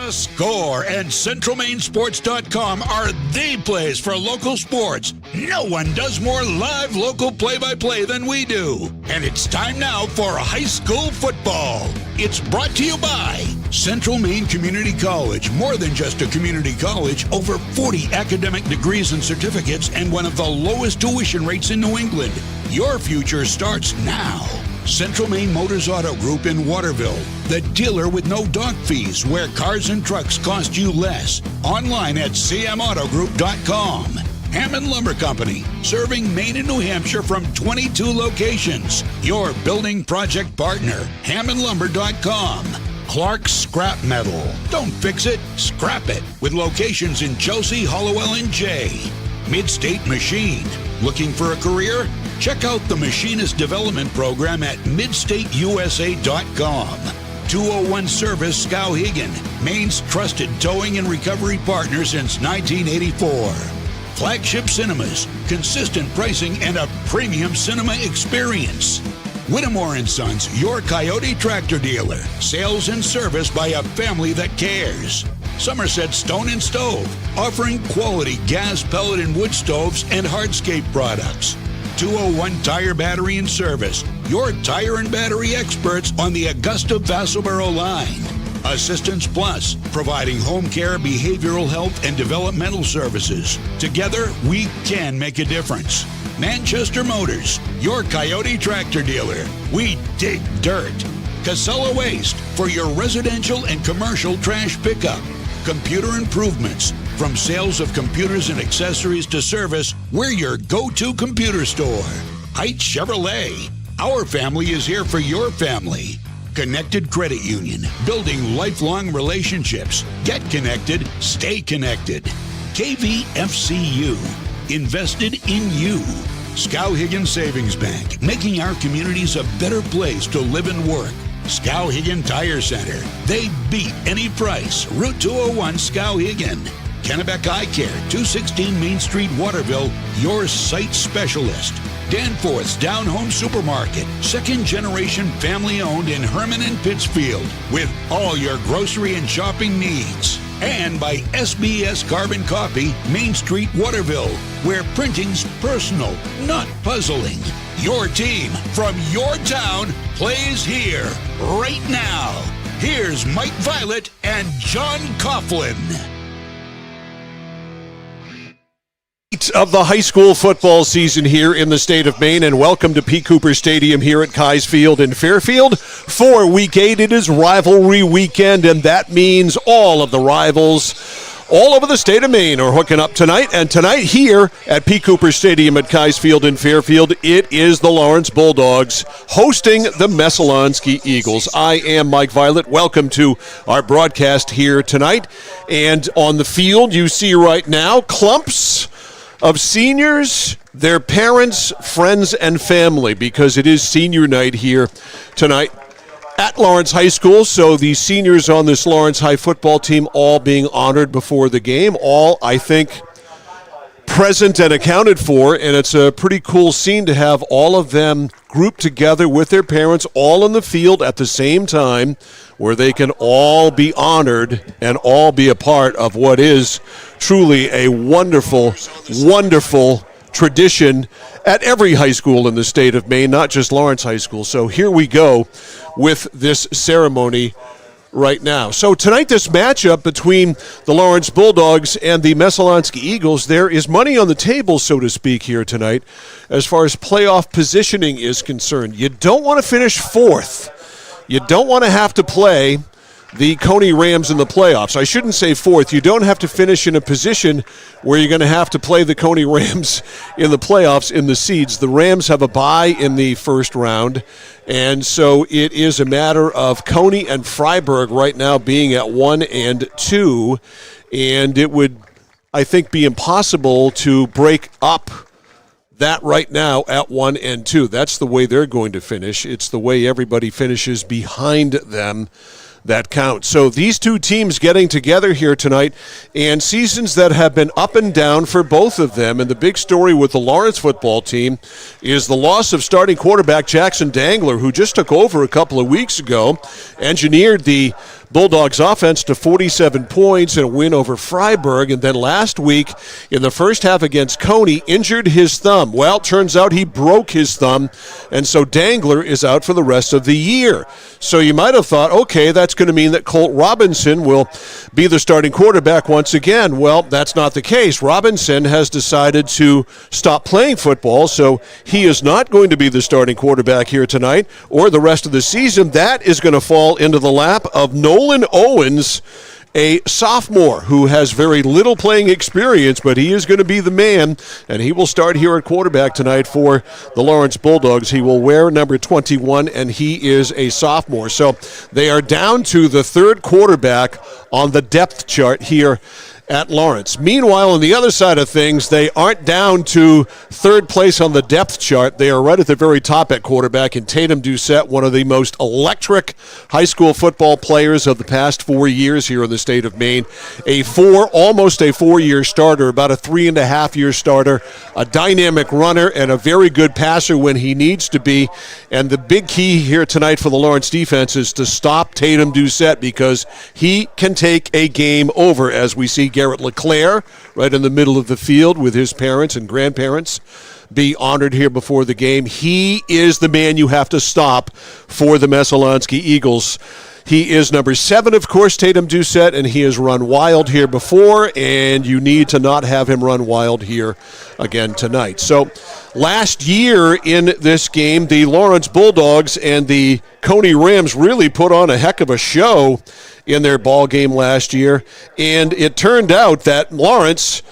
The Score and CentralMainSports.com are the place for local sports. No one does more live local play-by-play than we do. And it's time now for high school football. It's brought to you by Central Maine Community College. More than just a community college, over 40 academic degrees and certificates and one of the lowest tuition rates in New England. Your future starts now. Central Maine Motors Auto Group in Waterville, the dealer with no dock fees, where cars and trucks cost you less. Online at cmautogroup.com. Hammond Lumber Company, serving Maine and New Hampshire from 22 locations. Your building project partner, hammondlumber.com. Clark's Scrap Metal. Don't fix it, scrap it. With locations in Chelsea, Hollowell, and Jay. Midstate Machine. Looking for a career? Check out the Machinist Development Program at midstateusa.com. 201 Service Skowhegan, Maine's trusted towing and recovery partner since 1984. Flagship Cinemas, consistent pricing and a premium cinema experience. Whittemore & Sons, your Coyote tractor dealer. Sales and service by a family that cares. Somerset Stone and Stove, offering quality gas, pellet, and wood stoves and hardscape products. 201 Tire, Battery, and Service, your tire and battery experts on the Augusta-Vassalboro line. Assistance Plus, providing home care, behavioral health, and developmental services. Together, we can make a difference. Manchester Motors, your Coyote tractor dealer. We dig dirt. Casella Waste, for your residential and commercial trash pickup. Computer Improvements, from sales of computers and accessories to service, we're your go-to computer store. Heights Chevrolet, our family is here for your family. Connected Credit Union, building lifelong relationships. Get connected, stay connected. KVFCU, invested in you. Skowhegan Savings Bank, making our communities a better place to live and work. Skowhegan Tire Center, they beat any price. Route 201 Skowhegan. Kennebec Eye Care, 216 Main Street, Waterville, your sight specialist. Danforth's Down Home Supermarket, second generation family owned in Herman and Pittsfield, with all your grocery and shopping needs. And by SBS Carbon Copy, Main Street, Waterville, where printing's personal, not puzzling. Your team from your town plays here, right now. Here's Mike Violet and John Coughlin. Of the high school football season here in the state of Maine, and welcome to P. Cooper Stadium here at Keyes Field in Fairfield. For Week 8, it is rivalry weekend, and that means all of the rivals all over the state of Maine are hooking up tonight. And tonight here at P. Cooper Stadium at Keyes Field in Fairfield, it is the Lawrence Bulldogs hosting the Messalonskee Eagles. I am Mike Violet. Welcome to our broadcast here tonight. And on the field, you see right now clumps of seniors, their parents, friends, and family, because it is senior night here tonight at Lawrence High School. So the seniors on this Lawrence High football team all being honored before the game, all, I think, present and accounted for, and it's a pretty cool scene to have all of them grouped together with their parents all in the field at the same time, where they can all be honored and all be a part of what is truly a wonderful, wonderful tradition at every high school in the state of Maine, not just Lawrence High School. So here we go with this ceremony right now. So tonight, this matchup between the Lawrence Bulldogs and the Messalonskee Eagles, there is money on the table, so to speak, here tonight as far as playoff positioning is concerned. You don't want to finish fourth. You don't want to have to play the Coney Rams in the playoffs. I shouldn't say fourth. You don't have to finish in a position where you're going to have to play the Coney Rams in the playoffs in the seeds. The Rams have a bye in the first round, and so it is a matter of Coney and Freiburg right now being at 1 and 2, and it would, I think, be impossible to break up that right now at 1 and 2. That's the way they're going to finish. It's the way everybody finishes behind them that counts. So these two teams getting together here tonight, and seasons that have been up and down for both of them. And the big story with the Lawrence football team is the loss of starting quarterback Jackson Dangler, who just took over a couple of weeks ago, engineered the Bulldogs offense to 47 points and a win over Freiburg. And then last week in the first half against Coney, injured his thumb. Well, turns out he broke his thumb, and so Dangler is out for the rest of the year. So you might have thought, okay, that's going to mean that Colt Robinson will be the starting quarterback once again. Well, that's not the case. Robinson has decided to stop playing football, so he is not going to be the starting quarterback here tonight or the rest of the season. That is going to fall into the lap of Nolan Owens, a sophomore who has very little playing experience, but he is going to be the man, and he will start here at quarterback tonight for the Lawrence Bulldogs. He will wear number 21, and he is a sophomore. So they are down to the third quarterback on the depth chart here at Lawrence. Meanwhile, on the other side of things, they aren't down to third place on the depth chart. They are right at the very top at quarterback in Tatum Doucette, one of the most electric high school football players of the past 4 years here in the state of Maine. Almost a 4-year starter, about a 3.5-year starter, a dynamic runner, and a very good passer when he needs to be. And the big key here tonight for the Lawrence defense is to stop Tatum Doucette, because he can take a game over, as we see Garrett LeClaire right in the middle of the field with his parents and grandparents be honored here before the game. He is the man you have to stop for the Messalonskee Eagles. He is number 7, of course, Tatum Doucette, and he has run wild here before, and you need to not have him run wild here again tonight. So last year in this game, the Lawrence Bulldogs and the Coney Rams really put on a heck of a show in their ball game last year, and it turned out that Lawrence,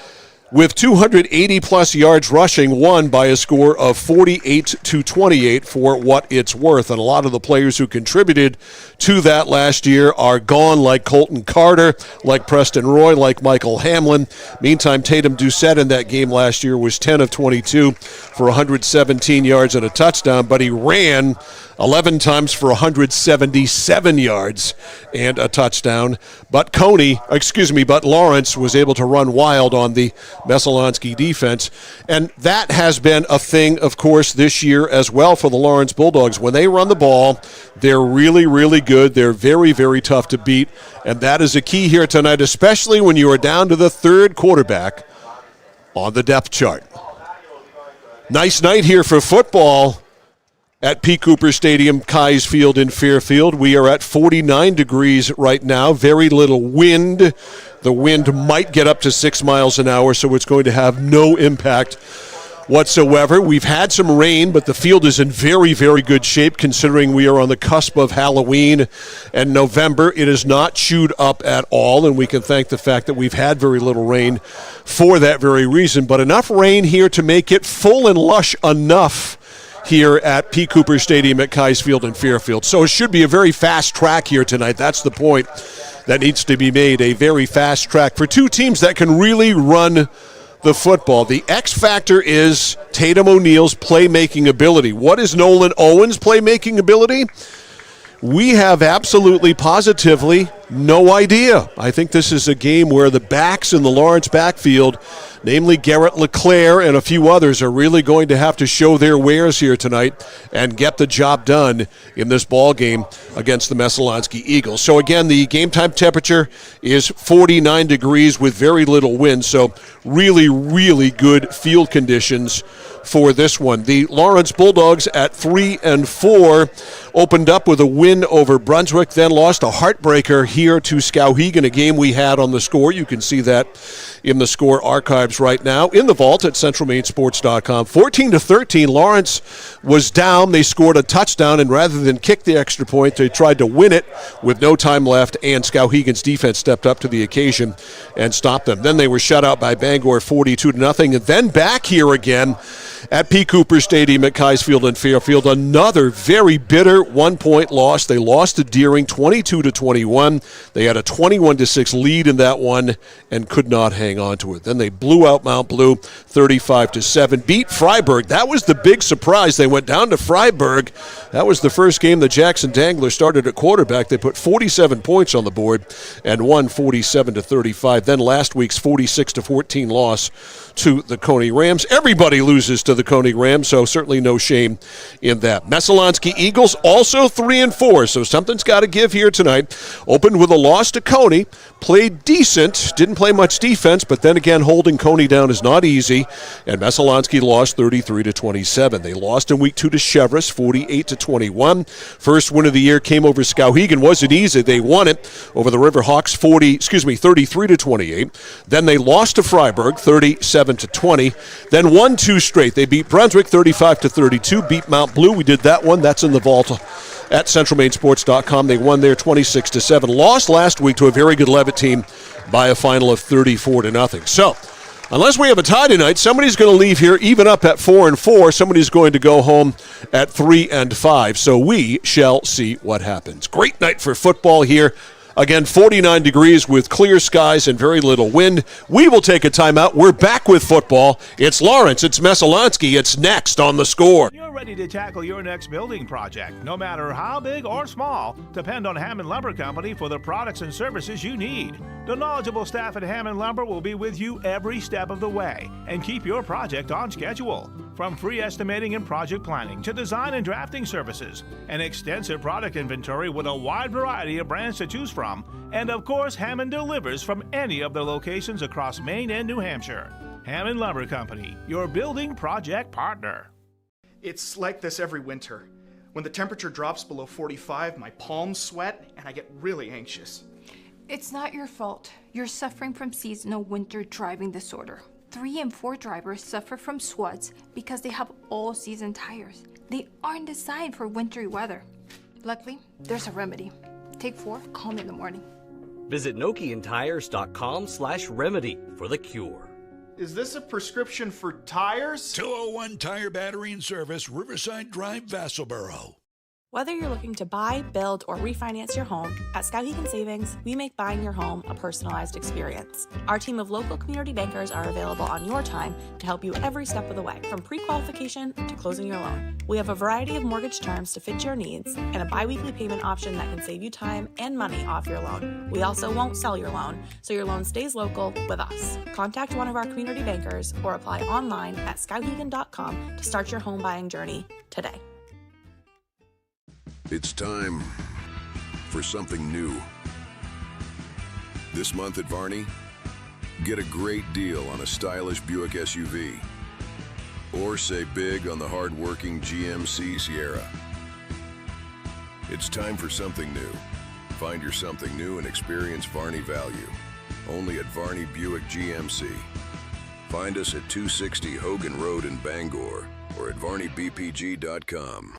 with 280-plus yards rushing, won by a score of 48-28 for what it's worth. And a lot of the players who contributed to that last year are gone, like Colton Carter, like Preston Roy, like Michael Hamlin. Meantime, Tatum Doucette in that game last year was 10 of 22 for 117 yards and a touchdown, but he ran 11 times for 177 yards and a touchdown. But Lawrence was able to run wild on the Messalonskee defense. And that has been a thing, of course, this year as well for the Lawrence Bulldogs. When they run the ball, they're really, really good. They're very, very tough to beat. And that is a key here tonight, especially when you are down to the third quarterback on the depth chart. Nice night here for football at P. Cooper Stadium, Keyes Field in Fairfield. We are at 49 degrees right now. Very little wind. The wind might get up to 6 miles an hour, so it's going to have no impact whatsoever. We've had some rain, but the field is in very, very good shape considering we are on the cusp of Halloween and November. It is not chewed up at all, and we can thank the fact that we've had very little rain for that very reason. But enough rain here to make it full and lush enough here at P. Cooper Stadium at Keyes Field in Fairfield. So it should be a very fast track here tonight. That's the point that needs to be made, a very fast track for two teams that can really run the football. The X factor is Tatum O'Neal's playmaking ability. What is Nolan Owens' playmaking ability? We have absolutely, positively no idea. I think this is a game where the backs in the Lawrence backfield, namely Garrett LeClaire and a few others, are really going to have to show their wares here tonight and get the job done in this ball game against the Messalonskee Eagles. So again, the game time temperature is 49 degrees with very little wind, so really, really good field conditions for this one. The Lawrence Bulldogs at 3-4 opened up with a win over Brunswick, then lost a heartbreaker here to Skowhegan, a game we had on the score. You can see that in the score archives right now in the vault at centralmainsports.com. 14-13, Lawrence was down. They scored a touchdown, and rather than kick the extra point, they tried to win it with no time left, and Skowhegan's defense stepped up to the occasion and stopped them. Then they were shut out by Bangor 42-0, and then back here again at P. Cooper Stadium at Keyes Field in Fairfield. Another very bitter 1-point loss. They lost to Deering 22-21. They had a 21-6 lead in that one and could not hang on to it. Then they blew out Mount Blue 35-7. Beat Freiburg. That was the big surprise. They went down to Freiburg. That was the first game that Jackson Dangler started at quarterback. They put 47 points on the board and won 47-35. Then last week's 46-14 loss to the Coney Rams. Everybody loses to the Coney Rams, so certainly no shame in that. Messalonskee Eagles also 3-4, so something's got to give here tonight. Opened with with a loss to Coney. Played decent, didn't play much defense, but then again, holding Coney down is not easy. And Messalonskee lost 33-27. They lost in week 2 to Cheverus, 48-21. First win of the year came over Skowhegan. Wasn't easy. They won it over the Riverhawks 33-28. Then they lost to Freiburg 37-20. Then won 2 straight. They beat Brunswick 35-32. Beat Mount Blue. We did that one. That's in the vault at centralmainsports.com. They won there 26-7. Lost last week to a very good Levitt team by a final of 34-0. So, unless we have a tie tonight, somebody's going to leave here even up at 4-4. Somebody's going to go home at 3-5. So we shall see what happens. Great night for football here. Again, 49 degrees with clear skies and very little wind. We will take a timeout. We're back with football. It's Lawrence. It's Messalonskee. It's next on The Score. You're ready to tackle your next building project, no matter how big or small. Depend on Hammond Lumber Company for the products and services you need. The knowledgeable staff at Hammond Lumber will be with you every step of the way and keep your project on schedule. From free estimating and project planning to design and drafting services, an extensive product inventory with a wide variety of brands to choose from, and of course, Hammond delivers from any of their locations across Maine and New Hampshire. Hammond Lumber Company, your building project partner. It's like this every winter. When the temperature drops below 45, my palms sweat and I get really anxious. It's not your fault. You're suffering from seasonal winter driving disorder. 3 and 4 drivers suffer from SWUDs because they have all-season tires. They aren't designed for wintry weather. Luckily, there's a remedy. Take 4, call me in the morning. Visit NokianTires.com/remedy for the cure. Is this a prescription for tires? 201 Tire Battery and Service, Riverside Drive, Vassalboro. Whether you're looking to buy, build, or refinance your home, at Skowhegan Savings, we make buying your home a personalized experience. Our team of local community bankers are available on your time to help you every step of the way, from pre-qualification to closing your loan. We have a variety of mortgage terms to fit your needs and a bi-weekly payment option that can save you time and money off your loan. We also won't sell your loan, so your loan stays local with us. Contact one of our community bankers or apply online at skowhegan.com to start your home buying journey today. It's time for something new. This month at Varney, get a great deal on a stylish Buick SUV. Or say big on the hard-working GMC Sierra. It's time for something new. Find your something new and experience Varney value. Only at Varney Buick GMC. Find us at 260 Hogan Road in Bangor or at VarneyBPG.com.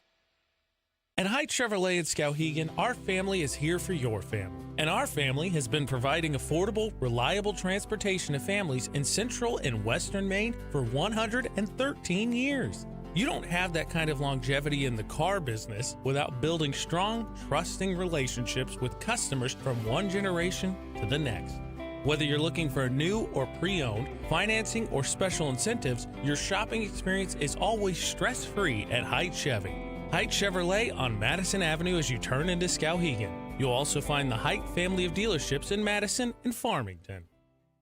At Haight Chevrolet in Skowhegan, our family is here for your family. And our family has been providing affordable, reliable transportation to families in central and western Maine for 113 years. You don't have that kind of longevity in the car business without building strong, trusting relationships with customers from one generation to the next. Whether you're looking for a new or pre-owned, financing, or special incentives, your shopping experience is always stress-free at Haight Chevy. Haight Chevrolet on Madison Avenue as you turn into Skowhegan. You'll also find the Haight family of dealerships in Madison and Farmington.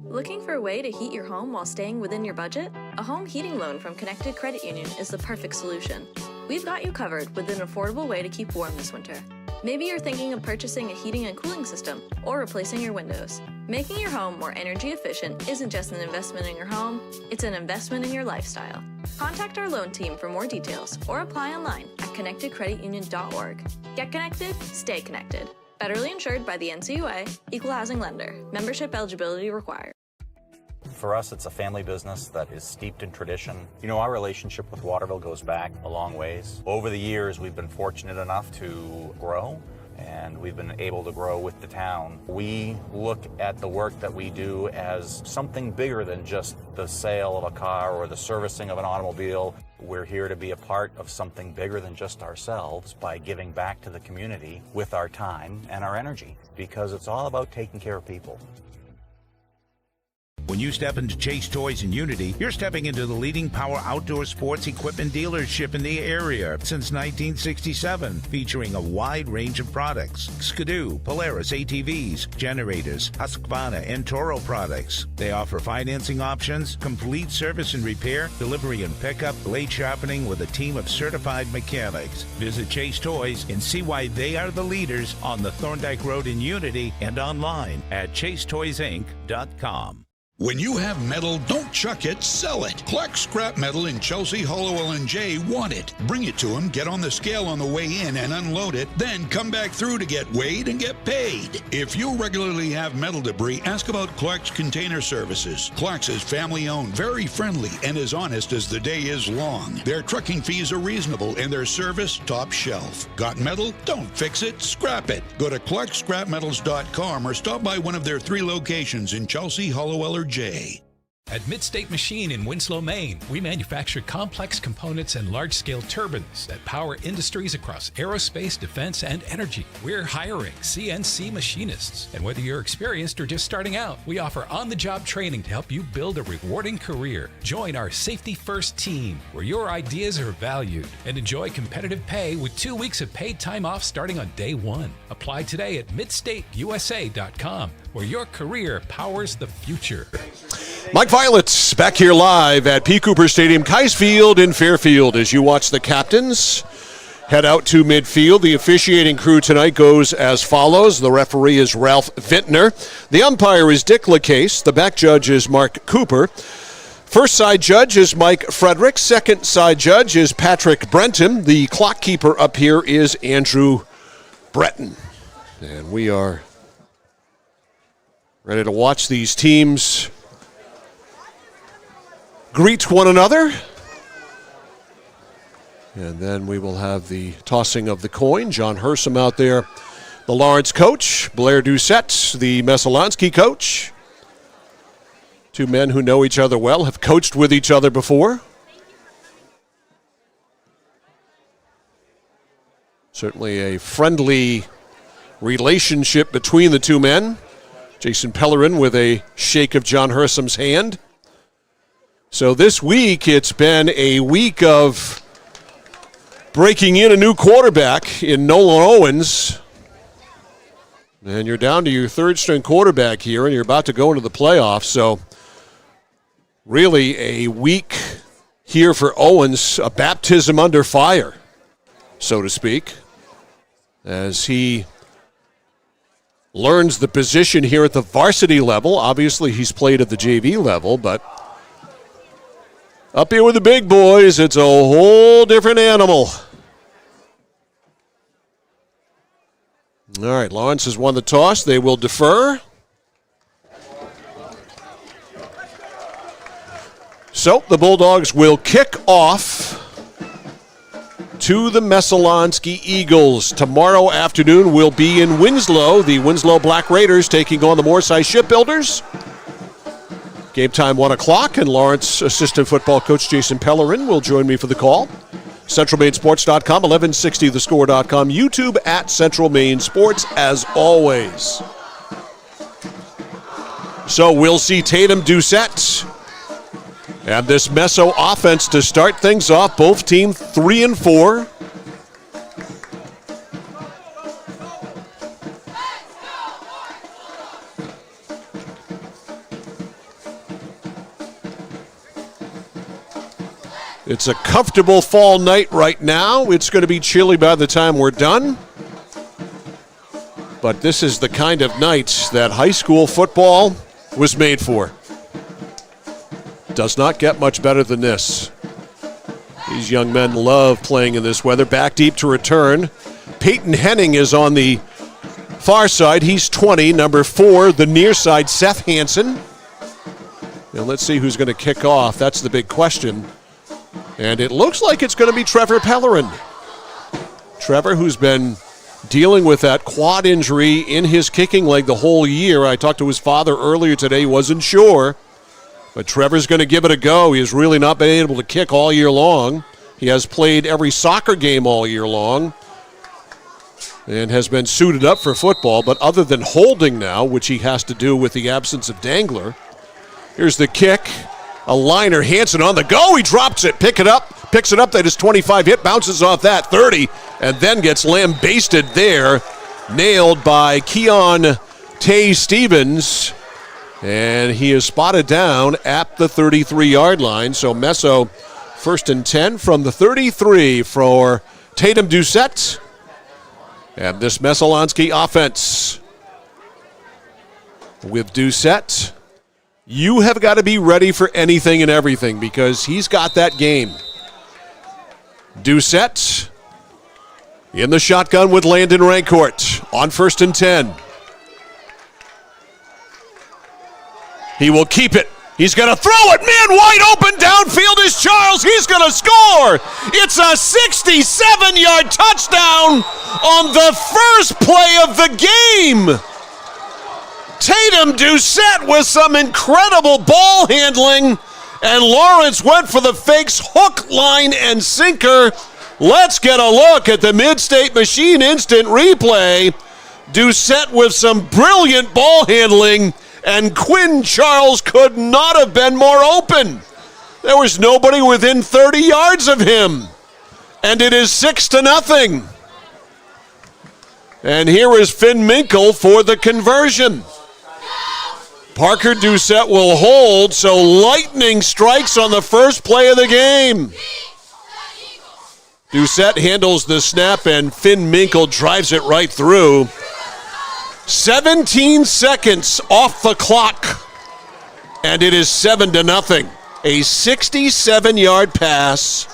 Looking for a way to heat your home while staying within your budget? A home heating loan from Connected Credit Union is the perfect solution. We've got you covered with an affordable way to keep warm this winter. Maybe you're thinking of purchasing a heating and cooling system or replacing your windows. Making your home more energy efficient isn't just an investment in your home, it's an investment in your lifestyle. Contact our loan team for more details or apply online at connectedcreditunion.org. Get connected, stay connected. Federally insured by the NCUA, Equal Housing Lender. Membership eligibility required. For us, it's a family business that is steeped in tradition. You know, our relationship with Waterville goes back a long ways. Over the years, we've been fortunate enough to grow, and we've been able to grow with the town. We look at the work that we do as something bigger than just the sale of a car or the servicing of an automobile. We're here to be a part of something bigger than just ourselves by giving back to the community with our time and our energy, because it's all about taking care of people. When you step into Chase Toys in Unity, you're stepping into the leading power outdoor sports equipment dealership in the area since 1967, featuring a wide range of products: Skidoo, Polaris ATVs, generators, Husqvarna, and Toro products. They offer financing options, complete service and repair, delivery and pickup, blade sharpening with a team of certified mechanics. Visit Chase Toys and see why they are the leaders on the Thorndike Road in Unity and online at chasetoysinc.com. When you have metal, don't chuck it, sell it. Clark Scrap Metal in Chelsea, Hollowell, and Jay want it. Bring it to them, get on the scale on the way in and unload it, then come back through to get weighed and get paid. If you regularly have metal debris, ask about Clark's Container Services. Clark's is family-owned, very friendly, and as honest as the day is long. Their trucking fees are reasonable and their service top shelf. Got metal? Don't fix it, scrap it. Go to clarkscrapmetals.com or stop by one of their 3 locations in Chelsea, Hollowell, or Jay. At Midstate Machine in Winslow, Maine, we manufacture complex components and large-scale turbines that power industries across aerospace, defense, and energy. We're hiring CNC machinists. And whether you're experienced or just starting out, we offer on-the-job training to help you build a rewarding career. Join our Safety First team, where your ideas are valued, and enjoy competitive pay with 2 weeks of paid time off starting on day 1. Apply today at midstateusa.com, where your career powers the future. Mike Violet's back here live at P. Cooper Stadium, Kiesfield in Fairfield, as you watch the captains head out to midfield. The officiating crew tonight goes as follows. The referee is Ralph Vintner. The umpire is Dick LaCase. The back judge is Mark Cooper. First side judge is Mike Frederick. Second side judge is Patrick Brenton. The clock keeper up here is Andrew Breton. And we are ready to watch these teams greet one another. And then we will have the tossing of the coin. John Hersom out there, the Lawrence coach. Blair Doucette, the Messalonskee coach. 2 men who know each other well, have coached with each other before. Certainly a friendly relationship between the 2 men. Jason Pellerin with a shake of John Hersom's hand. So this week, it's been a week of breaking in a new quarterback in Nolan Owens. And you're down to your 3rd-string quarterback here, and you're about to go into the playoffs. So really a week here for Owens, a baptism under fire, so to speak, as he learns the position here at the varsity level. Obviously, he's played at the JV level, but up here with the big boys, it's a whole different animal. All right, Lawrence has won the toss. They will defer. So the Bulldogs will kick off to the Messalonskee Eagles. Tomorrow afternoon will be in Winslow. The Winslow Black Raiders taking on the Moorside Shipbuilders. Game time 1 o'clock, and Lawrence assistant football coach Jason Pellerin will join me for the call. CentralMainSports.com, 1160thescore.com, YouTube at Central Maine Sports as always. So we'll see Tatum Doucette and this Meso offense to start things off. Both teams 3-4. It's a comfortable fall night right now. It's going to be chilly by the time we're done. But this is the kind of night that high school football was made for. Does not get much better than this. These young men love playing in this weather. Back deep to return. Peyton Henning is on the far side. He's 20. Number 4, the near side, Seth Hansen. And let's see who's going to kick off. That's the big question. And it looks like it's going to be Trevor Pellerin. Trevor, who's been dealing with that quad injury in his kicking leg the whole year. I talked to his father earlier today. He wasn't sure. But Trevor's going to give it a go. He has really not been able to kick all year long. He has played every soccer game all year long and has been suited up for football. But other than holding now, which he has to do with the absence of Dangler, Here's the kick. A liner. Hansen on the go. He drops it. Picks it up. That is 25 hit. Bounces off that 30. And then gets lambasted there. Nailed by Keon Tay Stevens. And he is spotted down at the 33-yard line. So Meso, 1st and 10 from the 33 for Tatum Doucette. And this Messalonskee offense with Doucette. You have got to be ready for anything and everything because he's got that game. Doucette in the shotgun with Landon Rancourt on 1st and 10. He will keep it. He's going to throw it. Man wide open downfield is Charles. He's going to score. It's a 67-yard touchdown on the first play of the game. Tatum Doucette with some incredible ball handling, and Lawrence went for the fakes, hook, line, and sinker. Let's get a look at the Mid-State Machine instant replay. Doucette with some brilliant ball handling, and Quinn Charles could not have been more open. There was nobody within 30 yards of him, and it is 6-0. And here is Finn Minkle for the conversion. Parker Doucette will hold, so lightning strikes on the first play of the game. Doucette handles the snap, and Finn Minkle drives it right through. 17 seconds off the clock, and it is 7-0. A 67-yard pass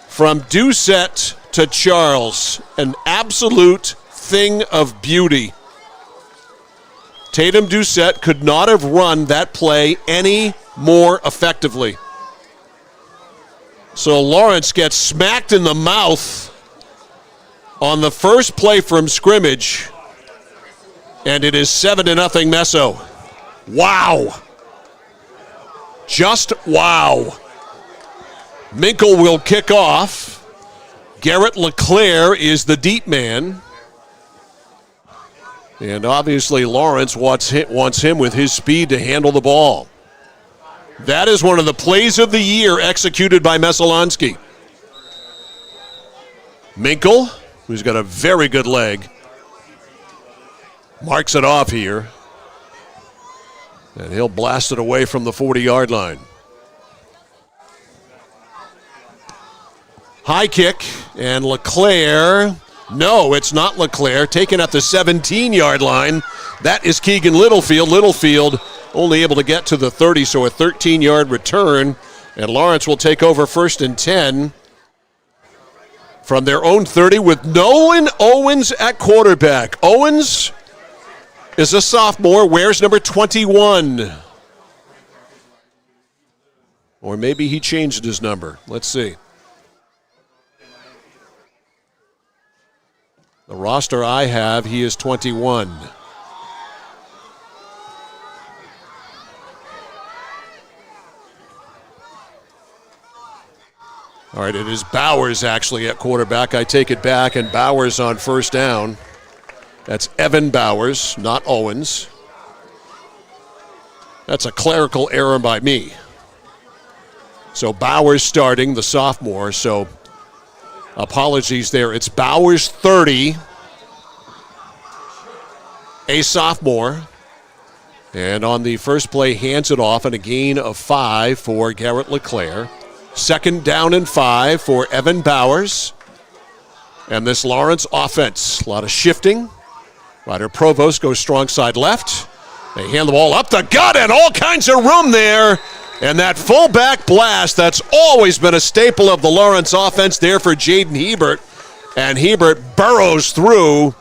from Doucette to Charles. An absolute thing of beauty. Tatum Doucette could not have run that play any more effectively. So Lawrence gets smacked in the mouth on the first play from scrimmage, and it is 7-0 Meso. Wow. Just wow. Minkle will kick off. Garrett LeClaire is the deep man. And obviously Lawrence wants him with his speed to handle the ball. That is one of the plays of the year executed by Messalonskee. Minkle, who's got a very good leg, marks it off here. And he'll blast it away from the 40-yard line. High kick, and LeClaire. No, it's not LeClaire. Taken at the 17-yard line. That is Keegan Littlefield. Littlefield only able to get to the 30, so a 13-yard return. And Lawrence will take over 1st and 10 from their own 30 with Nolan Owens at quarterback. Owens is a sophomore, wears number 21. Or maybe he changed his number. Let's see. The roster I have, he is 21. All right, it is Bowers actually at quarterback. I take it back, and Bowers on 1st down. That's Evan Bowers, not Owens. That's a clerical error by me. So Bowers starting, the sophomore, so apologies there. It's Bowers 30, a sophomore. And on the first play, hands it off, and a gain of 5 for Garrett LeClaire. 2nd down and 5 for Evan Bowers. And this Lawrence offense, a lot of shifting. Ryder Provost goes strong side left. They hand the ball up the gut, and all kinds of room there. And that fullback blast, that's always been a staple of the Lawrence offense there for Jaden Hebert. And Hebert burrows through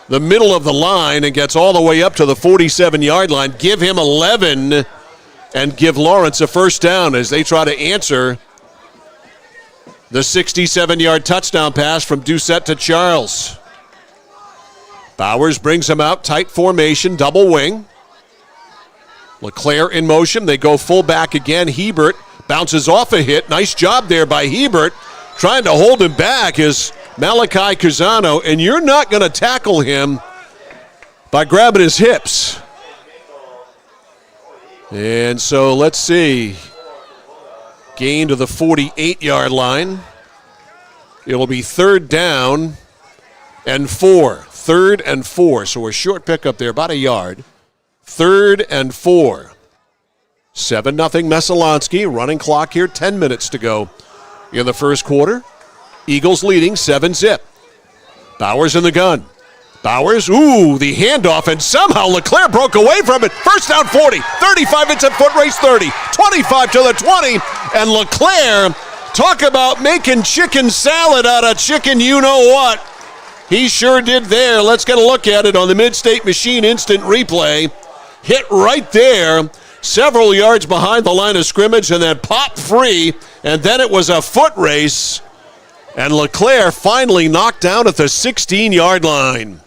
the middle of the line and gets all the way up to the 47-yard line. Give him 11 and give Lawrence a 1st down as they try to answer the 67-yard touchdown pass from Doucette to Charles. Bowers brings him out, tight formation, double wing. LeClaire in motion. They go full back again. Hebert bounces off a hit. Nice job there by Hebert. Trying to hold him back is Malachi Cusano, and you're not going to tackle him by grabbing his hips. And so let's see. Gain to the 48-yard line. It'll be 3rd down and 4. 3rd and 4. So a short pickup there, about a yard. 3rd and 4. 7-0 Messalonskee. Running clock here, 10 minutes to go in the first quarter. Eagles leading 7-0. Bowers in the gun. Bowers, the handoff, and somehow LeClaire broke away from it. First down 40, 35, it's a foot race 30, 25 to the 20, and LeClaire, talk about making chicken salad out of chicken you-know-what. He sure did there. Let's get a look at it on the Mid-State Machine instant replay. Hit right there, several yards behind the line of scrimmage, and then popped free, and then it was a foot race, and LeClaire finally knocked down at the 16-yard line.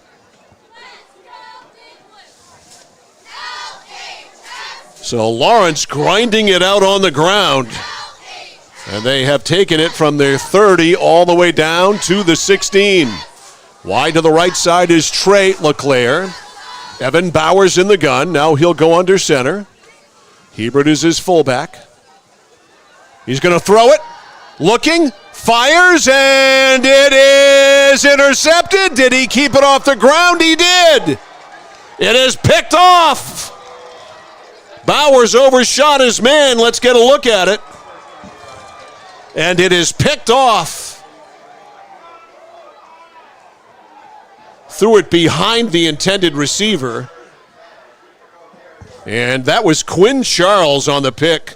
So Lawrence grinding it out on the ground. And they have taken it from their 30 all the way down to the 16. Wide to the right side is Trey LeClaire. Evan Bowers in the gun. Now he'll go under center. Hebert is his fullback. He's going to throw it. Looking. Fires. And it is intercepted. Did he keep it off the ground? He did. It is picked off. Bowers overshot his man. Let's get a look at it. And it is picked off. Threw it behind the intended receiver. And that was Quinn Charles on the pick.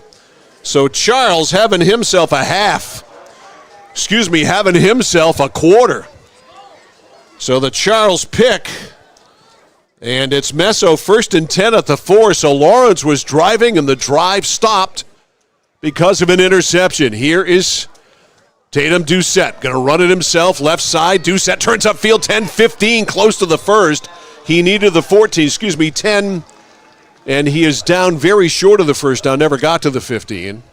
So Charles having himself having himself a quarter. So the Charles pick. And it's Meso 1st and 10 at the 4, so Lawrence was driving and the drive stopped because of an interception. Here is Tatum Doucette, going to run it himself, left side. Doucette turns upfield, 10-15, close to the first. He needed the 10, and he is down very short of the first down, never got to the 15.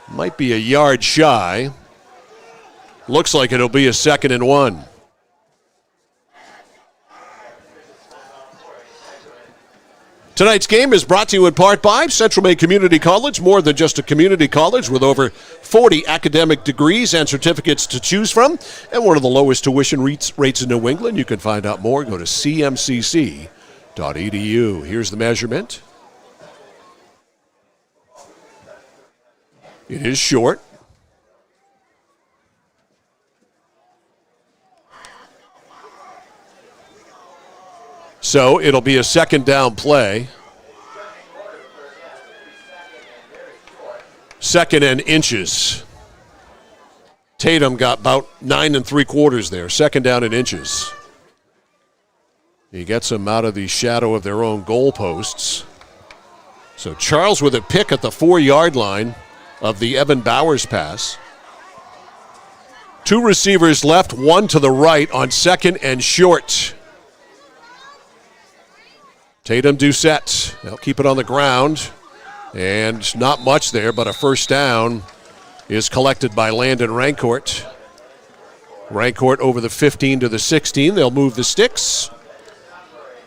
Might be a yard shy. Looks like it'll be a 2nd and 1. Tonight's game is brought to you in part by Central Maine Community College, more than just a community college with over 40 academic degrees and certificates to choose from, and one of the lowest tuition rates in New England. You can find out more. Go to cmcc.edu. Here's the measurement. It is short. So it'll be a 2nd down play. 2nd and inches. Tatum got about 9 3/4 there. 2nd down and inches. He gets them out of the shadow of their own goalposts. So Charles with a pick at the 4-yard line of the Evan Bowers pass. 2 receivers left, 1 to the right on 2nd and short. Tatum Doucette, they'll keep it on the ground, and not much there, but a first down is collected by Landon Rancourt. Rancourt over the 15 to the 16. They'll move the sticks.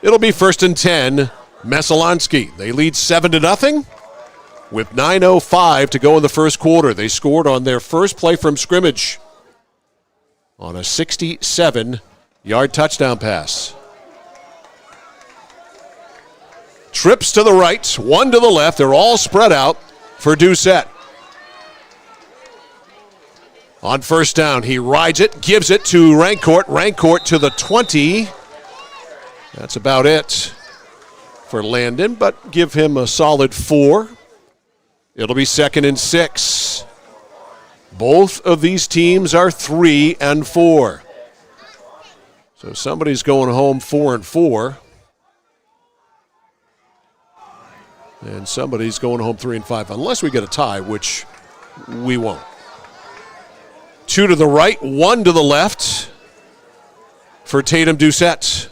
It'll be 1st and 10, Messalonskee. They lead 7-0 with 9:05 to go in the first quarter. They scored on their first play from scrimmage on a 67-yard touchdown pass. Trips to the right, 1 to the left. They're all spread out for Doucette. On first down, he rides it, gives it to Rancourt. Rancourt to the 20. That's about it for Landon, but give him a solid 4. It'll be 2nd and 6. Both of these teams are 3 and 4. So somebody's going home 4 and 4. And somebody's going home 3 and 5, unless we get a tie, which we won't. 2 to the right, 1 to the left for Tatum Doucette.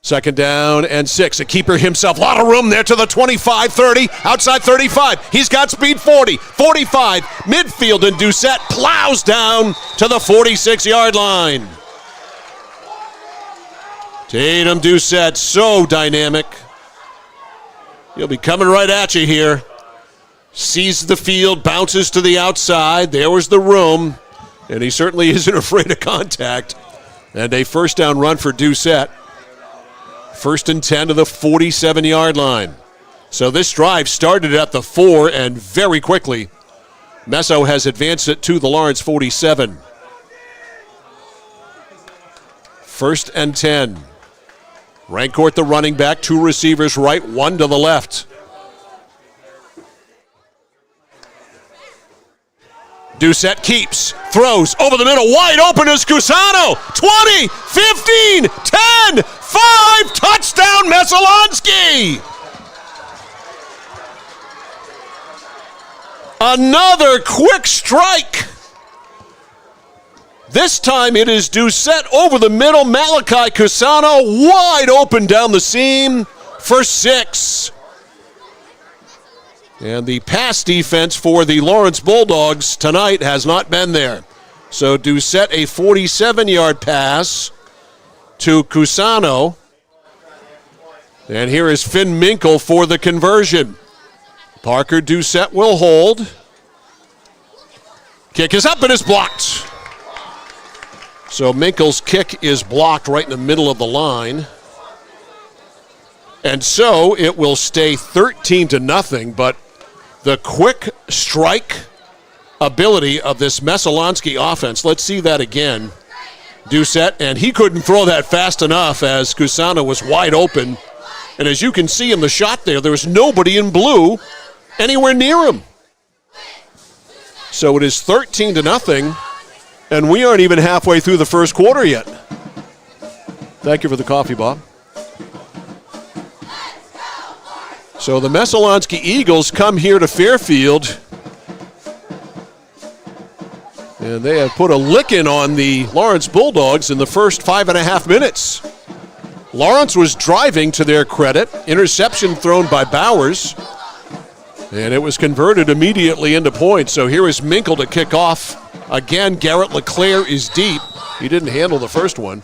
2nd down and 6. A keeper himself. A lot of room there to the 25, 30, outside 35. He's got speed 40, 45, midfield, and Doucette plows down to the 46-yard line. Tatum Doucette, so dynamic. He'll be coming right at you here. Sees the field, bounces to the outside. There was the room, and he certainly isn't afraid of contact. And a first down run for Doucette. 1st and 10 to the 47-yard line. So this drive started at the 4, and very quickly, Messo has advanced it to the Lawrence 47. 1st and 10. Rancourt, the running back, 2 receivers right, 1 to the left. Doucette keeps, throws over the middle, wide open is Cusano. 20, 15, 10, 5, touchdown Messalonskee. Another quick strike. This time it is Doucette over the middle, Malachi Cusano wide open down the seam for 6. And the pass defense for the Lawrence Bulldogs tonight has not been there. So Doucette, a 47-yard pass to Cusano. And here is Finn Minkle for the conversion. Parker Doucette will hold. Kick is up and is blocked. So Minkle's kick is blocked right in the middle of the line. And so it will stay 13-0, but the quick strike ability of this Messalonskee offense. Let's see that again. Doucette, and he couldn't throw that fast enough as Cusano was wide open. And as you can see in the shot there was nobody in blue anywhere near him. So it is 13-0, and we aren't even halfway through the first quarter yet. Thank you for the coffee, Bob. So the Messalonskee Eagles come here to Fairfield, and they have put a licking on the Lawrence Bulldogs in the first 5.5 minutes. Lawrence was driving, to their credit. Interception thrown by Bowers, and it was converted immediately into points. So here is Minkle to kick off. Again, Garrett LeClaire is deep. He didn't handle the first one.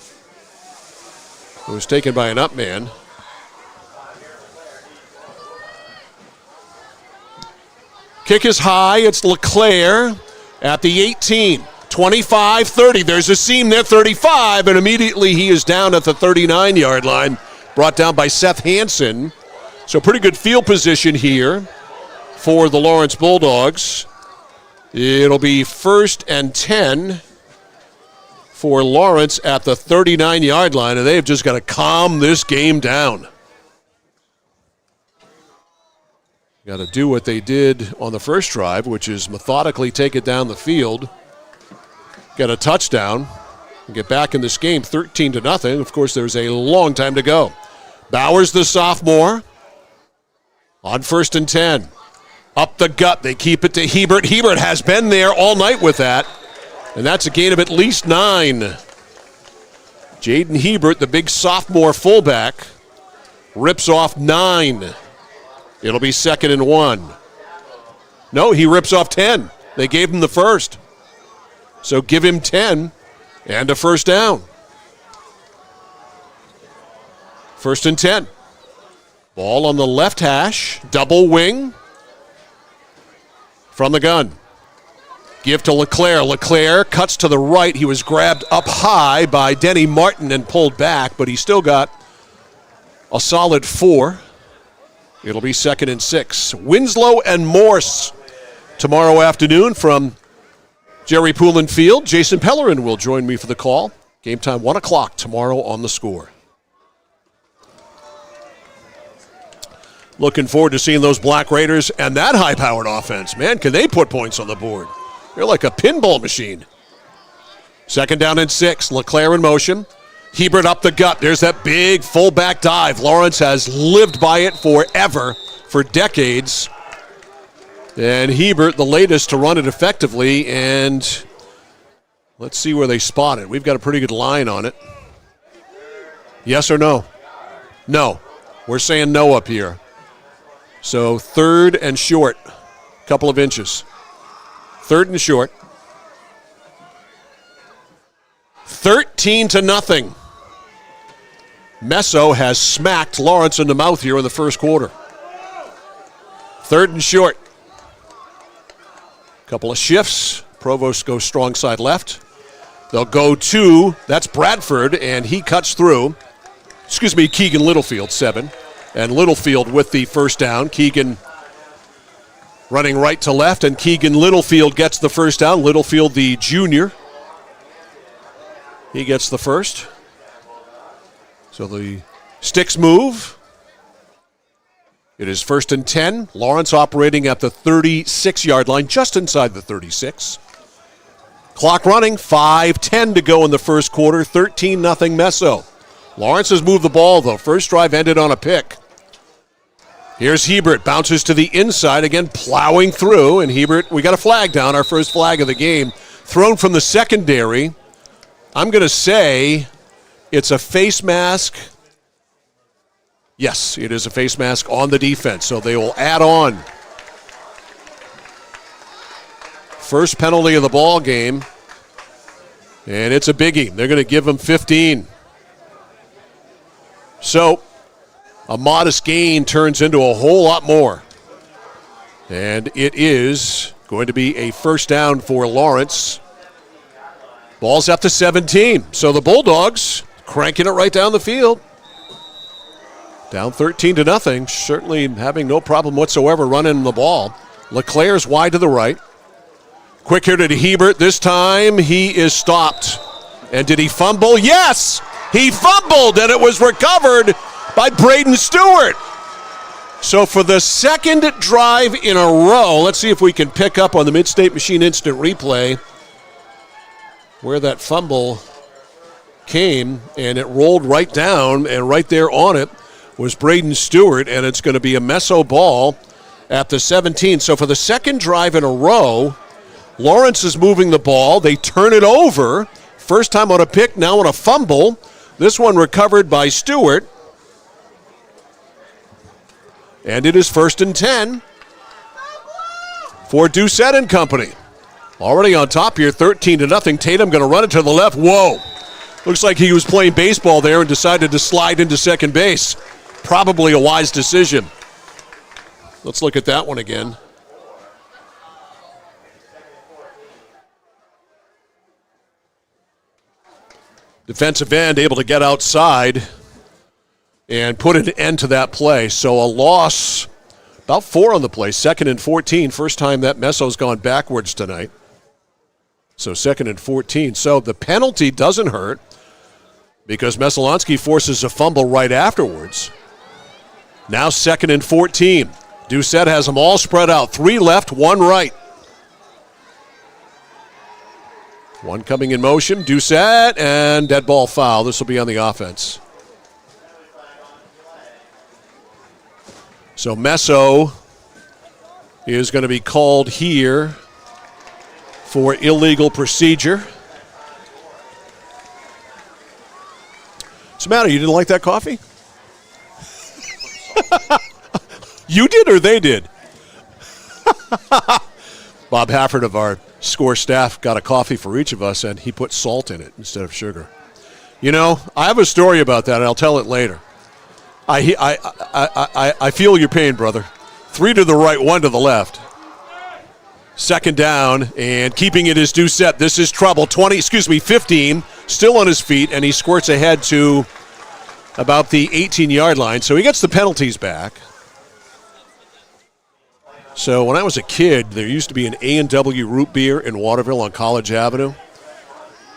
It was taken by an up man. Kick is high. It's LeClaire at the 18. 25, 30. There's a seam there, 35, and immediately he is down at the 39-yard line, brought down by Seth Hansen. So pretty good field position here for the Lawrence Bulldogs. It'll be 1st and 10 for Lawrence at the 39-yard line, and they've just got to calm this game down. Got to do what they did on the first drive, which is methodically take it down the field, get a touchdown, and get back in this game 13-0. Of course, there's a long time to go. Bowers, the sophomore, on 1st and 10. Up the gut, they keep it to Hebert. Hebert has been there all night with that, and that's a gain of at least 9. Jaden Hebert, the big sophomore fullback, rips off 9. It'll be 2nd and 1. No, he rips off 10. They gave him the first. So give him 10 and a first down. 1st and 10. Ball on the left hash, double wing from the gun. Give to LeClaire. LeClaire cuts to the right. He was grabbed up high by Denny Martin and pulled back, but he still got a solid 4. It'll be 2nd and 6. Winslow and Morse tomorrow afternoon from Jerry Poulin Field. Jason Pellerin will join me for the call. Game time 1 o'clock tomorrow on The Score. Looking forward to seeing those Black Raiders and that high-powered offense. Man, can they put points on the board? They're like a pinball machine. 2nd down and 6. LeClaire in motion. Hebert up the gut. There's that big fullback dive. Lawrence has lived by it forever, for decades. And Hebert, the latest to run it effectively. And let's see where they spot it. We've got a pretty good line on it. Yes or no? No. We're saying no up here. So 3rd and short. Couple of inches. 3rd and short. 13-0. Messo has smacked Lawrence in the mouth here in the first quarter. 3rd and short. Couple of shifts. Provost goes strong side left. They'll go to, that's Bradford, and he cuts through. Keegan Littlefield, 7. And Littlefield with the first down. Keegan running right to left, and Keegan Littlefield gets the first down. Littlefield, the junior. He gets the first. So the sticks move. It is 1st and 10. Lawrence operating at the 36-yard line, just inside the 36. Clock running, 5:10 to go in the first quarter, 13-0 Messo. Lawrence has moved the ball, though. First drive ended on a pick. Here's Hebert, bounces to the inside, again plowing through, and Hebert, we got a flag down, our first flag of the game. Thrown from the secondary. I'm going to say it's a face mask. Yes, it is a face mask on the defense, so they will add on. First penalty of the ball game, and it's a biggie. They're going to give him 15. So a modest gain turns into a whole lot more. And it is going to be a first down for Lawrence. Ball's up to 17. So the Bulldogs cranking it right down the field. Down 13-0. Certainly having no problem whatsoever running the ball. LeClaire's wide to the right. Quick here to Hebert. This time he is stopped. And did he fumble? Yes! He fumbled, and it was recovered by Braden Stewart. So for the second drive in a row, let's see if we can pick up on the Mid-State Machine Instant Replay where that fumble came, and it rolled right down, and right there on it was Braden Stewart, and it's going to be a Messo ball at the 17. So for the second drive in a row, Lawrence is moving the ball. They turn it over. First time on a pick, now on a fumble. This one recovered by Stewart. And it is 1st and 10 for Doucette and company. Already on top here, 13-0. Tatum going to run it to the left. Whoa. Looks like he was playing baseball there and decided to slide into second base. Probably a wise decision. Let's look at that one again. Defensive end able to get outside and put an end to that play. So a loss, about 4 on the play, 2nd and 14. First time that Messo's gone backwards tonight. So 2nd and 14. So the penalty doesn't hurt because Messalonskee forces a fumble right afterwards. Now 2nd and 14. Doucette has them all spread out. 3 left, 1 right. One coming in motion, Doucette, and dead ball foul. This will be on the offense. So Messo is going to be called here for illegal procedure. What's the matter? You didn't like that coffee? You did or they did? Bob Hafford of our Score staff got a coffee for each of us, and he put salt in it instead of sugar. You know, I have a story about that, and I'll tell it later. I feel your pain, brother. 3 to the right, 1 to the left. 2nd down, and keeping it is Doucette. This is trouble. 15, still on his feet, and he squirts ahead to about the 18-yard line. So he gets the penalties back. So when I was a kid, there used to be an A&W root beer in Waterville on College Avenue,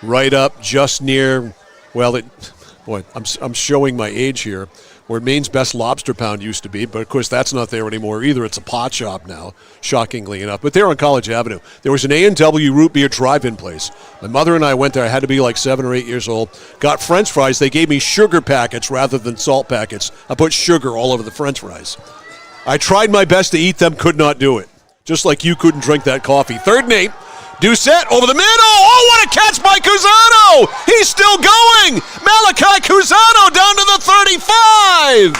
right up just near, I'm showing my age here, where Maine's Best Lobster Pound used to be, but of course that's not there anymore either. It's a pot shop now, shockingly enough. But there on College Avenue, there was an A&W root beer drive-in place. My mother and I went there. I had to be like 7 or 8 years old. Got French fries. They gave me sugar packets rather than salt packets. I put sugar all over the French fries. I tried my best to eat them, could not do it. Just like you couldn't drink that coffee. 3rd and 8. Doucette over the middle. Oh, what a catch by Cusano. He's still going. Malachi Cusano down to the 35.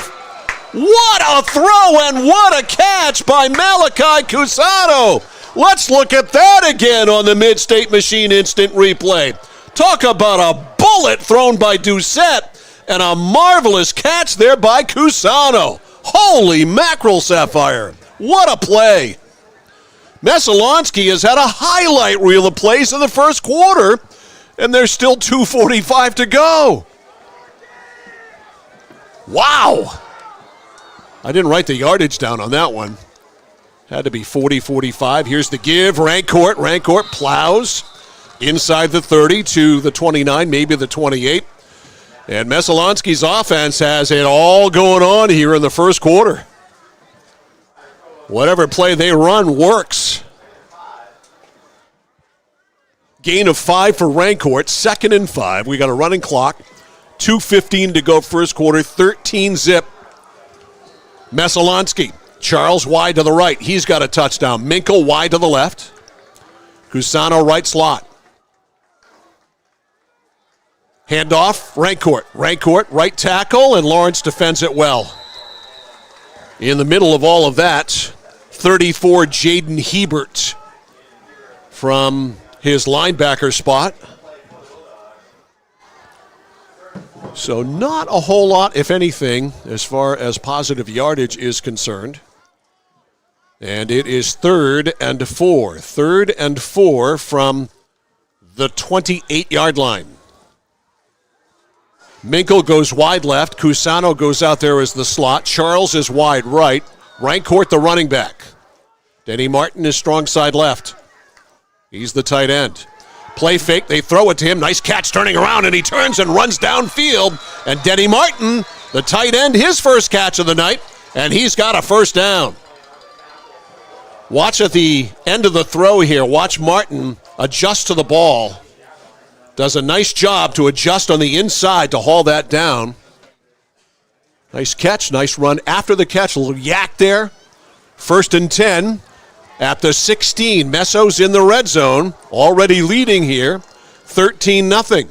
What a throw and what a catch by Malachi Cusano. Let's look at that again on the Mid-State Machine Instant Replay. Talk about a bullet thrown by Doucette and a marvelous catch there by Cusano. Holy mackerel, Sapphire. What a play. Messalonskee has had a highlight reel of plays in the first quarter, and there's still 2:45 to go. Wow. I didn't write the yardage down on that one. Had to be 40-45. Here's the give. Rancourt. Rancourt plows inside the 30 to the 29, maybe the 28. And Messalonskee's offense has it all going on here in the first quarter. Whatever play they run works. Gain of 5 for Rancourt, 2nd and 5. We got a running clock. 2:15 to go first quarter, 13-zip. Messalonskee. Charles wide to the right. He's got a touchdown. Minkle wide to the left. Cusano right slot. Handoff, Rancourt. Rancourt right tackle, and Lawrence defends it well. In the middle of all of that, 34, Jaden Hebert from his linebacker spot. So not a whole lot, if anything, as far as positive yardage is concerned. And it is 3rd and 4. 3rd and 4 from the 28-yard line. Minkle goes wide left. Cusano goes out there as the slot. Charles is wide right. Rancourt the running back. Denny Martin is strong side left. He's the tight end. Play fake, they throw it to him. Nice catch turning around, and he turns and runs downfield. And Denny Martin, the tight end, his first catch of the night, and he's got a first down. Watch at the end of the throw here. Watch Martin adjust to the ball. Does a nice job to adjust on the inside to haul that down. Nice catch, nice run after the catch. A little yak there. 1st and 10 at the 16. Messo's in the red zone, already leading here, 13-0.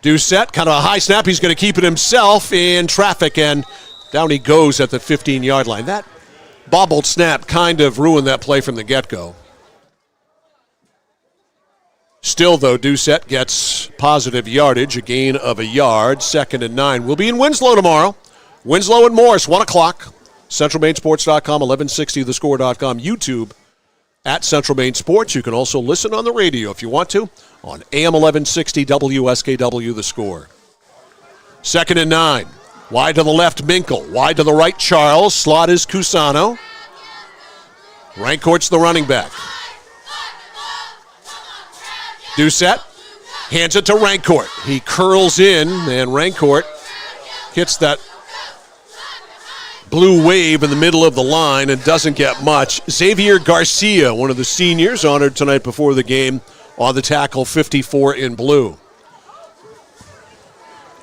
Doucette, kind of a high snap. He's going to keep it himself in traffic, and down he goes at the 15-yard line. That bobbled snap kind of ruined that play from the get-go. Still, though, Doucette gets positive yardage, a gain of a yard, 2nd and 9. We'll be in Winslow tomorrow. Winslow and Morris, 1 o'clock. CentralMainSports.com, 1160thescore.com, YouTube at Central Maine Sports. You can also listen on the radio if you want to on AM 1160 WSKW, The Score. 2nd and 9. Wide to the left, Minkle. Wide to the right, Charles. Slot is Cusano. Rancourt's the running back. Doucette hands it to Rancourt. He curls in, and Rancourt hits that blue wave in the middle of the line and doesn't get much. Xavier Garcia, one of the seniors, honored tonight before the game on the tackle, 54 in blue.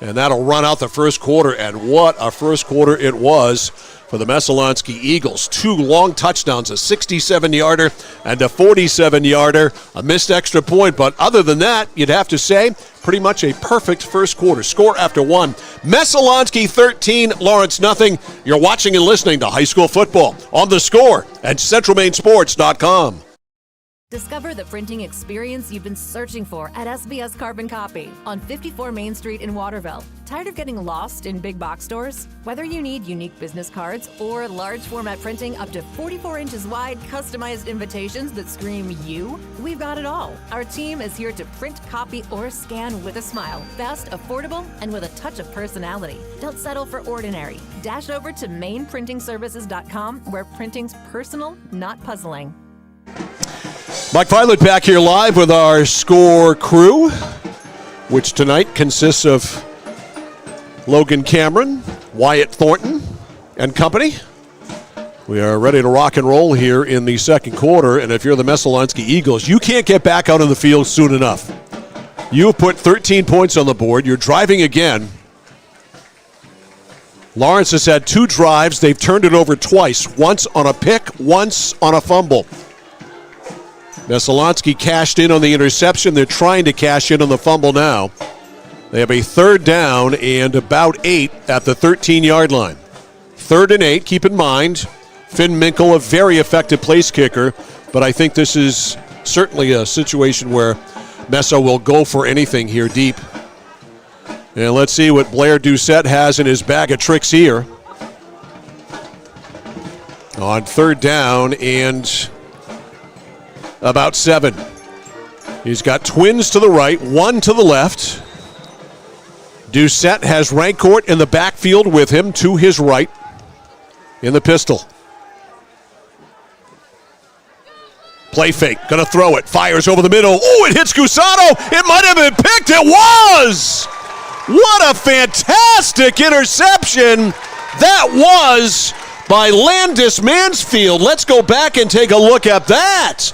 And that'll run out the first quarter, and what a first quarter it was for the Messalonskee Eagles. 2 long touchdowns, a 67-yarder and a 47-yarder, a missed extra point. But other than that, you'd have to say pretty much a perfect first quarter. Score after 1. Messalonskee 13, Lawrence nothing. You're watching and listening to high school football on The Score and CentralMainSports.com. Discover the printing experience you've been searching for at SBS Carbon Copy on 54 Main Street in Waterville. Tired of getting lost in big box stores? Whether you need unique business cards or large format printing up to 44 inches wide, customized invitations that scream you, we've got it all. Our team is here to print, copy, or scan with a smile. Fast, affordable, and with a touch of personality. Don't settle for ordinary. Dash over to mainprintingservices.com, where printing's personal, not puzzling. Mike Violet back here live with our Score crew, which tonight consists of Logan Cameron, Wyatt Thornton, and company. We are ready to rock and roll here in the second quarter, and if you're the Messalonskee Eagles, you can't get back out on the field soon enough. You have put 13 points on the board. You're driving again. Lawrence has had 2 drives. They've turned it over twice, once on a pick, once on a fumble. Messalonskee cashed in on the interception. They're trying to cash in on the fumble now. They have a 3rd down and about 8 at the 13-yard line. 3rd and 8, keep in mind, Finn Minkle, a very effective place kicker, but I think this is certainly a situation where Messo will go for anything here deep. And let's see what Blair Doucette has in his bag of tricks here. on third down and about 7. He's got twins to the right, one to the left. Doucette has Rancourt in the backfield with him to his right in the pistol. Play fake, gonna throw it, fires over the middle. Oh, it hits Cusano. It might have been picked. It was! What a fantastic interception that was by Landis Mansfield. Let's go back and take a look at that.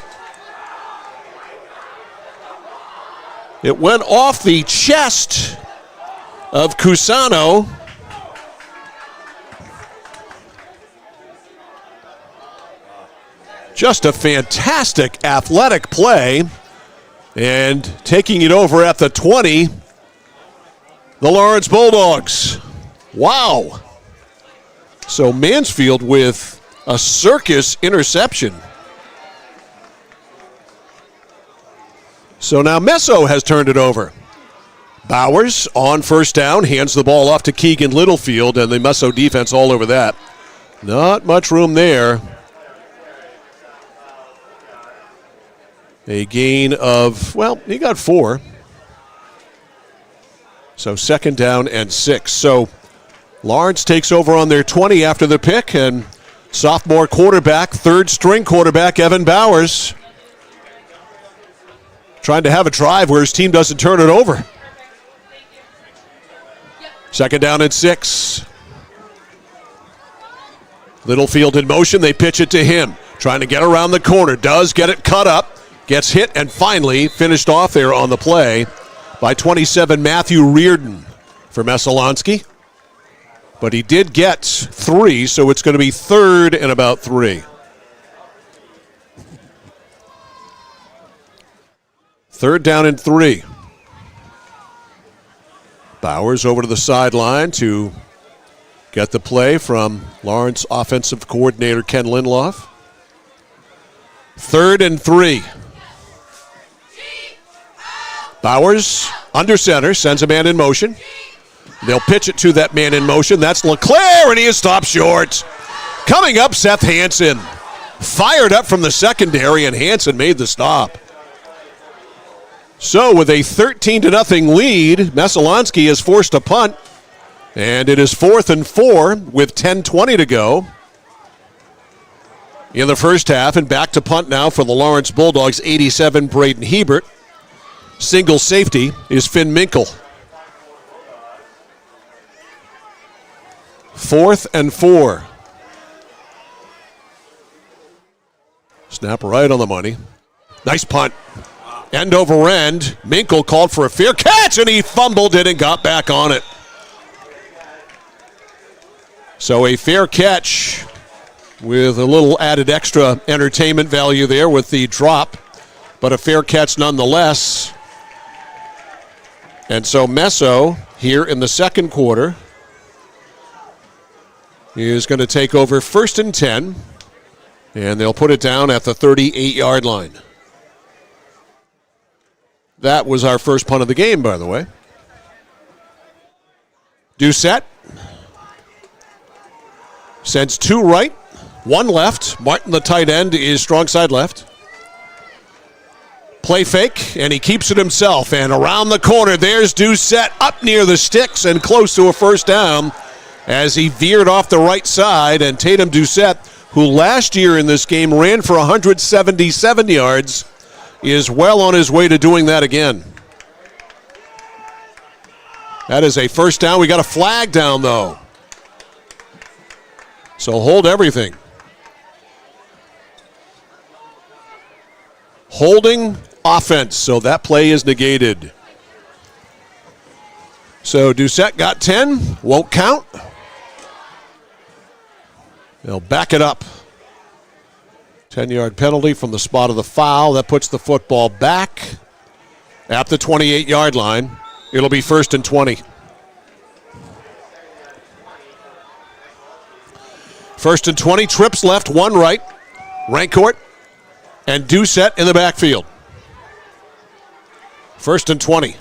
It went off the chest of Cusano. Just a fantastic athletic play. And taking it over at the 20, the Lawrence Bulldogs. Wow. So Mansfield with a circus interception. So now Messo has turned it over. Bowers on first down, hands the ball off to Keegan Littlefield, and the Messo defense all over that. Not much room there. A gain of, well, he got 4. So second down and 6. So Lawrence takes over on their 20 after the pick, and sophomore quarterback, third string quarterback, Evan Bowers, trying to have a drive where his team doesn't turn it over. Second down and 6. Littlefield in motion. They pitch it to him. Trying to get around the corner. Does get it cut up. Gets hit and finally finished off there on the play by 27 Matthew Reardon for Messalonskee. But he did get 3, so it's going to be third and about 3. Third down and 3. Bowers over to the sideline to get the play from Lawrence offensive coordinator Ken Lindloff. Third and 3. Bowers under center, sends a man in motion. They'll pitch it to that man in motion. That's LeClaire, and he is stopped short. Coming up, Seth Hansen. Fired up from the secondary, and Hansen made the stop. So with a 13-0 lead, Messalonskee is forced to punt, and it is 4th and 4 with 10:20 to go in the first half, and back to punt now for the Lawrence Bulldogs, 87 Braden Hebert. Single safety is Finn Minkle. 4th and 4. Snap right on the money. Nice punt. End over end. Minkle called for a fair catch, and he fumbled it and got back on it. So a fair catch with a little added extra entertainment value there with the drop, but a fair catch nonetheless. And so Messo here in the second quarter is going to take over 1st and 10, and they'll put it down at the 38-yard line. That was our first punt of the game, by the way. Doucette sends 2 right, 1 left. Martin, the tight end, is strong side left. Play fake, and he keeps it himself. And around the corner, there's Doucette up near the sticks and close to a first down as he veered off the right side. And Tatum Doucette, who last year in this game ran for 177 yards, is well on his way to doing that again. That is a first down. We got a flag down, though. So hold everything. Holding offense, so that play is negated. So Doucette got 10, won't count. They'll back it up. 10-yard penalty from the spot of the foul. That puts the football back at the 28-yard line. It'll be 1st and 20. 1st and 20, trips left, 1 right. Rancourt and Doucette in the backfield. 1st and 20.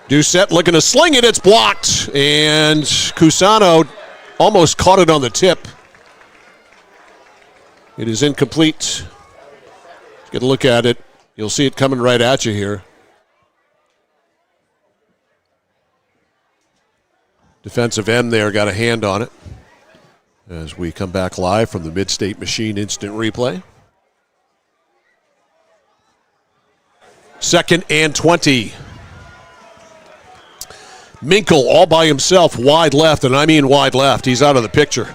Doucette looking to sling it. It's blocked. And Cusano almost caught it on the tip. It is incomplete. Get a look at it. You'll see it coming right at you here. Defensive end there got a hand on it as we come back live from the Mid-State Machine instant replay. 2nd and 20. Minkle all by himself, wide left, and I mean wide left. He's out of the picture.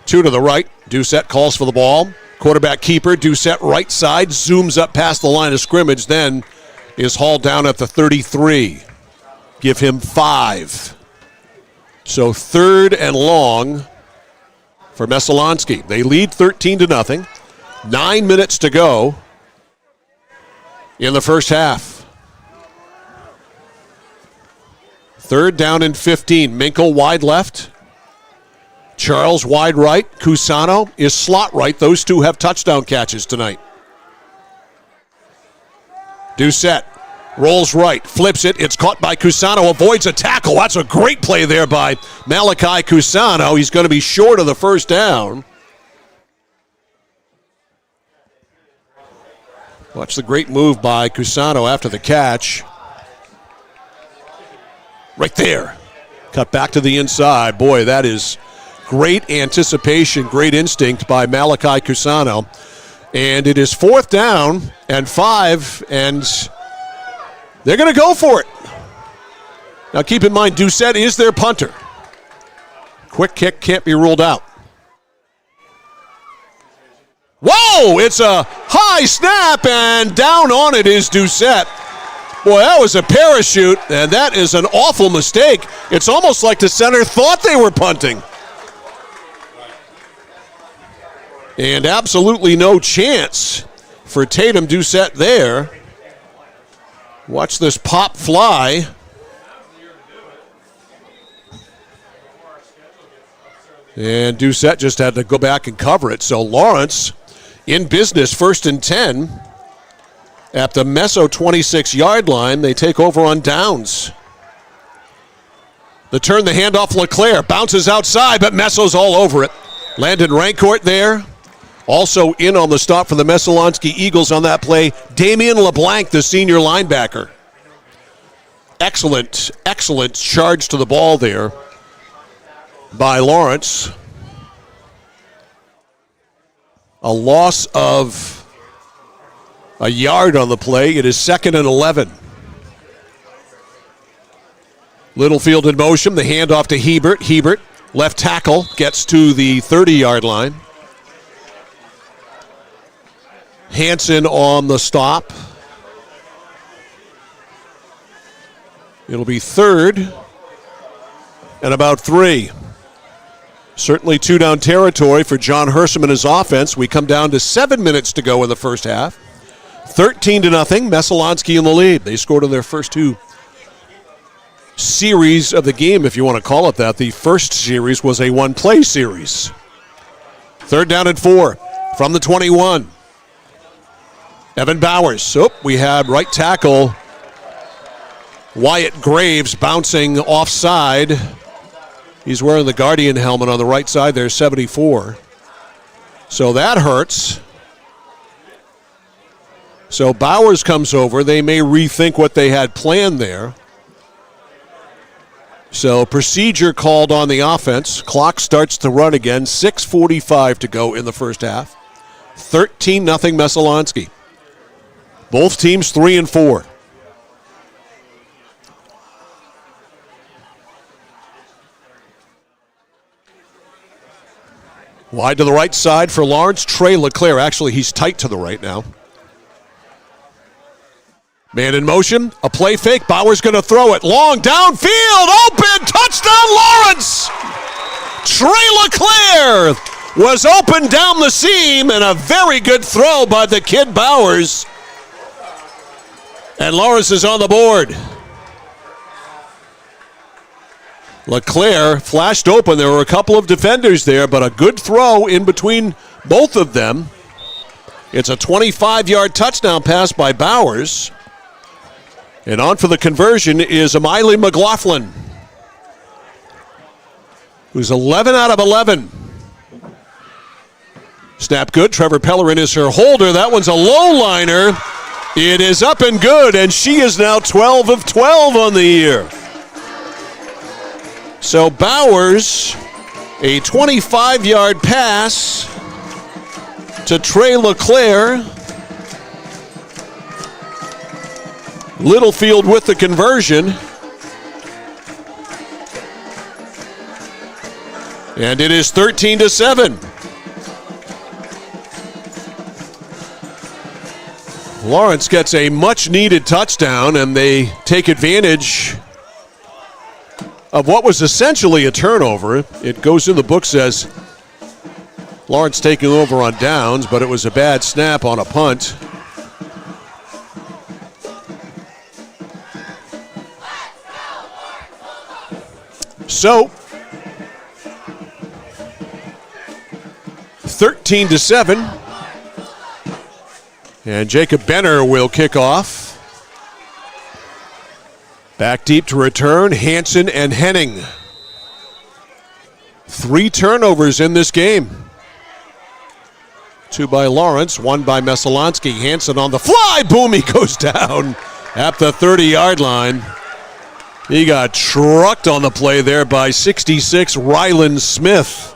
2 to the right. Doucette calls for the ball. Quarterback keeper. Doucette right side. Zooms up past the line of scrimmage. Then is hauled down at the 33. Give him 5. So 3rd and long for Messalonskee. They lead 13-0. 9 minutes to go in the first half. 3rd down and 15. Minkle wide left. Charles wide right. Cusano is slot right. Those two have touchdown catches tonight. Doucette rolls right, flips it. It's caught by Cusano, avoids a tackle. That's a great play there by Malachi Cusano. He's going to be short of the first down. Watch the great move by Cusano after the catch. Right there. Cut back to the inside. Boy, that is great anticipation, great instinct by Malachi Cusano. And it is 4th down and 5, and they're going to go for it. Now keep in mind, Doucette is their punter. Quick kick can't be ruled out. Whoa! It's a high snap, and down on it is Doucette. Boy, that was a parachute, and that is an awful mistake. It's almost like the center thought they were punting. And absolutely no chance for Tatum Doucette there. Watch this pop fly. And Doucette just had to go back and cover it. So Lawrence in business, 1st and 10. At the Meso 26-yard line, they take over on downs. The turn, the handoff, LeClaire bounces outside, but Messo's all over it. Landon Rancourt there. Also in on the stop for the Messalonskee Eagles on that play, Damian LeBlanc, the senior linebacker. Excellent, excellent charge to the ball there by Lawrence. A loss of a yard on the play. It is 2nd and 11. Littlefield in motion. The handoff to Hebert. Hebert, left tackle, gets to the 30-yard line. Hansen on the stop. It'll be 3rd and about 3. Certainly 2-down territory for John Hersom and his offense. We come down to 7 minutes to go in the first half. 13-0, Messalonskee in the lead. They scored in their first 2 series of the game, if you want to call it that. The first series was a one-play series. 3rd down and 4 from the 21. Evan Bowers. We had right tackle Wyatt Graves bouncing offside. He's wearing the Guardian helmet on the right side there, 74. So that hurts. So Bowers comes over. They may rethink what they had planned there. So procedure called on the offense. Clock starts to run again. 6:45 to go in the first half. 13-0 Messalonskee. Both teams 3 and 4. Wide to the right side for Lawrence. Trey LeClaire. Actually, he's tight to the right now. Man in motion. A play fake. Bauer's going to throw it. Long downfield. Open. Touchdown, Lawrence. Trey LeClaire was open down the seam, and a very good throw by the kid Bowers. And Lawrence is on the board. LeClaire flashed open. There were a couple of defenders there, but a good throw in between both of them. It's a 25-yard touchdown pass by Bowers. And on for the conversion is Amiley McLaughlin, who's 11 out of 11. Snap good. Trevor Pellerin is her holder. That one's a low liner. It is up and good, and she is now 12 of 12 on the year. So Bowers, a 25-yard pass to Trey LeClaire. Littlefield with the conversion. And it is 13-7. Lawrence gets a much-needed touchdown, and they take advantage of what was essentially a turnover. It goes in the books as Lawrence taking over on downs, but it was a bad snap on a punt. So, 13-7. And Jacob Benner will kick off. Back deep to return, Hansen and Henning. 3 turnovers in this game. 2 by Lawrence, 1 by Messalonskee. Hansen on the fly, boom, he goes down at the 30-yard line. He got trucked on the play there by 66 Ryland Smith.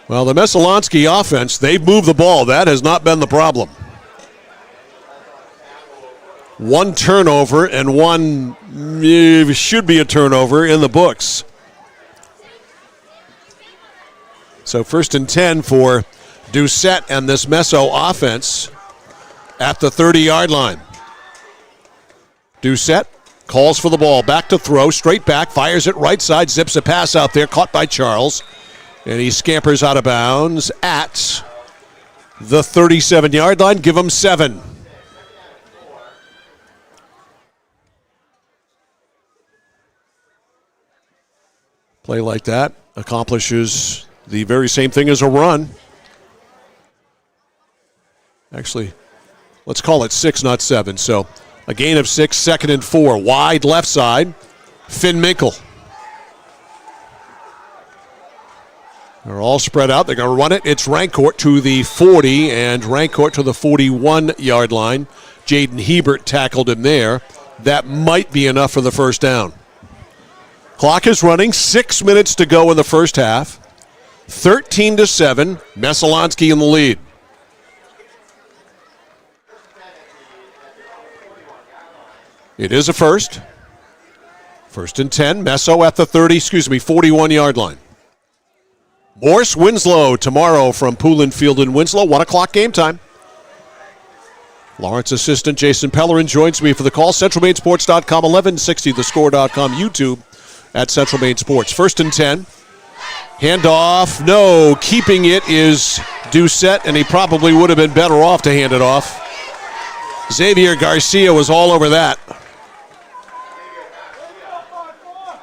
Well, the Messalonskee offense, they've moved the ball. That has not been the problem. 1 turnover and 1 should be a turnover in the books. So 1st and 10 for Doucette and this Messo offense at the 30-yard line. Doucette calls for the ball, back to throw, straight back, fires it right side, zips a pass out there, caught by Charles. And he scampers out of bounds at the 37-yard line. Give him 7. Play like that accomplishes the very same thing as a run. Actually, let's call it 6, not 7. So a gain of 6, 2nd and 4. Wide left side, Finn Minkle. They're all spread out. They're going to run it. It's Rancourt to the 40 and Rancourt to the 41-yard line. Jaden Hebert tackled him there. That might be enough for the first down. Clock is running. 6 minutes to go in the first half. 13-7. Messalonskee in the lead. It is a first. 1st and 10. Messo at the 41-yard line. Morse Winslow tomorrow from Poulin Field in Winslow. 1 o'clock game time. Lawrence assistant Jason Pellerin joins me for the call. CentralMainSports.com, 1160thescore.com, YouTube at Central Maine Sports. 1st and 10. Handoff. No. Keeping it is Doucette, and he probably would have been better off to hand it off. Xavier Garcia was all over that.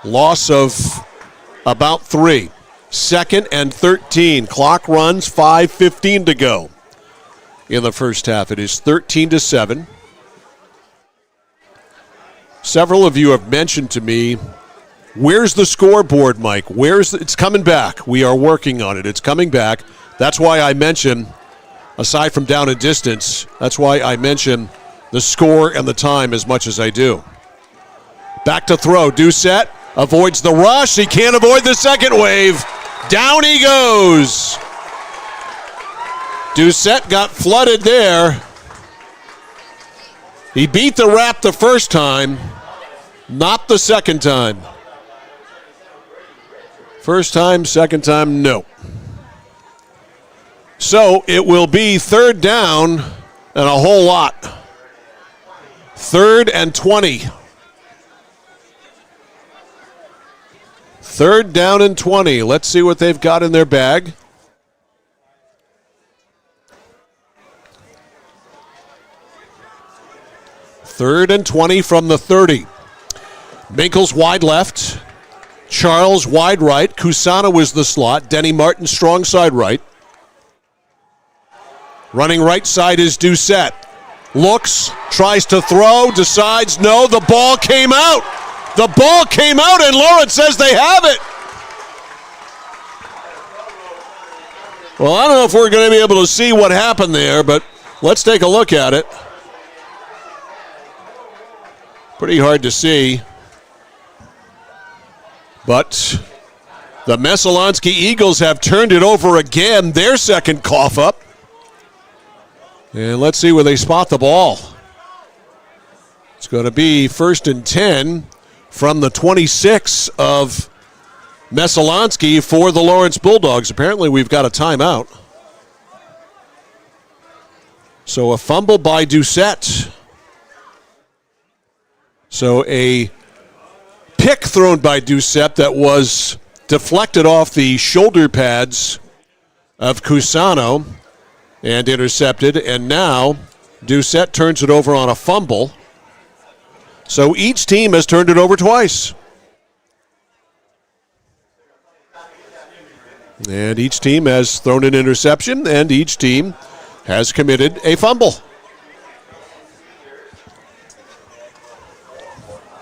Loss of about 3. 2nd and 13. Clock runs, 5:15 to go in the first half. It is 13-7. Several of you have mentioned to me, where's the scoreboard, Mike? It's coming back. We are working on it. It's coming back. That's why I mention, aside from down and distance, that's why I mention the score and the time as much as I do. Back to throw. Doucette avoids the rush. He can't avoid the second wave. Down he goes. Doucette got flooded there. He beat the wrap the first time, not the second time. First time, second time, no. So it will be 3rd down and a whole lot. 3rd and 20. 3rd down and 20. Let's see what they've got in their bag. Third and 20 from the 30. Minkle's wide left. Charles wide right. Kusana was the slot. Denny Martin strong side right. Running right side is Doucette. Looks, tries to throw, decides no. The ball came out. The ball came out, and Lawrence says they have it. Well, I don't know if we're going to be able to see what happened there, but let's take a look at it. Pretty hard to see. But the Messalonskee Eagles have turned it over again, their second cough up. And let's see where they spot the ball. It's going to be 1st and 10 from the 26 of Messalonskee for the Lawrence Bulldogs. Apparently we've got a timeout. So a fumble by Doucette. So a pick thrown by Doucette that was deflected off the shoulder pads of Cusano and intercepted. And now Doucette turns it over on a fumble. So each team has turned it over twice. And each team has thrown an interception, and each team has committed a fumble.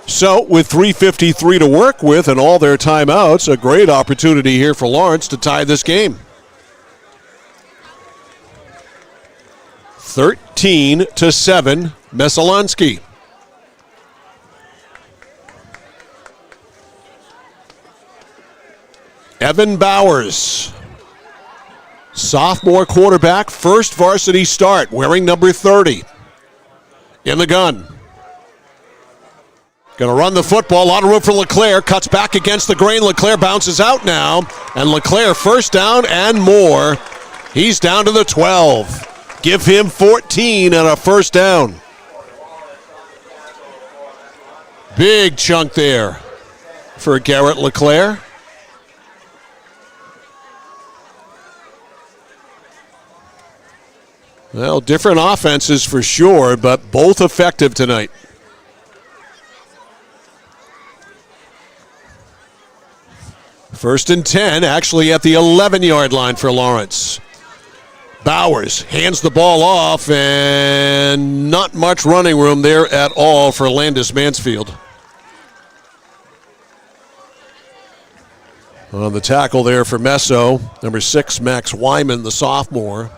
So with 3:53 to work with and all their timeouts, a great opportunity here for Lawrence to tie this game. 13-7, Messalonskee. Evan Bowers, sophomore quarterback, first varsity start, wearing number 30 in the gun. Going to run the football, a lot of room for LeClaire, cuts back against the grain. LeClaire bounces out now, and LeClaire first down and more. He's down to the 12. Give him 14 and a first down. Big chunk there for Garrett LeClaire. Well, different offenses for sure, but both effective tonight. First and 10, actually at the 11-yard line for Lawrence. Bowers hands the ball off, and not much running room there at all for Landis Mansfield. On the tackle there for Messo, number 6, Max Wyman, the sophomore.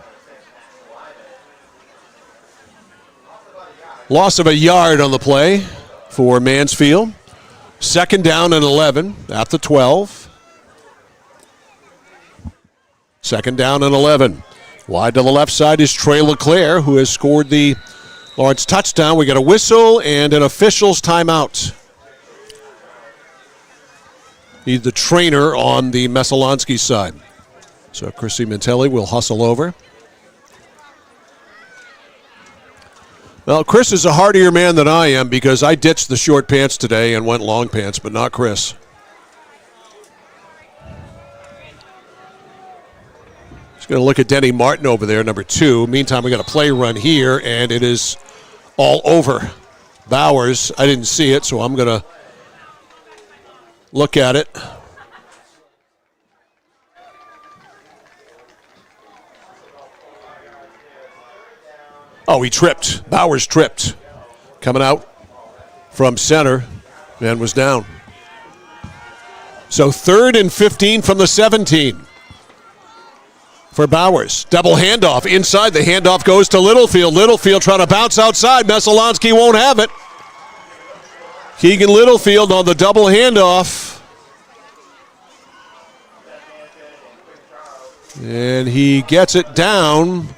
Loss of a yard on the play for Mansfield. Second down and 11 at the 12. Second down and 11. Wide to the left side is Trey LeClaire, who has scored the Lawrence touchdown. We got a whistle and an official's timeout. He's the trainer on the Messalonskee side. So Chrissy Mantelli will hustle over. Well, Chris is a hardier man than I am because I ditched the short pants today and went long pants, but not Chris. Just going to look at Denny Martin over there, number 2. Meantime, we got a play run here, and it is all over. Bowers, I didn't see it, so I'm going to look at it. Oh, he tripped. Bowers tripped. Coming out from center and was down. So 3rd and 15 from the 17 for Bowers. Double handoff. Inside, the handoff goes to Littlefield. Littlefield trying to bounce outside. Messalonskee won't have it. Keegan Littlefield on the double handoff. And he gets it down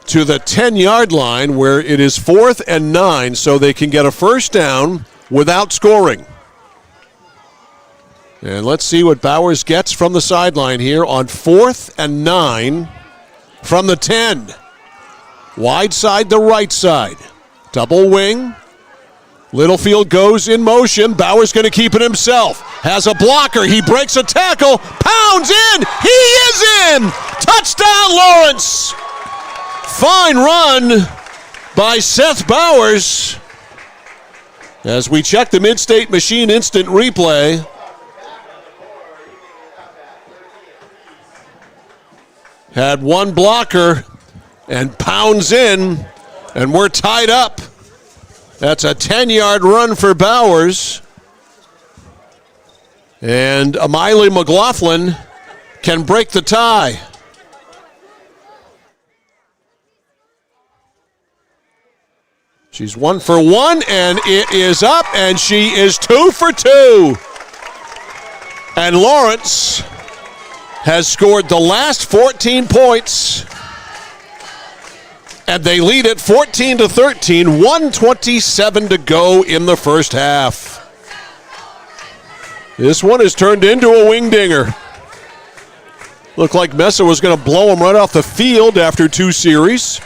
to the 10-yard line where it is 4th and 9, so they can get a first down without scoring. And let's see what Bowers gets from the sideline here on 4th and 9 from the 10. Wide side to right side. Double wing. Littlefield goes in motion. Bowers going to keep it himself. Has a blocker. He breaks a tackle. Pounds in. He is in. Touchdown, Lawrence. Fine run by Seth Bowers. As we check the Mid-State Machine instant replay. Had one blocker and pounds in, and we're tied up. That's a 10-yard run for Bowers. And Amiley McLaughlin can break the tie. She's 1 for 1, and it is up, and she is 2 for 2. And Lawrence has scored the last 14 points, and they lead it 14-13, 1:27 to go in the first half. This one has turned into a wing-dinger. Looked like Mesa was going to blow him right off the field after 2 series.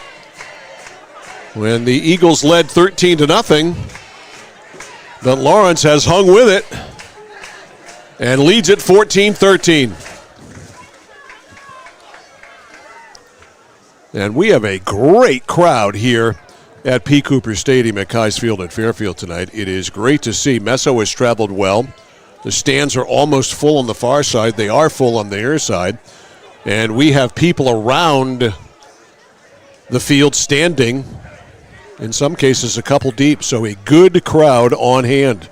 When the Eagles led 13-0, but Lawrence has hung with it and leads it 14-13. And we have a great crowd here at P. Cooper Stadium at Keyes Field in Fairfield tonight. It is great to see. Meso has traveled well. The stands are almost full on the far side. They are full on the near side. And we have people around the field standing, in some cases a couple deep, so a good crowd on hand.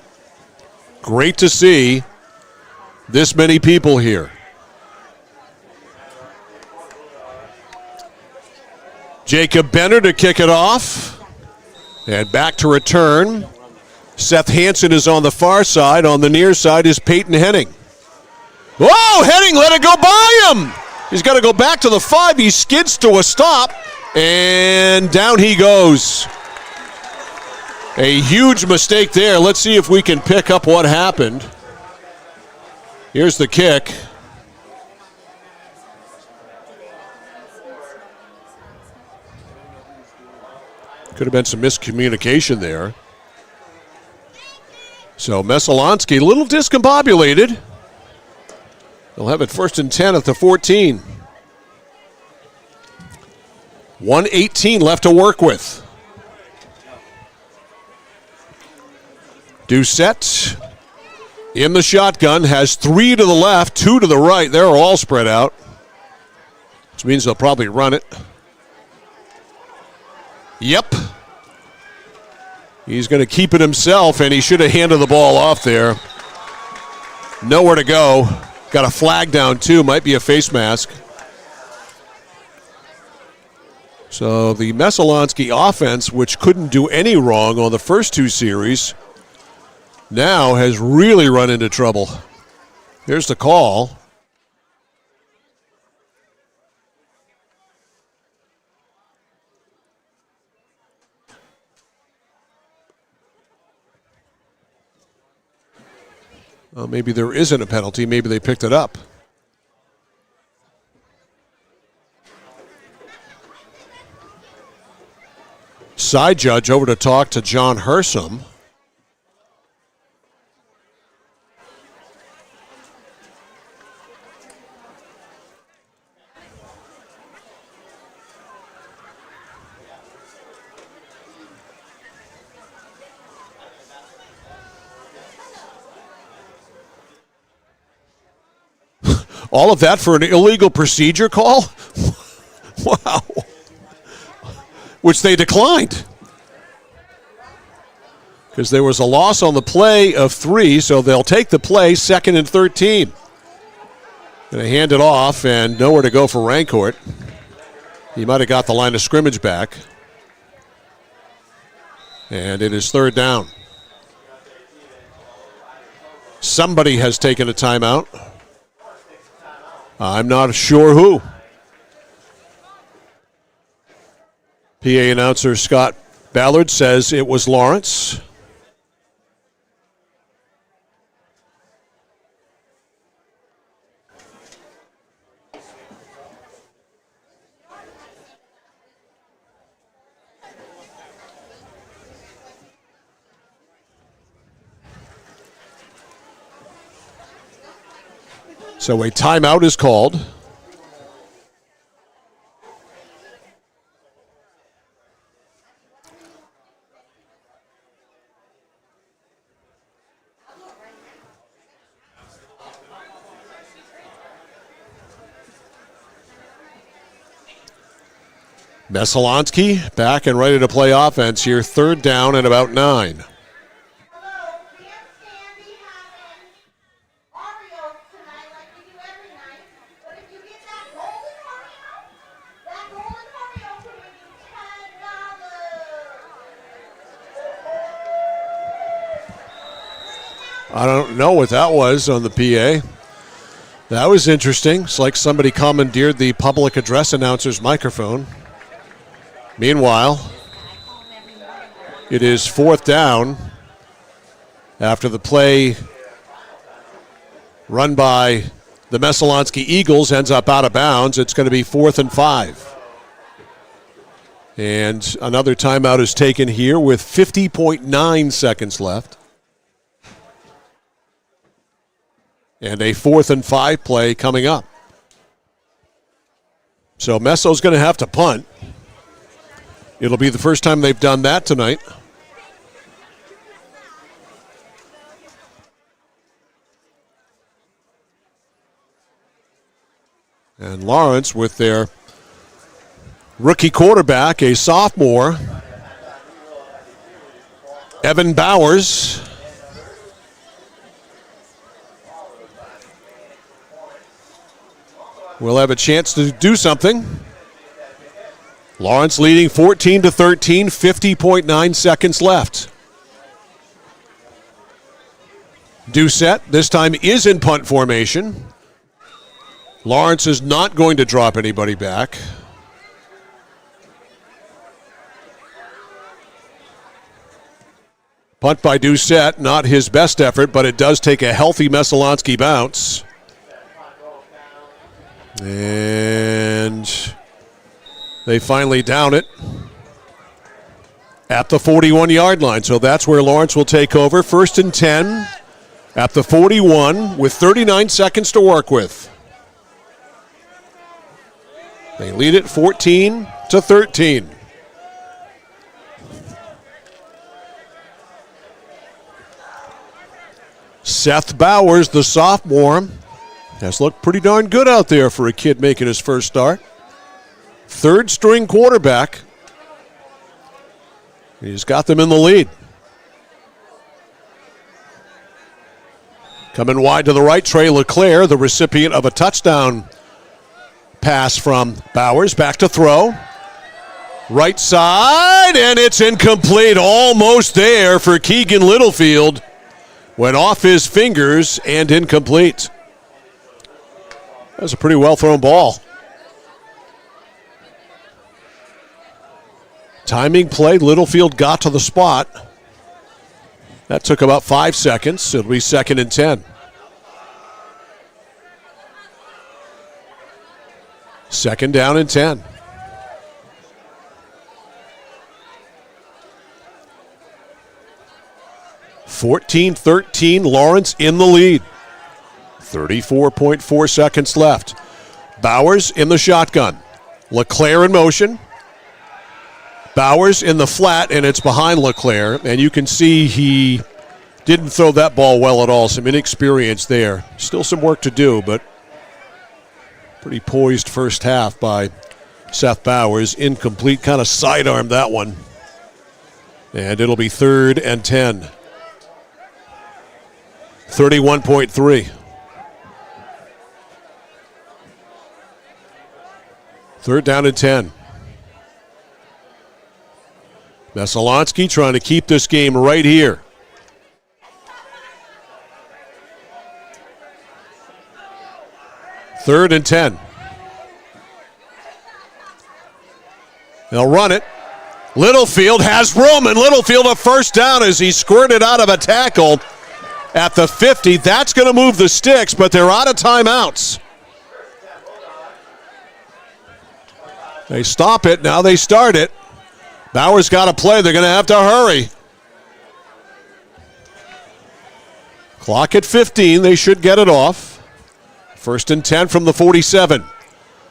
Great to see this many people here. Jacob Benner to kick it off, and back to return. Seth Hansen is on the far side. On the near side is Peyton Henning. Whoa, Henning let it go by him. He's got to go back to the 5. He skids to a stop, and down he goes. A huge mistake there. Let's see if we can pick up what happened. Here's the kick. Could have been some miscommunication there. So Messalonskee a little discombobulated. They'll have it 1st and 10 at the 14. 1:18 left to work with. Doucette in the shotgun, has 3 to the left, 2 to the right. They're all spread out, which means they'll probably run it. Yep. He's going to keep it himself, and he should have handed the ball off there. Nowhere to go. Got a flag down, too. Might be a face mask. So the Messalonskee offense, which couldn't do any wrong on the first 2 series, now has really run into trouble. Here's the call. Well, maybe there isn't a penalty. Maybe they picked it up. Side judge over to talk to John Hersom. All of that for an illegal procedure call? Wow. Which they declined. Because there was a loss on the play of 3, so they'll take the play, 2nd and 13. Going to hand it off, and nowhere to go for Rancourt. He might have got the line of scrimmage back. And it is 3rd down. Somebody has taken a timeout. I'm not sure who. PA announcer Scott Ballard says it was Lawrence. So a timeout is called. Messalonskee back and ready to play offense here. 3rd down and about 9. I don't know what that was on the PA. That was interesting. It's like somebody commandeered the public address announcer's microphone. Meanwhile, it is 4th down after the play run by the Messalonskee Eagles ends up out of bounds. It's going to be 4th and 5. And another timeout is taken here with 50.9 seconds left. And a 4th and 5 play coming up. So Messo's going to have to punt. It'll be the first time they've done that tonight. And Lawrence with their rookie quarterback, a sophomore, Evan Bowers. Will have a chance to do something. Lawrence leading 14-13, 50.9 seconds left. Doucette this time is in punt formation. Lawrence is not going to drop anybody back. Punt by Doucette, not his best effort, but it does take a healthy Messalonskee bounce. And they finally down it at the 41-yard line. So that's where Lawrence will take over. 1st and 10 at the 41 with 39 seconds to work with. They lead it 14-13. Seth Bowers, the sophomore, has looked pretty darn good out there for a kid making his first start. 3rd string quarterback. He's got them in the lead. Coming wide to the right, Trey LeClaire, the recipient of a touchdown pass from Bowers. Back to throw. Right side, and it's incomplete. Almost there for Keegan Littlefield. Went off his fingers and incomplete. That was a pretty well-thrown ball. Timing play, Littlefield got to the spot. That took about 5 seconds. It'll be 2nd and 10. 2nd down and 10. (14-13), Lawrence in the lead. 34.4 seconds left. Bowers in the shotgun. LeClaire in motion. Bowers in the flat, and it's behind LeClaire. And you can see he didn't throw that ball well at all. Some inexperience there. Still some work to do, but pretty poised first half by Seth Bowers. Incomplete, kind of sidearmed that one. And it'll be 3rd and 10. 31.3. 3rd down and 10. Messalonskee trying to keep this game right here. Third and 10. They'll run it. Littlefield has room, and Littlefield a first down as he squirted out of a tackle at the 50. That's going to move the sticks, but they're out of timeouts. They stop it. Now they start it. Bowers got to play. They're going to have to hurry. Clock at 15. They should get it off. 1st and 10 from the 47.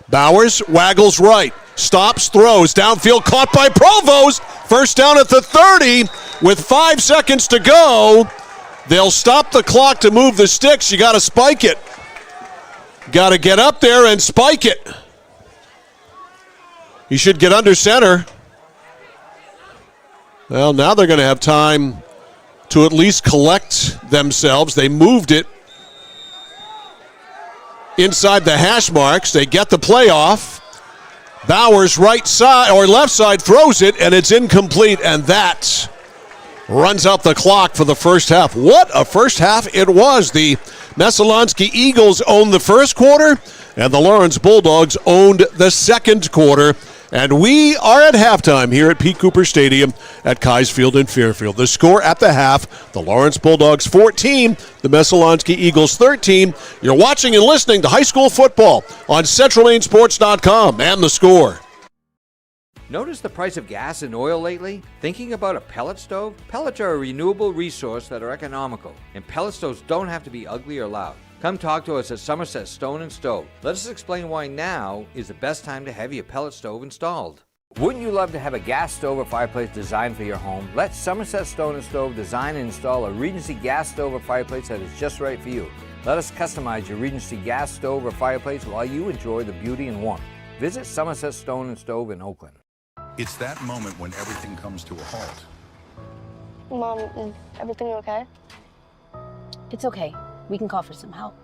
Bowers waggles right. Stops, throws, downfield, caught by Provost. First down at the 30 with 5 seconds to go. They'll stop the clock to move the sticks. You got to spike it. Got to get up there and spike it. He should get under center. Well, now they're going to have time to at least collect themselves. They moved it inside the hash marks. They get the play off. Bowers right side or left side throws it, and it's incomplete, and that runs out the clock for the first half. What a first half it was. The Messalonskee Eagles owned the first quarter, and the Lawrence Bulldogs owned the second quarter. And we are at halftime here at Pete Cooper Stadium at Keyes Field in Fairfield. The score at the half, the Lawrence Bulldogs 14, the Messalonskee Eagles 13. You're watching and listening to high school football on CentralMainSports.com and The Score. Notice the price of gas and oil lately? Thinking about a pellet stove? Pellets are a renewable resource that are economical, and pellet stoves don't have to be ugly or loud. Come talk to us at Somerset Stone & Stove. Let us explain why now is the best time to have your pellet stove installed. Wouldn't you love to have a gas stove or fireplace designed for your home? Let Somerset Stone & Stove design and install a Regency gas stove or fireplace that is just right for you. Let us customize your Regency gas stove or fireplace while you enjoy the beauty and warmth. Visit Somerset Stone & Stove in Oakland. It's that moment when everything comes to a halt. Mom, is everything okay? It's okay. We can call for some help.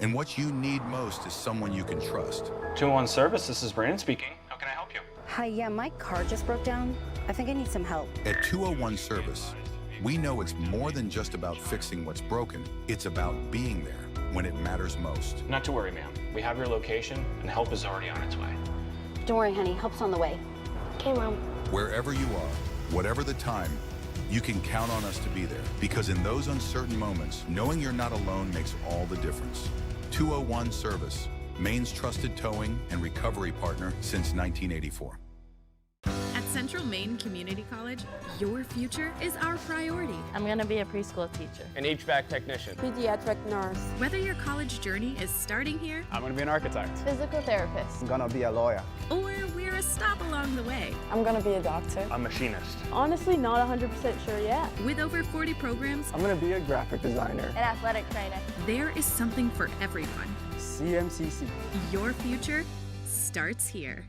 And what you need most is someone you can trust. 201 Service, this is Brandon speaking. How can I help you? Hi, yeah, my car just broke down. I think I need some help. At 201 Service, we know it's more than just about fixing what's broken. It's about being there when it matters most. Not to worry, ma'am. We have your location, and help is already on its way. Don't worry, honey. Help's on the way. Okay, Mom. Wherever you are, whatever the time, you can count on us to be there. Because in those uncertain moments, knowing you're not alone makes all the difference. 201 Service, Maine's trusted towing and recovery partner since 1984. At Central Maine Community College, your future is our priority. I'm going to be a preschool teacher. An HVAC technician. Pediatric nurse. Whether your college journey is starting here, I'm going to be an architect. Physical therapist. I'm going to be a lawyer. or we're a stop along the way. I'm gonna be a doctor. A machinist. Honestly, not 100% sure yet. With over 40 programs, I'm going to be a graphic designer. An athletic trainer. There is something for everyone. CMCC. Your future starts here.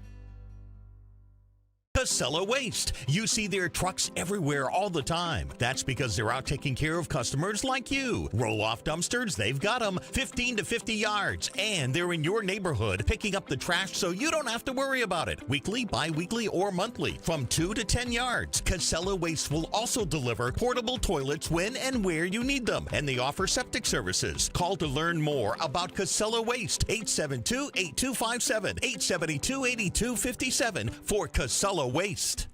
Casella Waste. You see their trucks everywhere all the time. That's because they're out taking care of customers like you. Roll-off dumpsters, they've got them 15 to 50 yards. And they're in your neighborhood picking up the trash so you don't have to worry about it. Weekly, bi-weekly, or monthly from 2 to 10 yards. Casella Waste will also deliver portable toilets when and where you need them. And they offer septic services. Call to learn more about Casella Waste. 872-8257, 872-8257 for Casella Waste.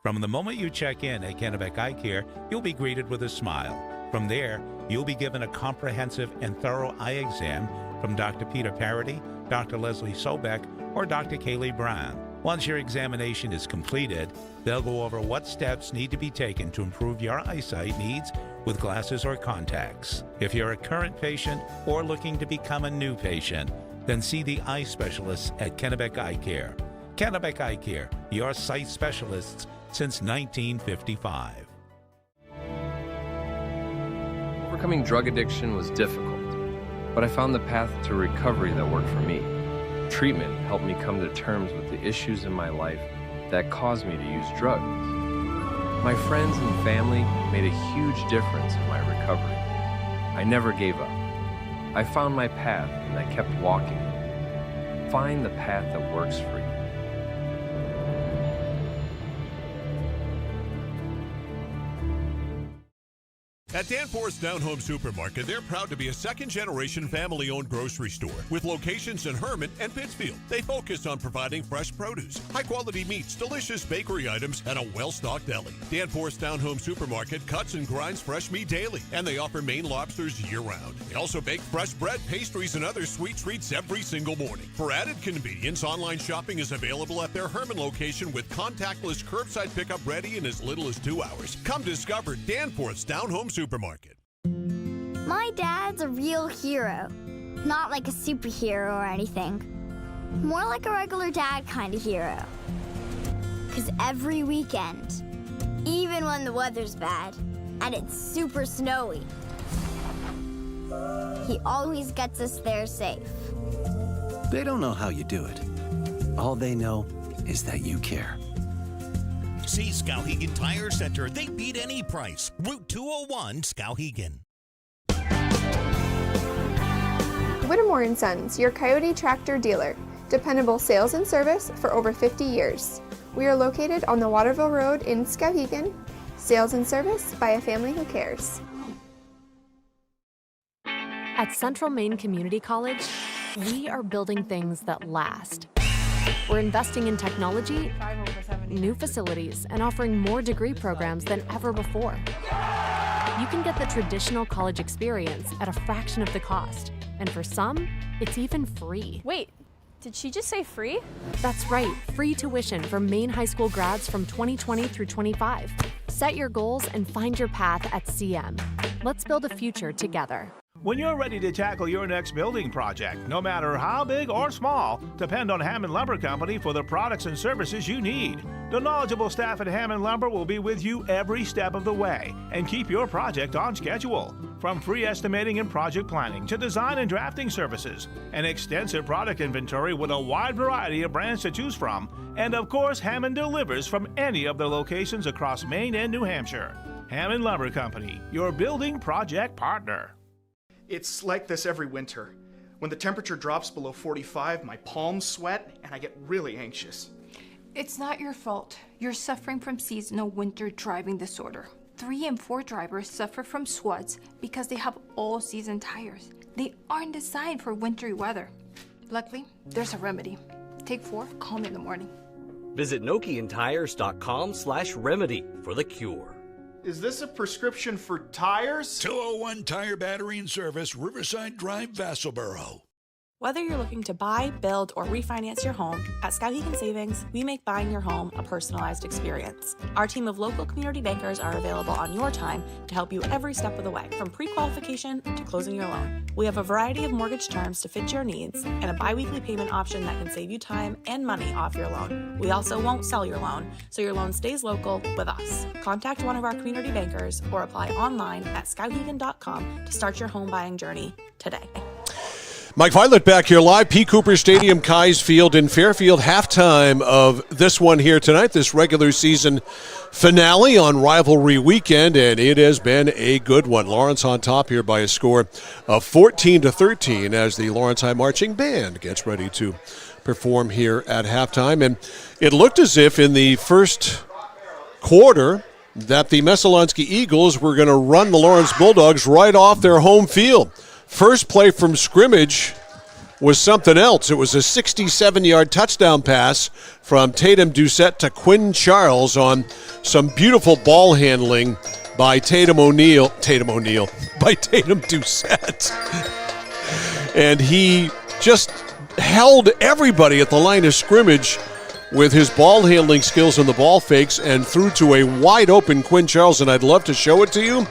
From the moment you check in at Kennebec Eye Care, you'll be greeted with a smile. From there, you'll be given a comprehensive and thorough eye exam from Dr. Peter Parody, Dr. Leslie Sobeck, or Dr. Kaylee Brown. Once your examination is completed, they'll go over what steps need to be taken to improve your eyesight needs with glasses or contacts. If you're a current patient or looking to become a new patient, then see the eye specialists at Kennebec Eye Care. Kennebec Eye Care, your sight specialists since 1955. Overcoming drug addiction was difficult, but I found the path to recovery that worked for me. Treatment helped me come to terms with the issues in my life that caused me to use drugs. My friends and family made a huge difference in my recovery. I never gave up. I found my path and I kept walking. Find the path that works for you. At Danforth's Down Home Supermarket, they're proud to be a second-generation family-owned grocery store with locations in Hermit and Pittsfield. They focus on providing fresh produce, high-quality meats, delicious bakery items, and a well-stocked deli. Danforth's Down Home Supermarket cuts and grinds fresh meat daily, and they offer Maine lobsters year-round. They also bake fresh bread, pastries, and other sweet treats every single morning. For added convenience, online shopping is available at their Hermit location with contactless curbside pickup ready in as little as 2 hours. Come discover Danforth's Down Home Supermarket. My dad's a real hero. Not like a superhero or anything. More like a regular dad kind of hero. 'Cause every weekend, even when the weather's bad and it's super snowy, he always gets us there safe. They don't know how you do it. All they know is that you care. See Skowhegan Tire Center. They beat any price. Route 201, Skowhegan. Whittemore & Sons, your Coyote tractor dealer. Dependable sales and service for over 50 years. We are located on the Waterville Road in Skowhegan. Sales and service by a family who cares. At Central Maine Community College, we are building things that last. We're investing in technology, new facilities, and offering more degree programs than ever before. You can get the traditional college experience at a fraction of the cost, and for some, it's even free. Wait, did she just say free? That's right, free tuition for Maine high school grads from 2020 through 25. Set your goals and find your path at CM. Let's build a future together. When you're ready to tackle your next building project, no matter how big or small, depend on Hammond Lumber Company for the products and services you need. The knowledgeable staff at Hammond Lumber will be with you every step of the way and keep your project on schedule. From free estimating and project planning to design and drafting services, an extensive product inventory with a wide variety of brands to choose from, and of course, Hammond delivers from any of the locations across Maine and New Hampshire. Hammond Lumber Company, your building project partner. It's like this every winter. When the temperature drops below 45, my palms sweat and I get really anxious. It's not your fault. You're suffering from seasonal winter driving disorder. 3 and 4 drivers suffer from SWUDs because they have all-season tires. They aren't designed for wintry weather. Luckily, there's a remedy. Take 4, call me in the morning. Visit NokianTires.com/remedy for the cure. Is this a prescription for tires? 201 Tire Battery and Service, Riverside Drive, Vassalboro. Whether you're looking to buy, build, or refinance your home, at Skowhegan Savings, we make buying your home a personalized experience. Our team of local community bankers are available on your time to help you every step of the way, from pre-qualification to closing your loan. We have a variety of mortgage terms to fit your needs and a bi-weekly payment option that can save you time and money off your loan. We also won't sell your loan, so your loan stays local with us. Contact one of our community bankers or apply online at skowhegan.com to start your home buying journey today. Mike Violet back here live, P. Cooper Stadium, Keyes Field in Fairfield. Halftime of this one here tonight, this regular season finale on rivalry weekend, and it has been a good one. Lawrence on top here by a score of 14-13 as the Lawrence High Marching Band gets ready to perform here at halftime. And it looked as if in the first quarter that the Messalonskee Eagles were going to run the Lawrence Bulldogs right off their home field. First play from scrimmage was something else. It was a 67-yard touchdown pass from Tatum Doucette to Quinn Charles on some beautiful ball handling by Tatum Doucette. And he just held everybody at the line of scrimmage with his ball handling skills and the ball fakes and threw to a wide open Quinn Charles, and I'd love to show it to you,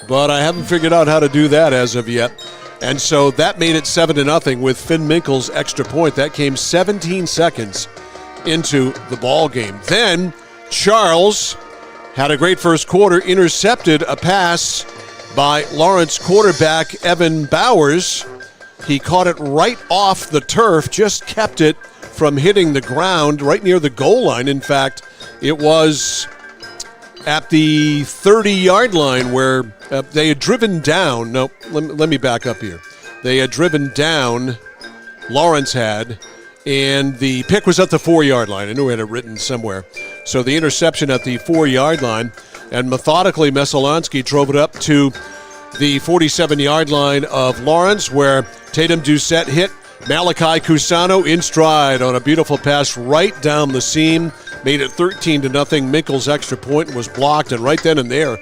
but I haven't figured out how to do that as of yet. And so that made it 7-0 with Finn Minkle's extra point. That came 17 seconds into the ball game. Then Charles had a great first quarter, intercepted a pass by Lawrence quarterback Evan Bowers. He caught it right off the turf, just kept it from hitting the ground right near the goal line. In fact, it was at the 30-yard line where they had driven down. No, let me back up here. They had driven down, Lawrence had, and the pick was at the 4-yard line. I knew I had it written somewhere. So the interception at the 4-yard line, and methodically Messalonskee drove it up to the 47-yard line of Lawrence, where Tatum Doucette hit Malachi Cusano in stride on a beautiful pass right down the seam. Made it 13-0. Minkle's extra point was blocked, and right then and there,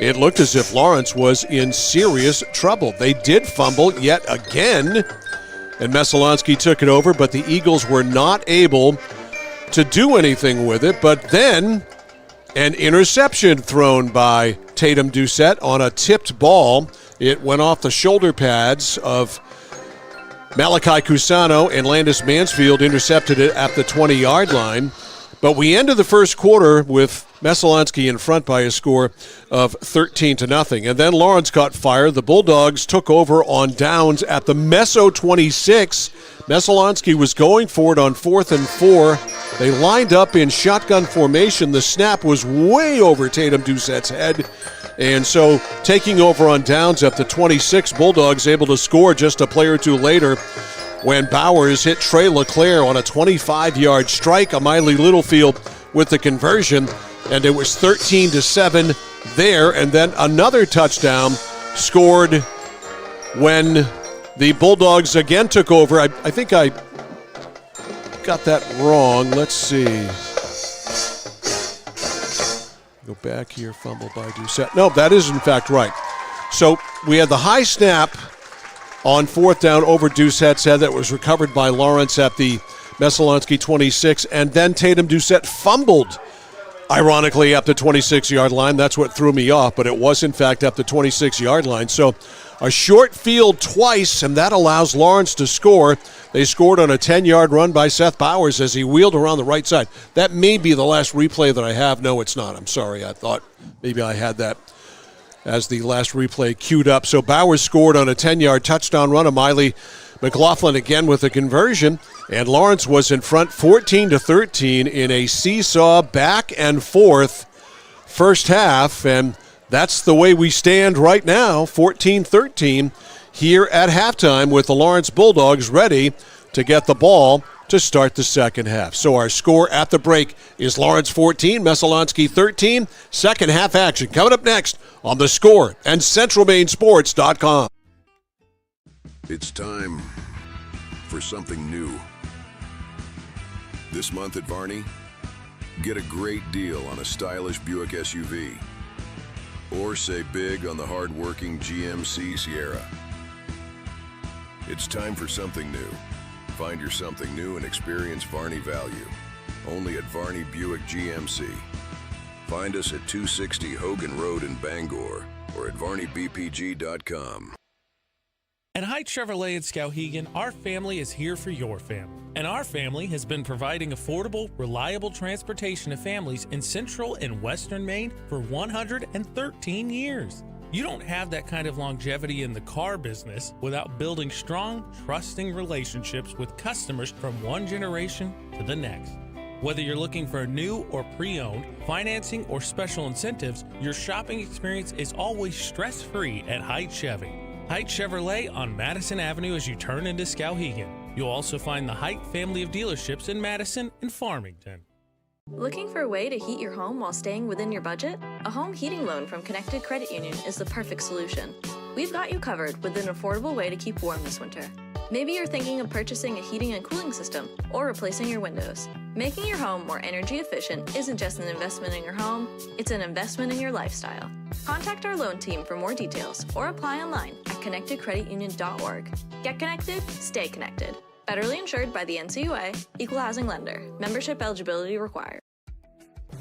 it looked as if Lawrence was in serious trouble. They did fumble yet again, and Messalonskee took it over, but the Eagles were not able to do anything with it. But then an interception thrown by Tatum Doucette on a tipped ball. It went off the shoulder pads of Malachi Cusano, and Landis Mansfield intercepted it at the 20-yard line. But we ended the first quarter with Messalonskee in front by a score of 13-0. And then Lawrence got fired. The Bulldogs took over on downs at the Meso 26. Messalonskee was going for it on 4th and 4. They lined up in shotgun formation. The snap was way over Tatum Doucette's head. And so taking over on downs at the 26, Bulldogs able to score just a play or two later when Bowers hit Trey LeClaire on a 25-yard strike. Amiley Littlefield with the conversion. and it was 13-7 there. And then another touchdown scored when the Bulldogs again took over. I think I got that wrong. Let's see. Go back here, fumble by Doucette. No, that is in fact right. So we had the high snap on fourth down over Doucette's head that was recovered by Lawrence at the Messalonskee 26, and then Tatum Doucette fumbled, ironically, up the 26-yard line. That's what threw me off, but it was in fact up the 26-yard line. So a short field twice, and that allows Lawrence to score. They scored on a 10-yard run by Seth Bowers as he wheeled around the right side. That may be the last replay that I have. No, it's not. I'm sorry. I thought maybe I had that as the last replay queued up. So Bowers scored on a 10-yard touchdown run. Miley McLaughlin again with a conversion. And Lawrence was in front 14-13 in a seesaw back and forth first half. And that's the way we stand right now, 14-13 here at halftime with the Lawrence Bulldogs ready to get the ball to start the second half. So our score at the break is Lawrence 14, Messalonskee 13. Second half action coming up next on The Score and CentralMainSports.com. It's time for something new. This month at Varney, get a great deal on a stylish Buick SUV. Or say big on the hard-working GMC Sierra. It's time for something new. Find your something new and experience Varney value. Only at Varney Buick GMC. Find us at 260 Hogan Road in Bangor or at VarneyBPG.com. At Hite Chevrolet in Skowhegan, our family is here for your family. And our family has been providing affordable, reliable transportation to families in central and western Maine for 113 years. You don't have that kind of longevity in the car business without building strong, trusting relationships with customers from one generation to the next. Whether you're looking for a new or pre-owned, financing, or special incentives, your shopping experience is always stress-free at Hite Chevy. Hite Chevrolet on Madison Avenue as you turn into Skowhegan. You'll also find the Hite family of dealerships in Madison and Farmington. Looking for a way to heat your home while staying within your budget? A home heating loan from Connected Credit Union is the perfect solution. We've got you covered with an affordable way to keep warm this winter. Maybe you're thinking of purchasing a heating and cooling system or replacing your windows. Making your home more energy efficient isn't just an investment in your home, it's an investment in your lifestyle. Contact our loan team for more details or apply online at connectedcreditunion.org. Get connected, stay connected. Federally insured by the NCUA, Equal Housing Lender. Membership eligibility required.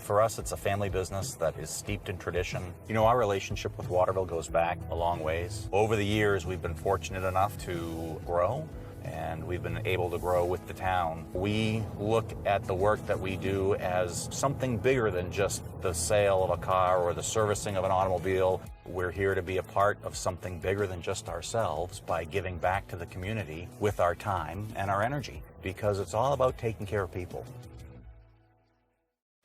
For us, it's a family business that is steeped in tradition. You know, our relationship with Waterville goes back a long ways. Over the years, we've been fortunate enough to grow, and we've been able to grow with the town. We look at the work that we do as something bigger than just the sale of a car or the servicing of an automobile. We're here to be a part of something bigger than just ourselves by giving back to the community with our time and our energy, because it's all about taking care of people.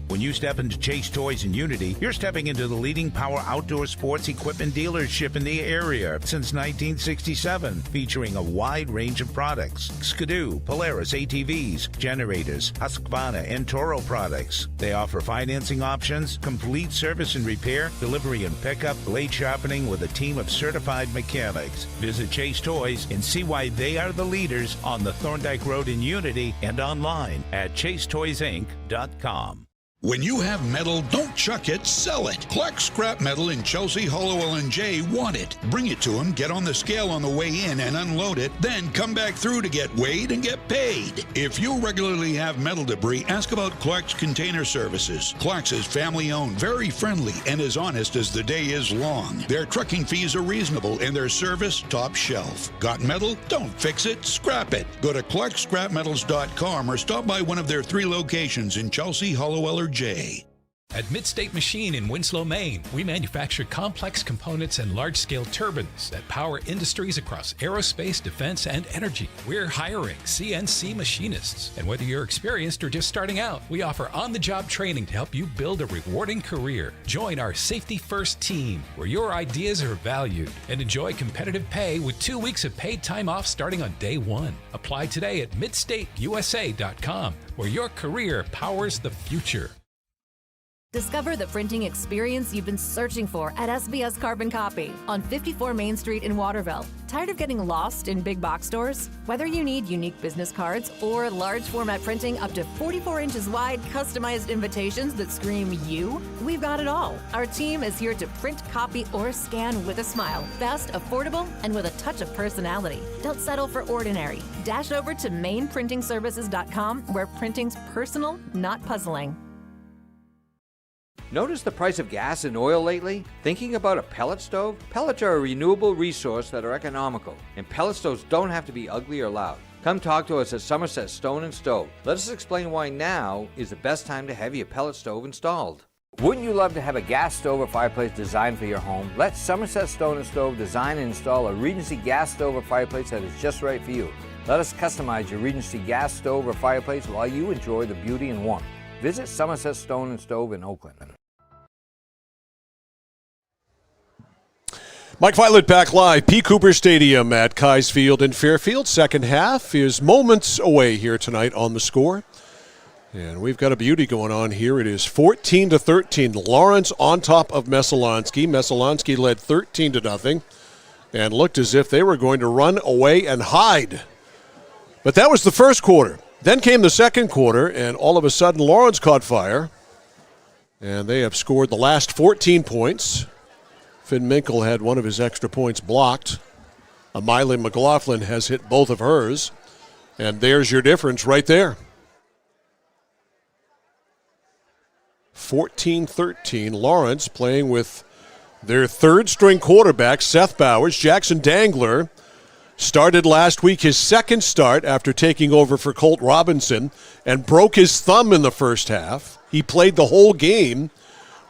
When you step into Chase Toys in Unity, you're stepping into the leading power outdoor sports equipment dealership in the area since 1967, featuring a wide range of products: Skidoo, Polaris ATVs, generators, Husqvarna, and Toro products. They offer financing options, complete service and repair, delivery and pickup, blade sharpening with a team of certified mechanics. Visit Chase Toys and see why they are the leaders on the Thorndike Road in Unity and online at chasetoysinc.com. When you have metal, don't chuck it, sell it. Clark Scrap Metal in Chelsea, Hollowell, and Jay want it. Bring it to them, get on the scale on the way in and unload it, then come back through to get weighed and get paid. If you regularly have metal debris, ask about Clark's Container Services. Clark's is family-owned, very friendly, and as honest as the day is long. Their trucking fees are reasonable and their service top shelf. Got metal? Don't fix it, scrap it. Go to clarkscrapmetals.com or stop by one of their 3 locations in Chelsea, Hollowell, or Jay. At Midstate Machine in Winslow, Maine, we manufacture complex components and large-scale turbines that power industries across aerospace, defense, and energy. We're hiring CNC machinists. And whether you're experienced or just starting out, we offer on-the-job training to help you build a rewarding career. Join our Safety First team, where your ideas are valued, and enjoy competitive pay with 2 weeks of paid time off starting on day 1. Apply today at midstateusa.com, where your career powers the future. Discover the printing experience you've been searching for at SBS Carbon Copy on 54 Main Street in Waterville. Tired of getting lost in big box stores? Whether you need unique business cards or large format printing up to 44 inches wide, customized invitations that scream you, we've got it all. Our team is here to print, copy, or scan with a smile. Fast, affordable, and with a touch of personality. Don't settle for ordinary. Dash over to mainprintingservices.com where printing's personal, not puzzling. Notice the price of gas and oil lately? Thinking about a pellet stove? Pellets are a renewable resource that are economical, and pellet stoves don't have to be ugly or loud. Come talk to us at Somerset Stone & Stove. Let us explain why now is the best time to have your pellet stove installed. Wouldn't you love to have a gas stove or fireplace designed for your home? Let Somerset Stone & Stove design and install a Regency gas stove or fireplace that is just right for you. Let us customize your Regency gas stove or fireplace while you enjoy the beauty and warmth. Visit Somerset Stone & Stove in Oakland. Mike Violet back live, P. Cooper Stadium at Keyes Field in Fairfield. Second half is moments away here tonight on the score. And we've got a beauty going on here. It is 14-13. Lawrence on top of Messalonskee. Messalonskee led 13-0 and looked as if they were going to run away and hide. But that was the first quarter. Then came the second quarter, and all of a sudden Lawrence caught fire. And they have scored the last 14 points. Finn Minkle had one of his extra points blocked. Amiley McLaughlin has hit both of hers. And there's your difference right there. 14-13. Lawrence playing with their third-string quarterback, Seth Bowers. Jackson Dangler started last week, his second start after taking over for Colt Robinson, and broke his thumb in the first half. He played the whole game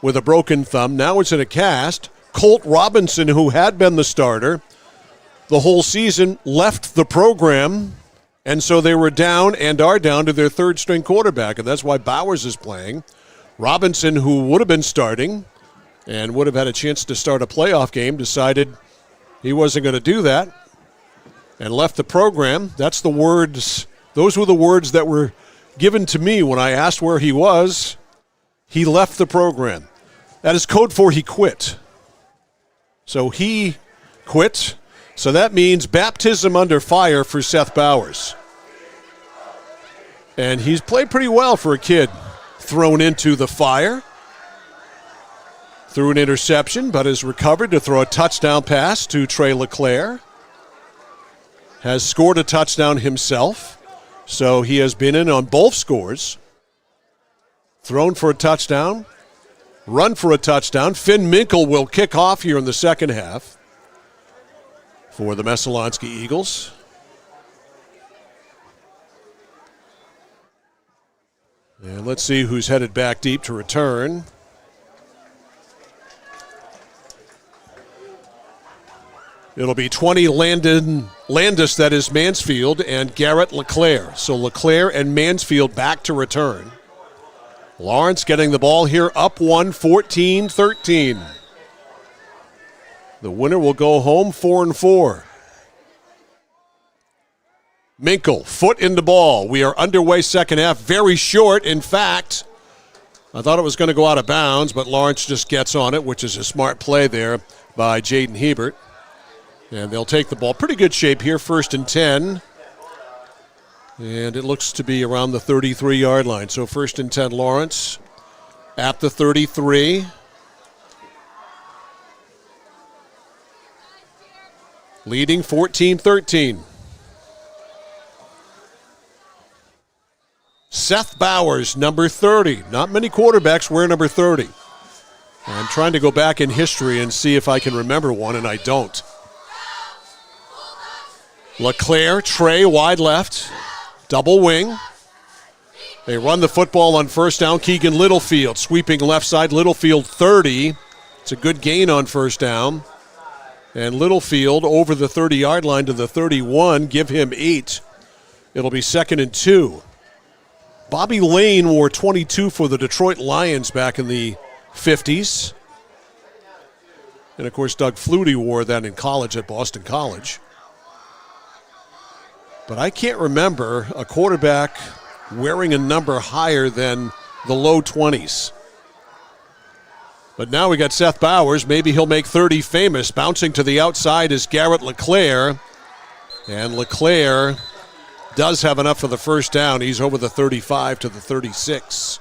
with a broken thumb. Now it's in a cast. Colt Robinson, who had been the starter the whole season, left the program, and so they were down and are down to their third-string quarterback, and that's why Bowers is playing. Robinson, who would have been starting and would have had a chance to start a playoff game, decided he wasn't going to do that and left the program. That's the words. Those were the words that were given to me when I asked where he was. He left the program. That is code for he quit. So he quit. So that means baptism under fire for Seth Bowers. And he's played pretty well for a kid thrown into the fire. Threw an interception, but has recovered to throw a touchdown pass to Trey LeClaire. Has scored a touchdown himself. So he has been in on both scores. Thrown for a touchdown. Run for a touchdown. Finn Minkle will kick off here in the second half for the Messalonskee Eagles. And let's see who's headed back deep to return. It'll be 20 Landis, that is Mansfield, and Garrett LeClaire. So LeClaire and Mansfield back to return. Lawrence getting the ball here, up 1, 14-13. The winner will go home 4-4. Minkle, foot in the ball. We are underway second half, very short. In fact, I thought it was going to go out of bounds, but Lawrence just gets on it, which is a smart play there by Jaden Hebert. And they'll take the ball. Pretty good shape here, 1st and 10. And it looks to be around the 33-yard line. So 1st and 10, Lawrence at the 33. Leading 14-13. Seth Bowers, number 30. Not many quarterbacks wear number 30. I'm trying to go back in history and see if I can remember one, and I don't. LeClaire, Trey, wide left. Double wing. They run the football on first down. Keegan Littlefield sweeping left side. Littlefield 30. It's a good gain on first down. And Littlefield over the 30-yard line to the 31. Give him 8. It'll be 2nd and 2. Bobby Lane wore 22 for the Detroit Lions back in the 50s. And, of course, Doug Flutie wore that in college at Boston College. But I can't remember a quarterback wearing a number higher than the low 20s. But now we got Seth Bowers. Maybe he'll make 30 famous. Bouncing to the outside is Garrett LeClaire. And LeClaire does have enough for the first down. He's over the 35 to the 36.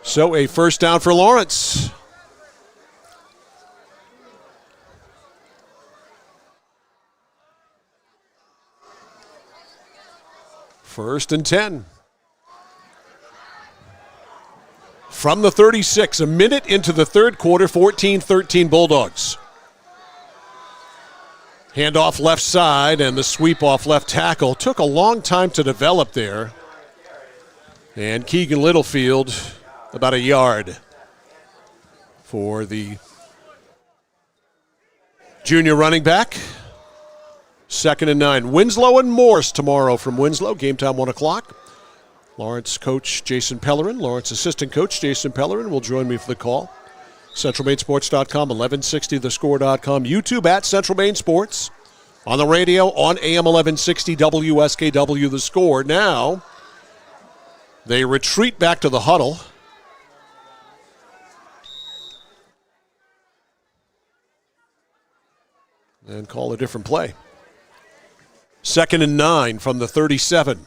So a first down for Lawrence. First and 10. From the 36, a minute into the third quarter, 14-13 Bulldogs. Handoff left side and the sweep off left tackle. Took a long time to develop there. And Keegan Littlefield about a yard for the junior running back. 2nd and 9. Winslow and Morse tomorrow from Winslow. Game time 1 o'clock. Lawrence coach Jason Pellerin, Lawrence assistant coach Jason Pellerin will join me for the call. CentralMainSports.com, 1160thescore.com, YouTube at Central Maine Sports, on the radio, on AM 1160 WSKW The Score. Now, they retreat back to the huddle. And call a different play. 2nd and 9 from the 37.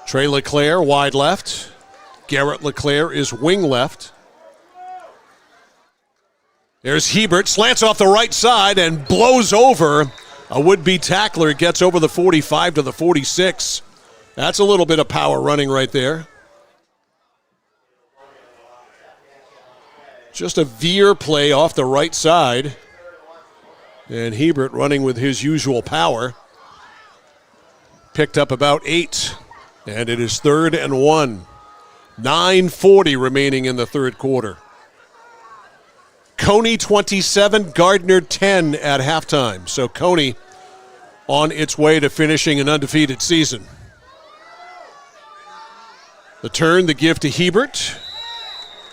Trey LeClaire, wide left. Garrett LeClaire is wing left. There's Hebert, slants off the right side and blows over a would-be tackler. Gets over the 45 to the 46. That's a little bit of power running right there. Just a veer play off the right side. And Hebert running with his usual power. Picked up about 8. And it is 3rd and 1. 9:40 remaining in the third quarter. Coney 27, Gardner 10 at halftime. So Coney on its way to finishing an undefeated season. The turn, the give to Hebert.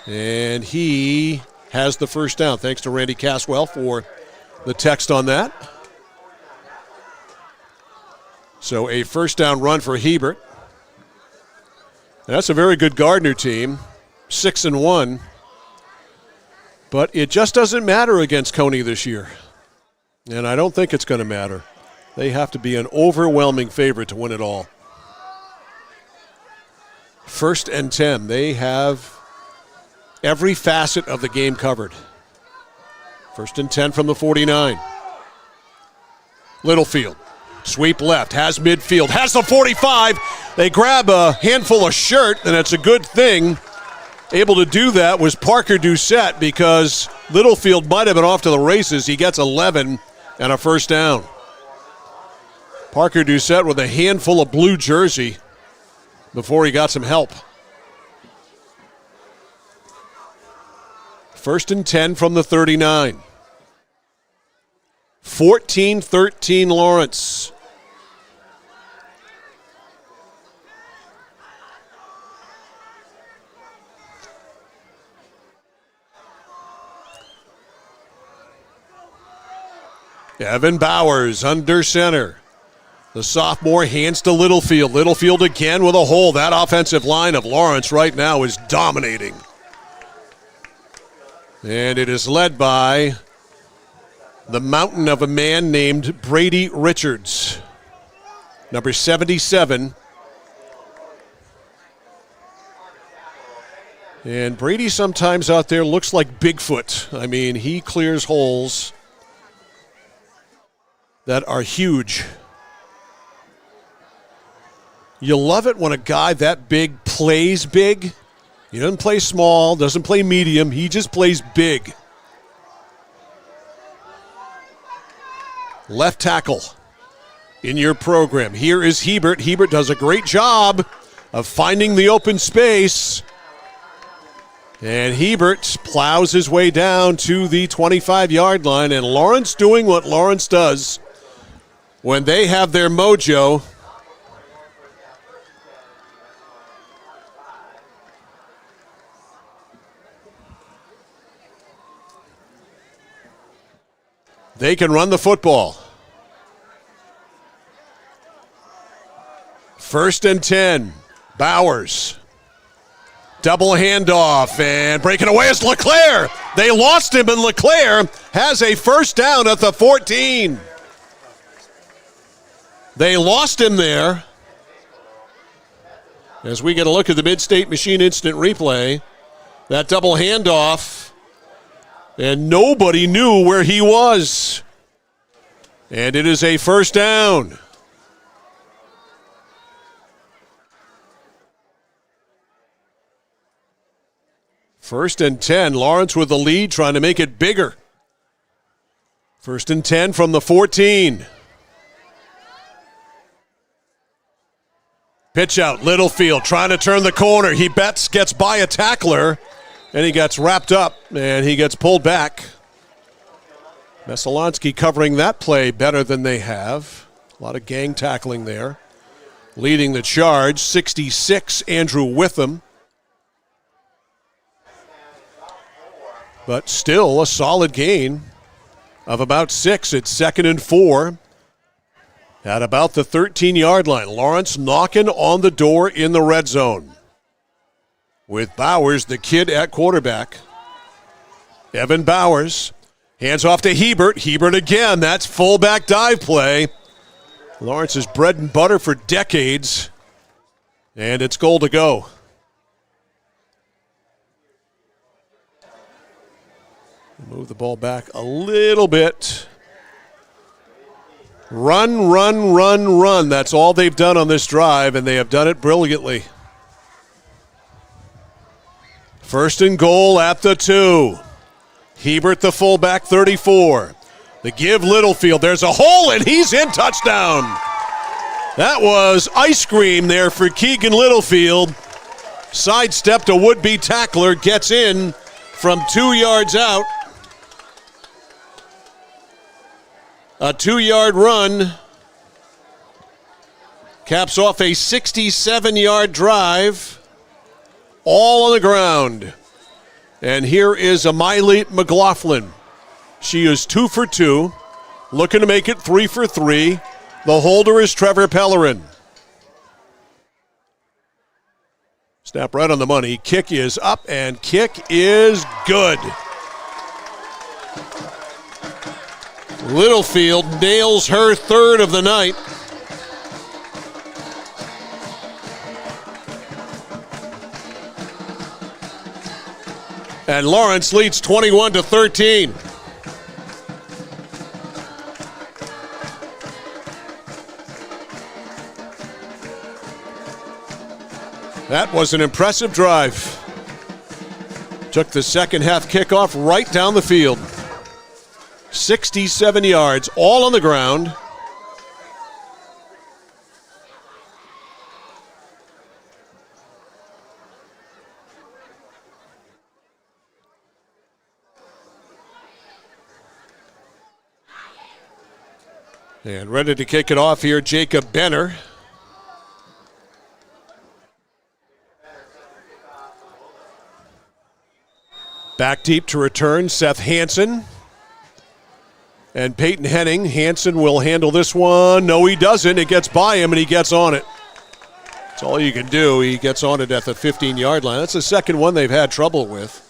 And he has the first down. Thanks to Randy Caswell for the text on that. So a first down run for Hebert. And that's a very good Gardner team, 6 and 1. But it just doesn't matter against Coney this year. And I don't think it's going to matter. They have to be an overwhelming favorite to win it all. 1st and 10. They have every facet of the game covered. 1st and 10 from the 49. Littlefield. Sweep left, has midfield, has the 45. They grab a handful of shirt, and it's a good thing. Able to do that was Parker Doucette because Littlefield might have been off to the races. He gets 11 and a first down. Parker Doucette with a handful of blue jersey before he got some help. 1st and 10 from the 39. 14-13 Lawrence. Evan Bowers under center. The sophomore hands to Littlefield. Littlefield again with a hole. That offensive line of Lawrence right now is dominating. And it is led by the mountain of a man named Brady Richards. Number 77. And Brady sometimes out there looks like Bigfoot. I mean, he clears holes that are huge. You love it when a guy that big plays big. He doesn't play small, doesn't play medium. He just plays big. Left tackle in your program. Here is Hebert. Hebert does a great job of finding the open space. And Hebert plows his way down to the 25-yard line. And Lawrence doing what Lawrence does when they have their mojo. They can run the football. First and 10. Bowers. Double handoff and breaking away is LeClaire. They lost him, and LeClaire has a first down at the 14. They lost him there. As we get a look at the Mid-State Machine Instant Replay, that double handoff, and nobody knew where he was. And it is a first down. First and 10. Lawrence with the lead, trying to make it bigger. First and 10 from the 14. Pitch out, Littlefield trying to turn the corner. He gets by a tackler, and he gets wrapped up, and he gets pulled back. Messalonskee covering that play better than they have. A lot of gang tackling there. Leading the charge, 66, Andrew Witham. But still a solid gain of about 6. It's 2nd and 4 at about the 13-yard line. Lawrence knocking on the door in the red zone with Bowers, the kid, at quarterback. Evan Bowers hands off to Hebert. Hebert again. That's fullback dive play. Lawrence's bread and butter for decades. And it's goal to go. Move the ball back a little bit. Run, run, run, run. That's all they've done on this drive, and they have done it brilliantly. First and goal at the 2. Hebert, the fullback, 34. The give, Littlefield. There's a hole, and he's in. Touchdown. That was ice cream there for Keegan Littlefield. Sidestepped a would-be tackler, gets in from 2 yards out. A 2-yard run caps off a 67-yard drive, all on the ground. And here is Amiley McLaughlin. She is 2 for 2, looking to make it 3 for 3. The holder is Trevor Pellerin. Snap right on the money. Kick is up, and kick is good. Littlefield nails her 3rd of the night. And Lawrence leads 21-13. That was an impressive drive. Took the second half kickoff right down the field. 67 yards, all on the ground. And ready to kick it off here, Jacob Benner. Back deep to return, Seth Hansen. And Peyton Henning. Hansen will handle this one. No, he doesn't. It gets by him, and he gets on it. That's all you can do. He gets on it at the 15-yard line. That's the second one they've had trouble with.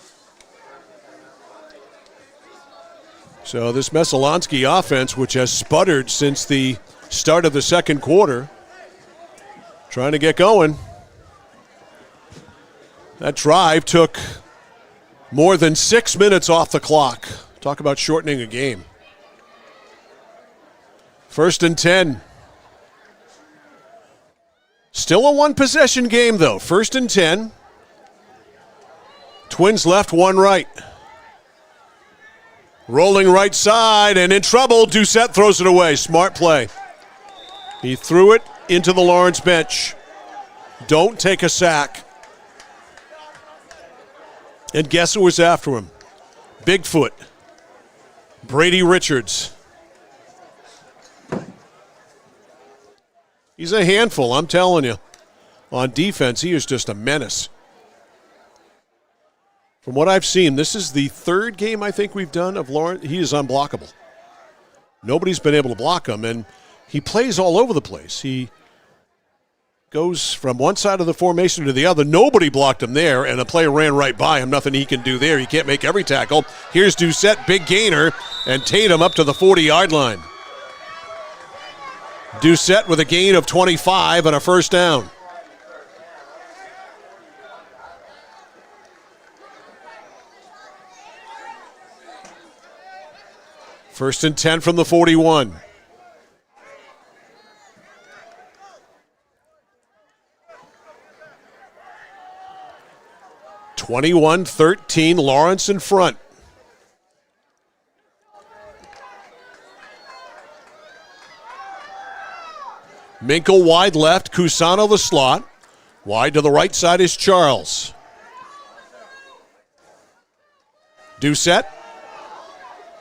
So this Messalonskee offense, which has sputtered since the start of the second quarter, trying to get going. That drive took more than 6 minutes off the clock. Talk about shortening a game. First and 10. Still a one-possession game, though. First and 10. Twins left, one right. Rolling right side and in trouble. Doucette throws it away. Smart play. He threw it into the Lawrence bench. Don't take a sack. And guess who was after him? Bigfoot. Brady Richards. He's a handful, I'm telling you. On defense, he is just a menace. From what I've seen, this is the third game I think we've done of Lawrence. He is unblockable. Nobody's been able to block him, and he plays all over the place. He goes from one side of the formation to the other. Nobody blocked him there, and a player ran right by him. Nothing he can do there. He can't make every tackle. Here's Doucette, big gainer, and Tatum up to the 40-yard line. Doucette with a gain of 25 and a first down. First and 10 from the 41. (21-13) Lawrence in front. Minkle wide left, Cusano the slot. Wide to the right side is Charles. Doucette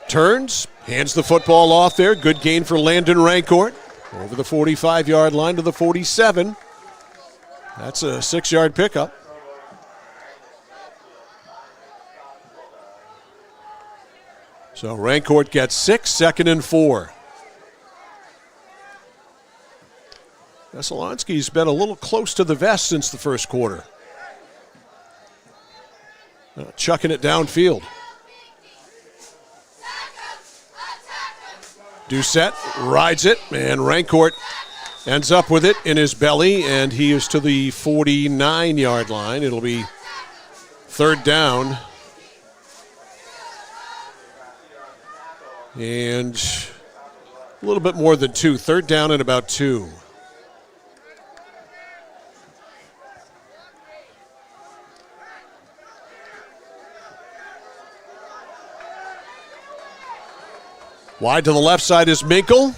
turns, hands the football off there. Good gain for Landon Rancourt. Over the 45-yard line to the 47. That's a 6-yard pickup. So Rancourt gets 6, 2nd and 4. Messalonskee's been a little close to the vest since the first quarter. Chucking it downfield. Doucette rides it, and Rancourt ends up with it in his belly, and he is to the 49-yard line. It'll be 3rd down. And a little bit more than 2. 3rd down and about 2. Wide to the left side is Minkle.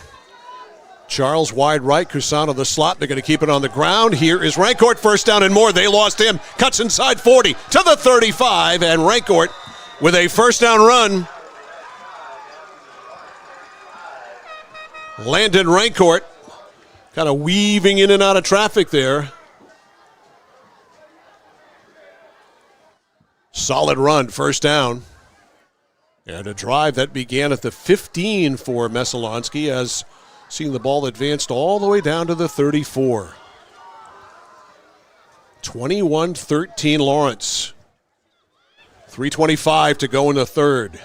Charles wide right, Cusano the slot. They're going to keep it on the ground. Here is Rancourt, first down and more. They lost him. Cuts inside 40 to the 35, and Rancourt with a first down run. Landon Rancourt kind of weaving in and out of traffic there. Solid run, first down. And a drive that began at the 15 for Messalonskee, as seeing the ball advanced all the way down to the 34. 21-13 Lawrence. 3:25 to go in the third.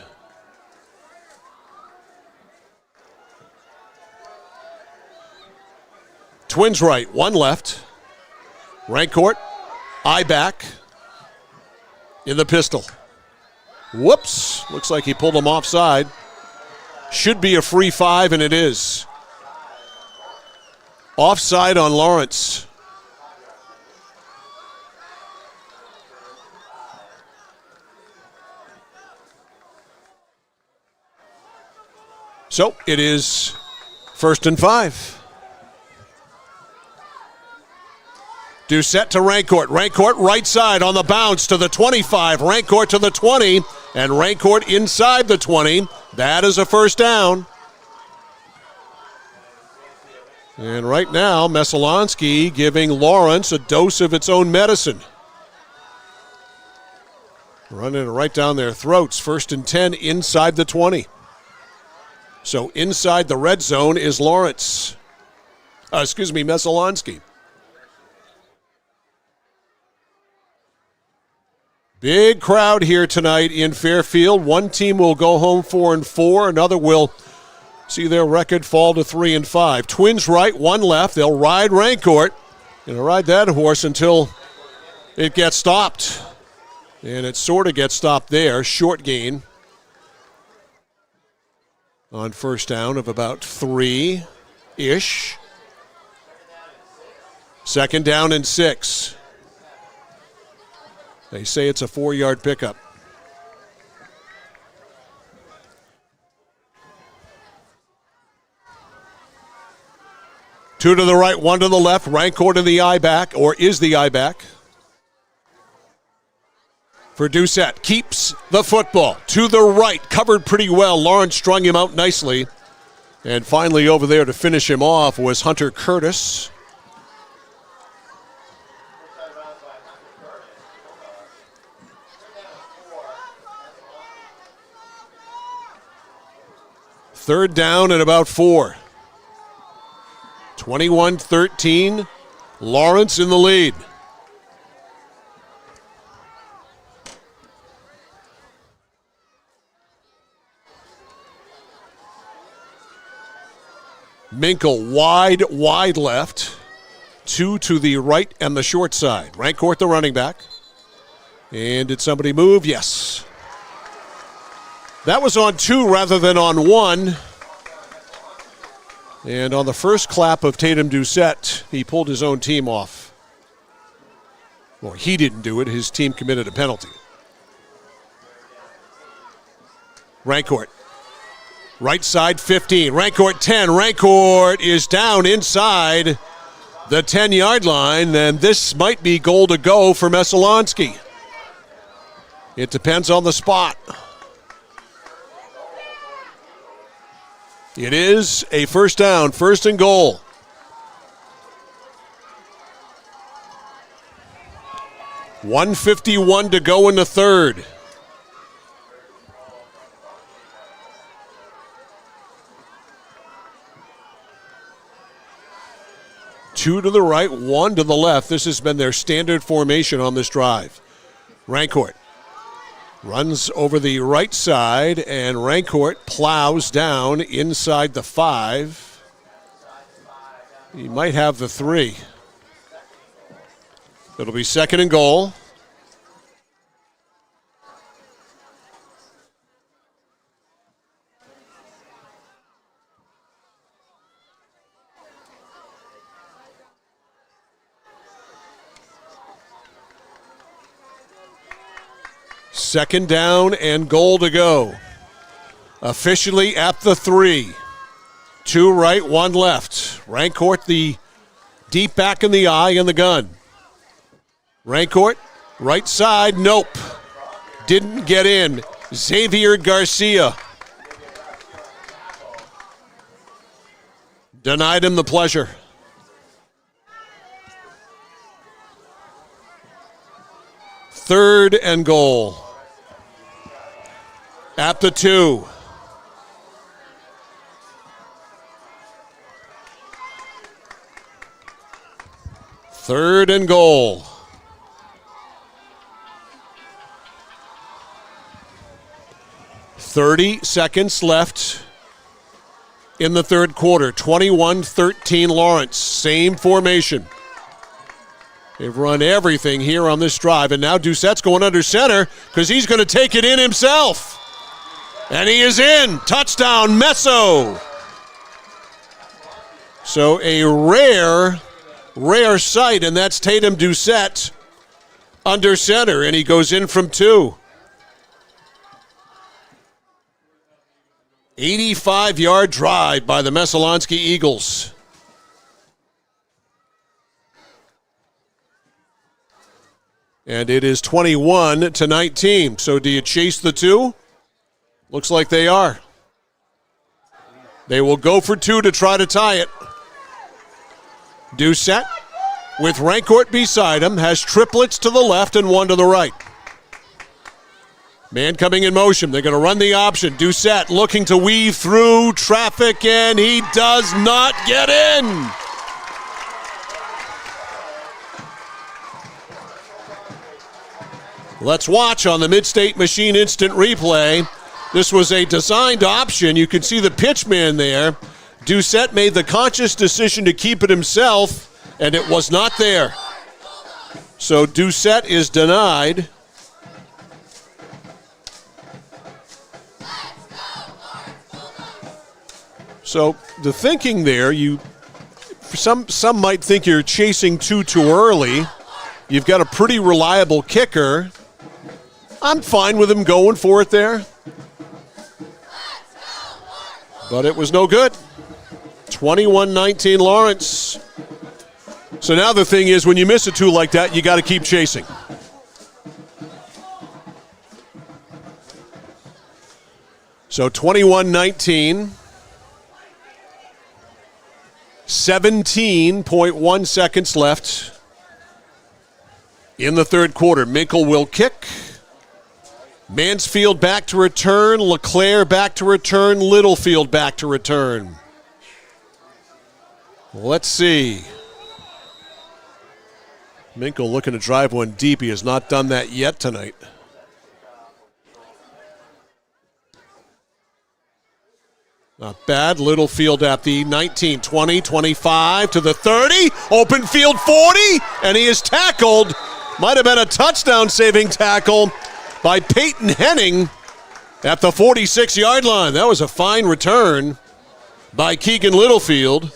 Twins right, one left. Rancourt, eye back in the pistol. Whoops, looks like he pulled him offside. Should be a free 5, and it is. Offside on Lawrence. So it is 1st and 5. Doucette to Rancourt. Rancourt right side on the bounce to the 25. Rancourt to the 20. And Rancourt inside the 20. That is a first down. And right now, Messalonskee giving Lawrence a dose of its own medicine. Running it right down their throats. 1st and 10 inside the 20. So inside the red zone is Lawrence. Messalonskee. Big crowd here tonight in Fairfield. One team will go home 4-4. Another will see their record fall to 3-5. Twins right, one left. They'll ride Rancourt. Gonna ride that horse until it gets stopped. And it sort of gets stopped there. Short gain on first down of about 3-ish. 2nd down and 6. They say it's a 4-yard pickup. Two to the right, one to the left. Rancourt in the eye back, or is the eye back. For Doucette, keeps the football to the right, covered pretty well. Lawrence strung him out nicely. And finally over there to finish him off was Hunter Curtis. Third down and about 4. 21-13. Lawrence in the lead. Minkle wide left. 2 to the right and the short side. Rancourt, the running back. And did somebody move? Yes. That was on 2 rather than on 1. And on the first clap of Tatum Doucette, he pulled his own team off. Well, he didn't do it. His team committed a penalty. Rancourt. Right side 15. Rancourt 10. Rancourt is down inside the 10-yard line, and this might be goal to go for Messalonskee. It depends on the spot. It is a first down, 1st and goal. .151 to go in the third. Two to the right, 1 to the left. This has been their standard formation on this drive. Rancourt runs over the right side, and Rancourt plows down inside the 5. He might have the 3. It'll be 2nd and goal. Second down and goal to go. Officially at the 3. 2 right, 1 left. Rancourt, the deep back in the eye and the gun. Rancourt, right side, nope. Didn't get in. Xavier Garcia denied him the pleasure. Third and goal. At the 2. Third and goal. .30 seconds left in the third quarter. 21-13 Lawrence. Same formation. They've run everything here on this drive, and now Doucette's going under center because he's going to take it in himself. And he is in. Touchdown, Messo. So a rare sight, and that's Tatum Doucette under center, and he goes in from 2. 85-yard drive by the Messalonskee Eagles. And it is 21-19. So do you chase the 2? Looks like they are. They will go for 2 to try to tie it. Doucette, with Rancourt beside him, has triplets to the left and 1 to the right. Man coming in motion. They're going to run the option. Doucette looking to weave through traffic, and he does not get in. Let's watch on the Mid-State Machine Instant Replay. This was a designed option. You can see the pitch man there. Doucette made the conscious decision to keep it himself, and it was not there. So Doucette is denied. So the thinking there, some might think you're chasing 2 too early. You've got a pretty reliable kicker. I'm fine with him going for it there. But it was no good. 21-19 Lawrence. So now the thing is, when you miss a 2 like that, you got to keep chasing. So 21-19. 17.1 seconds left in the third quarter. Minkle will kick. Mansfield back to return. LeClaire back to return. Littlefield back to return. Let's see. Minkle looking to drive one deep. He has not done that yet tonight. Not bad. Littlefield at the 19, 20, 25 to the 30. Open field 40, and he is tackled. Might have been a touchdown-saving tackle by Peyton Henning at the 46-yard line. That was a fine return by Keegan Littlefield.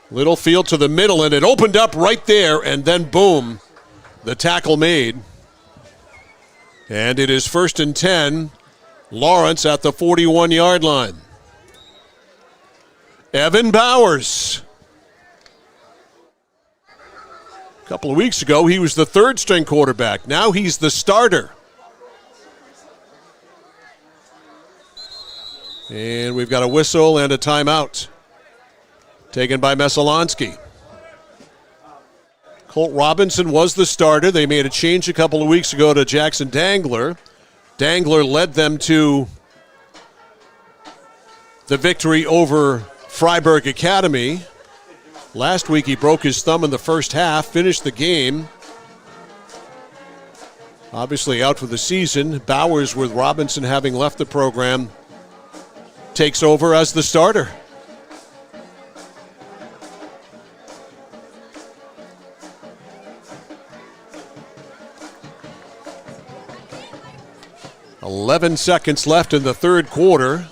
Littlefield to the middle, and it opened up right there, and then boom, the tackle made. And it is 1st and 10. Lawrence at the 41-yard line. Evan Bowers. A couple of weeks ago, he was the third-string quarterback. Now he's the starter. And we've got a whistle and a timeout taken by Messalonskee. Colt Robinson was the starter. They made a change a couple of weeks ago to Jackson Dangler. Dangler led them to the victory over Freiburg Academy. Last week he broke his thumb in the first half, finished the game. Obviously out for the season. Bowers, with Robinson having left the program, takes over as the starter. .11 seconds left in the third quarter.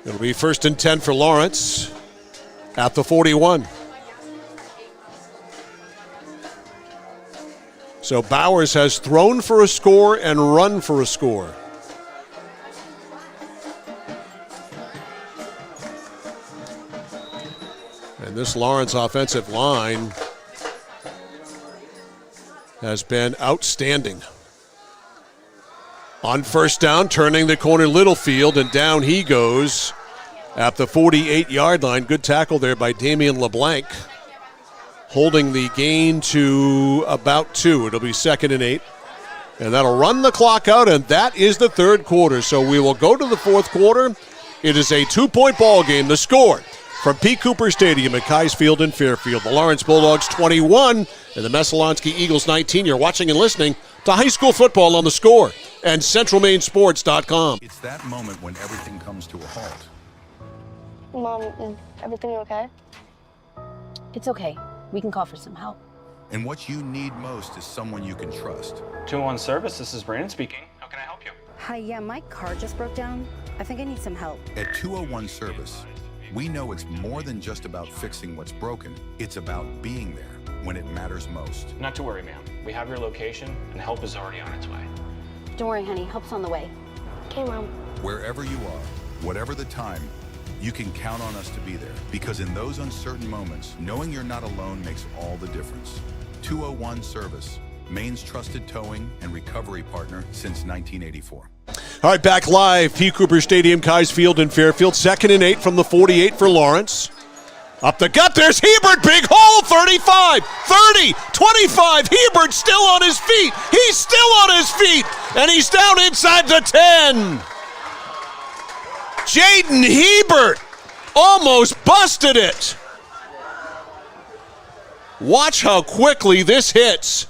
It'll be 1st and 10 for Lawrence at the 41. So Bowers has thrown for a score and run for a score. And this Lawrence offensive line has been outstanding. On first down, turning the corner, Littlefield, and down he goes at the 48-yard line. Good tackle there by Damian LeBlanc, holding the gain to about 2. It'll be 2nd and 8. And that'll run the clock out, and that is the third quarter. So we will go to the fourth quarter. It is a 2-point ball game. The score from P. Cooper Stadium at Keyes Field in Fairfield. The Lawrence Bulldogs 21 and the Messalonskee Eagles 19. You're watching and listening to high school football on The Score and CentralMainSports.com. It's that moment when everything comes to a halt. Mom, is everything okay? It's okay. We can call for some help. And what you need most is someone you can trust. 201 Service, this is Brandon speaking. How can I help you? Hi, yeah, my car just broke down. I think I need some help. At 201 Service, we know it's more than just about fixing what's broken. It's about being there when it matters most. Not to worry, ma'am. We have your location, and help is already on its way. Don't worry, honey. Help's on the way. Okay, Mom. Wherever you are, whatever the time, you can count on us to be there. Because in those uncertain moments, knowing you're not alone makes all the difference. 201 Service, Maine's trusted towing and recovery partner since 1984. All right, back live, P. Cooper Stadium, Keyes Field in Fairfield. 2nd and 8 from the 48 for Lawrence. Up the gut, there's Hebert, big hole, 35, 30, 25. Hebert still on his feet. He's still on his feet, and he's down inside the 10. Jaden Hebert almost busted it. Watch how quickly this hits.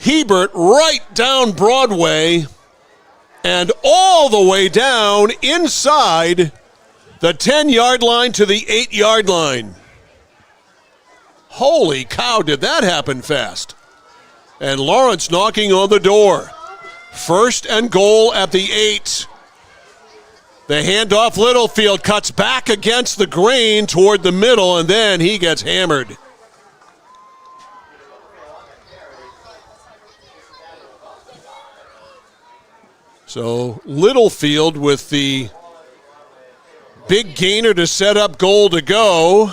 Hebert right down Broadway and all the way down inside the 10-yard line to the 8-yard line. Holy cow, did that happen fast. And Lawrence knocking on the door. 1st and goal at the 8. The handoff, Littlefield cuts back against the grain toward the middle, and then he gets hammered. So Littlefield with the big gainer to set up goal to go.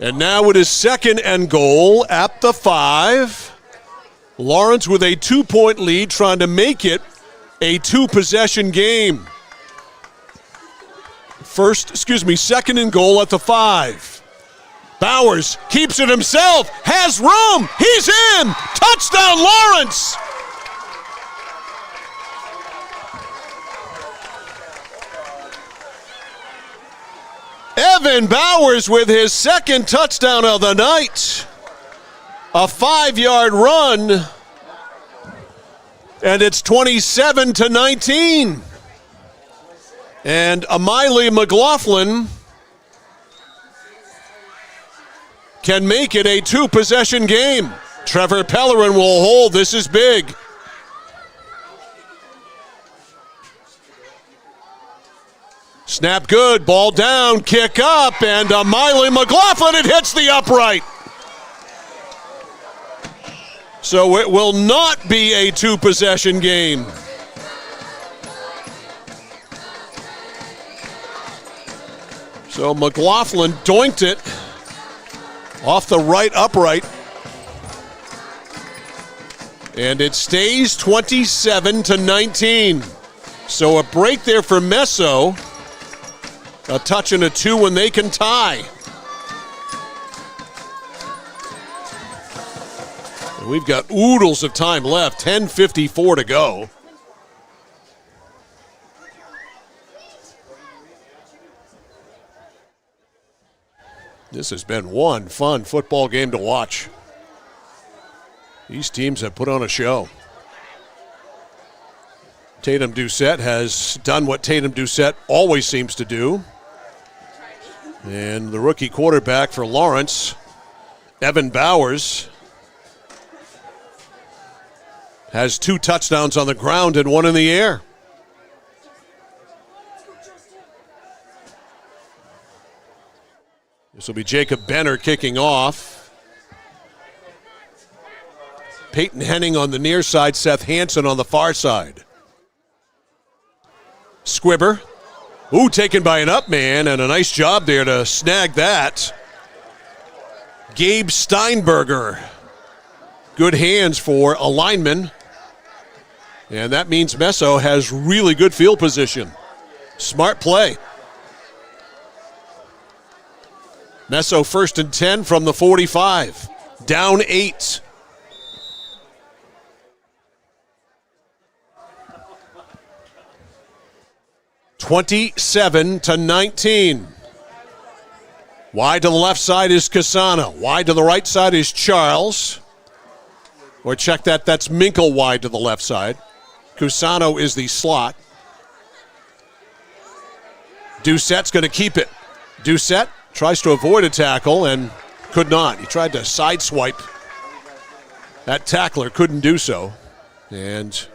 And now it is 2nd and goal at the 5. Lawrence with a 2-point lead, trying to make it a 2-possession game. 2nd and goal at the 5. Bowers keeps it himself, has room, he's in, touchdown Lawrence! Evan Bowers with his second touchdown of the night. A 5-yard run. And it's 27-19. And Amiley McLaughlin can make it a 2-possession game. Trevor Pellerin will hold. This is big. Snap good, ball down, kick up, and Amiley McLaughlin, it hits the upright. So it will not be a 2-possession game. So McLaughlin doinked it off the right upright. And it stays 27-19. So a break there for Meso. A touch and a 2 when they can tie. And we've got oodles of time left, 10:54 to go. This has been one fun football game to watch. These teams have put on a show. Tatum Doucette has done what Tatum Doucette always seems to do. And the rookie quarterback for Lawrence, Evan Bowers, has 2 touchdowns on the ground and 1 in the air. This will be Jacob Benner kicking off. Peyton Henning on the near side, Seth Hansen on the far side. Squibber. Ooh, taken by an up man, and a nice job there to snag that. Gabe Steinberger. Good hands for a lineman. And that means Meso has really good field position. Smart play. Meso 1st and 10 from the 45. Down 8. (27-19). Wide to the left side is Casano. Wide to the right side is Charles. Or check that, that's Minkle wide to the left side. Cusano is the slot. Doucette's going to keep it. Doucette tries to avoid a tackle and could not. He tried to sideswipe. That tackler couldn't do so. And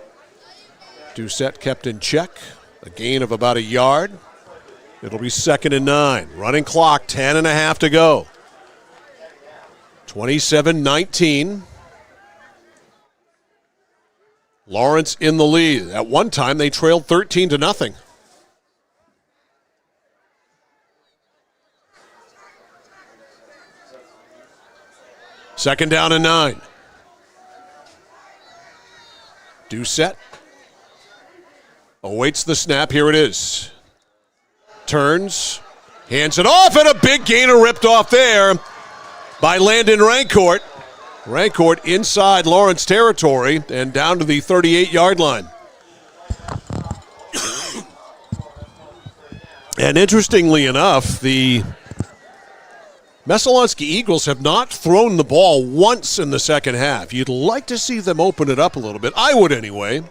Doucette kept in check. A gain of about a yard. It'll be 2nd and 9. Running clock, 10.5 to go. 27-19. Lawrence in the lead. At one time, they trailed 13-0. Second down and 9. Doucette awaits the snap. Here it is. Turns, hands it off, and a big gainer ripped off there by Landon Rancourt. Rancourt inside Lawrence territory and down to the 38-yard line. And interestingly enough, the Messalonskee Eagles have not thrown the ball once in the second half. You'd like to see them open it up a little bit. I would anyway.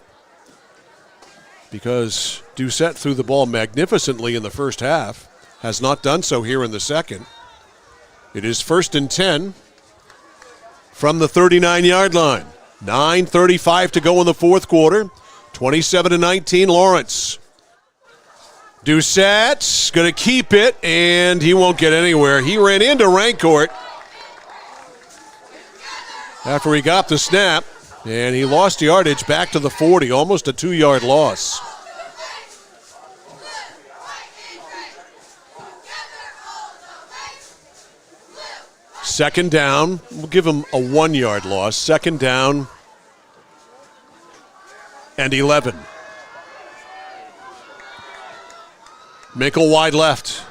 Because Doucette threw the ball magnificently in the first half. Has not done so here in the second. It is 1st and 10 from the 39-yard line. 9:35 to go in the fourth quarter. 27-19 Lawrence. Doucette's going to keep it, and he won't get anywhere. He ran into Rancourt after he got the snap, and he lost yardage back to the 40, almost a 2-yard loss. Second down, we'll give him a 1-yard loss. Second down and 11. Minkle wide left.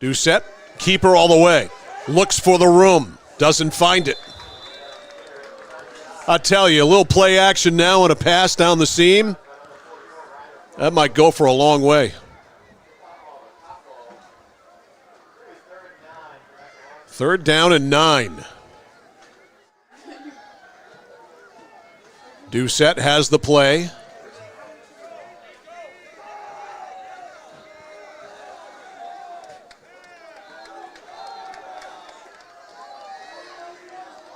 Doucette, keeper all the way. Looks for the room. Doesn't find it. I tell you, a little play action now and a pass down the seam. That might go for a long way. Third down and 9. Doucette has the play.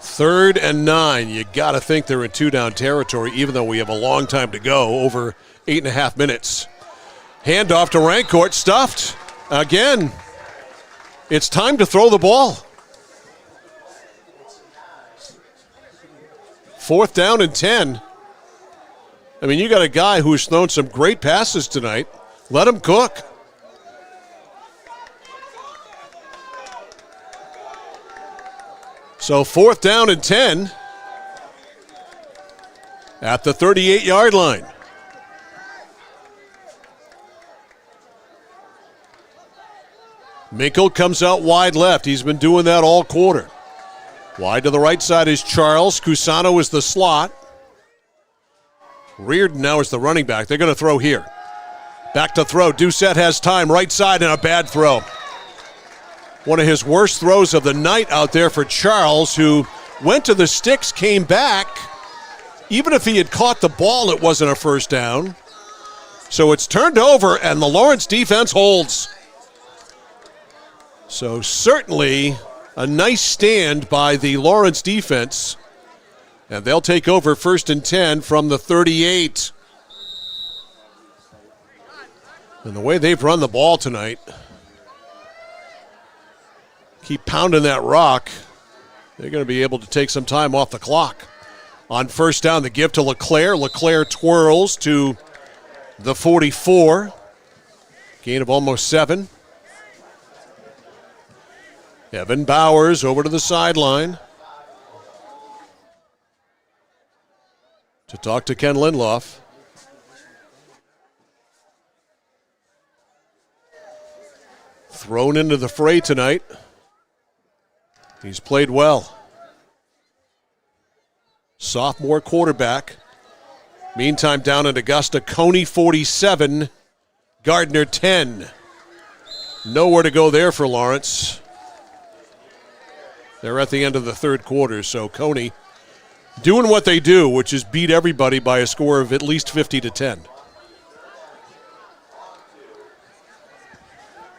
Third and 9. You got to think they're in 2-down territory, even though we have a long time to go, over 8.5 minutes. Handoff to Rancourt, stuffed again. It's time to throw the ball. 4th down and 10. I mean, you got a guy who's thrown some great passes tonight. Let him cook. So 4th down and 10 at the 38-yard line. Minkle comes out wide left. He's been doing that all quarter. Wide to the right side is Charles. Cusano is the slot. Reardon now is the running back. They're going to throw here. Back to throw. Doucette has time. Right side and a bad throw. One of his worst throws of the night out there for Charles, who went to the sticks, came back. Even if he had caught the ball, it wasn't a first down. So it's turned over, and the Lawrence defense holds. So certainly a nice stand by the Lawrence defense. And they'll take over 1st and 10 from the 38. And the way they've run the ball tonight, keep pounding that rock, they're going to be able to take some time off the clock. On 1st down, the give to LeClaire. LeClaire twirls to the 44. Gain of almost 7. Evan Bowers over to the sideline to talk to Ken Lindloff. Thrown into the fray tonight. He's played well. Sophomore quarterback. Meantime, down in Augusta, Coney 47, Gardner 10. Nowhere to go there for Lawrence. They're at the end of the third quarter, so Coney doing what they do, which is beat everybody by a score of at least 50-10.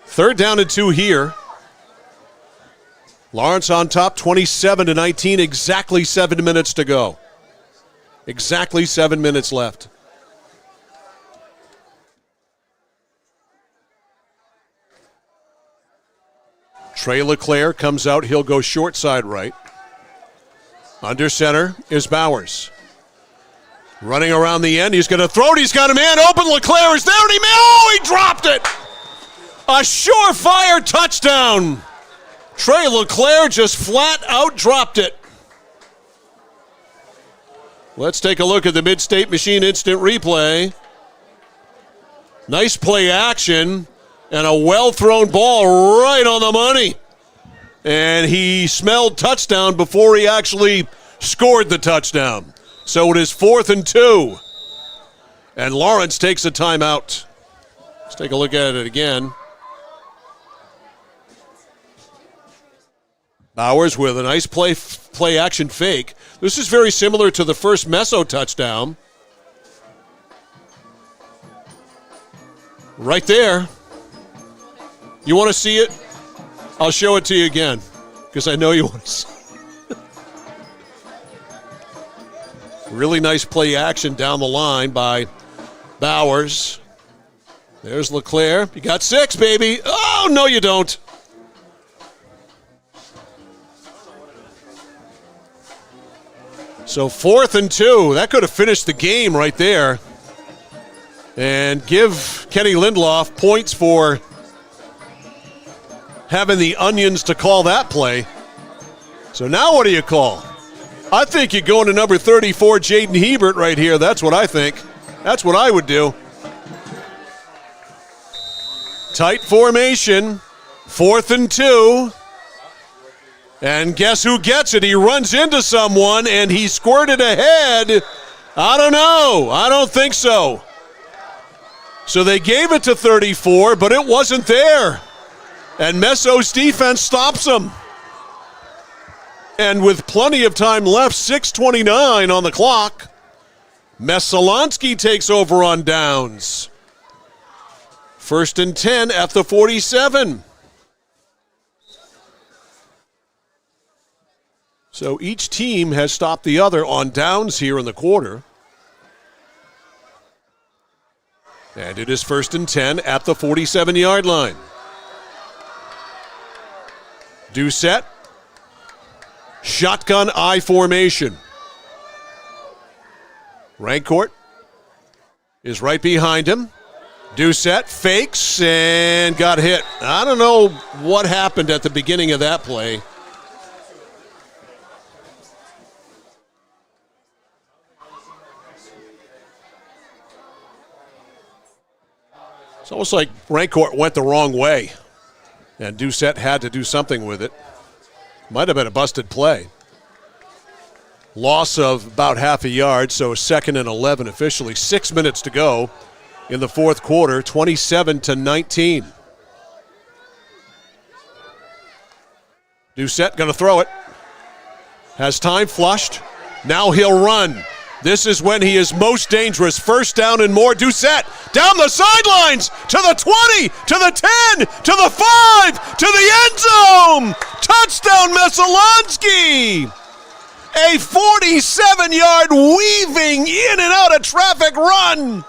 3rd down and 2 here. Lawrence on top, 27-19, exactly 7 minutes to go. Exactly 7 minutes left. Trey LeClaire comes out. He'll go short side right. Under center is Bowers. Running around the end. He's going to throw it. He's got a man open. LeClaire is there. And he dropped it. A surefire touchdown. Trey LeClaire just flat out dropped it. Let's take a look at the Mid-State Machine instant replay. Nice play action. And a well-thrown ball right on the money. And he smelled touchdown before he actually scored the touchdown. So it is 4th and 2. And Lawrence takes a timeout. Let's take a look at it again. Bowers with a nice play action fake. This is very similar to the first Meso touchdown. Right there. You want to see it? I'll show it to you again because I know you want to see it. Really nice play action down the line by Bowers. There's LeClaire. You got 6, baby. Oh, no, you don't. So 4th and 2. That could have finished the game right there. And give Kenny Lindloff points for having the onions to call that play. So now what do you call? I think you're going to number 34, Jaden Hebert right here. That's what I think. That's what I would do. Tight formation. 4th and 2. And guess who gets it? He runs into someone, and he squirted ahead. I don't know. I don't think so. So they gave it to 34, but it wasn't there. And Messo's defense stops him. And with plenty of time left, 6:29 on the clock, Messalonskee takes over on downs. 1st and 10 at the 47. So each team has stopped the other on downs here in the quarter. And it is 1st and 10 at the 47-yard line. Doucette. Shotgun I formation. Rancourt is right behind him. Doucette fakes and got hit. I don't know what happened at the beginning of that play. It's almost like Rancourt went the wrong way, and Doucette had to do something with it. Might have been a busted play. Loss of about half a yard, so 2nd and 11 officially. 6 minutes to go in the fourth quarter, 27-19. Doucette going to throw it. Has time flushed. Now he'll run. This is when he is most dangerous. 1st down and more. Doucette down the sidelines to the 20, to the 10, to the 5, to the end zone. Touchdown, Messalonskee. A 47-yard weaving in and out of traffic run.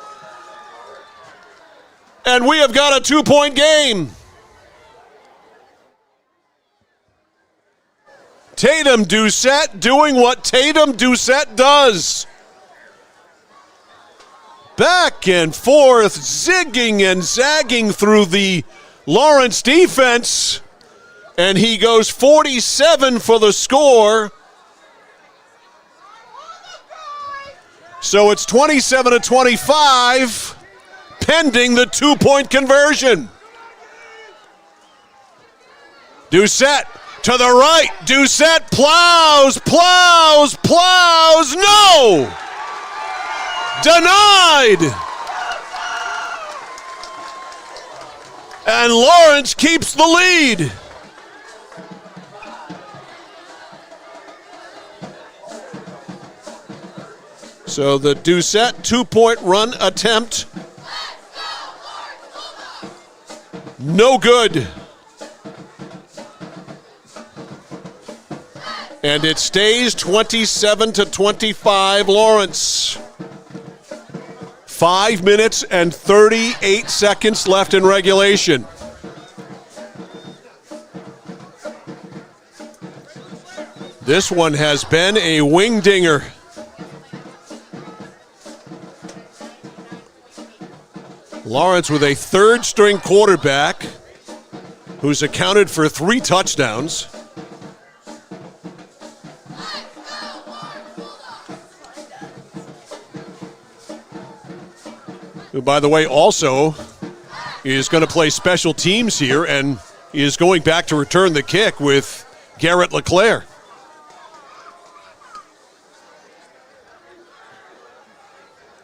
And we have got a 2-point game. Tatum Doucette doing what Tatum Doucette does. Back and forth, zigging and zagging through the Lawrence defense. And he goes 47 for the score. So it's 27-25, pending the 2-point conversion. Doucette to the right. Doucette plows. No! Denied! And Lawrence keeps the lead. So the Doucette 2-point run attempt. No good. And it stays 27-25 Lawrence. 5 minutes and 38 seconds left in regulation. This one has been a wing-dinger. Lawrence with a third-string quarterback who's accounted for 3 touchdowns. Who, by the way, also is going to play special teams here and is going back to return the kick with Garrett LeClaire.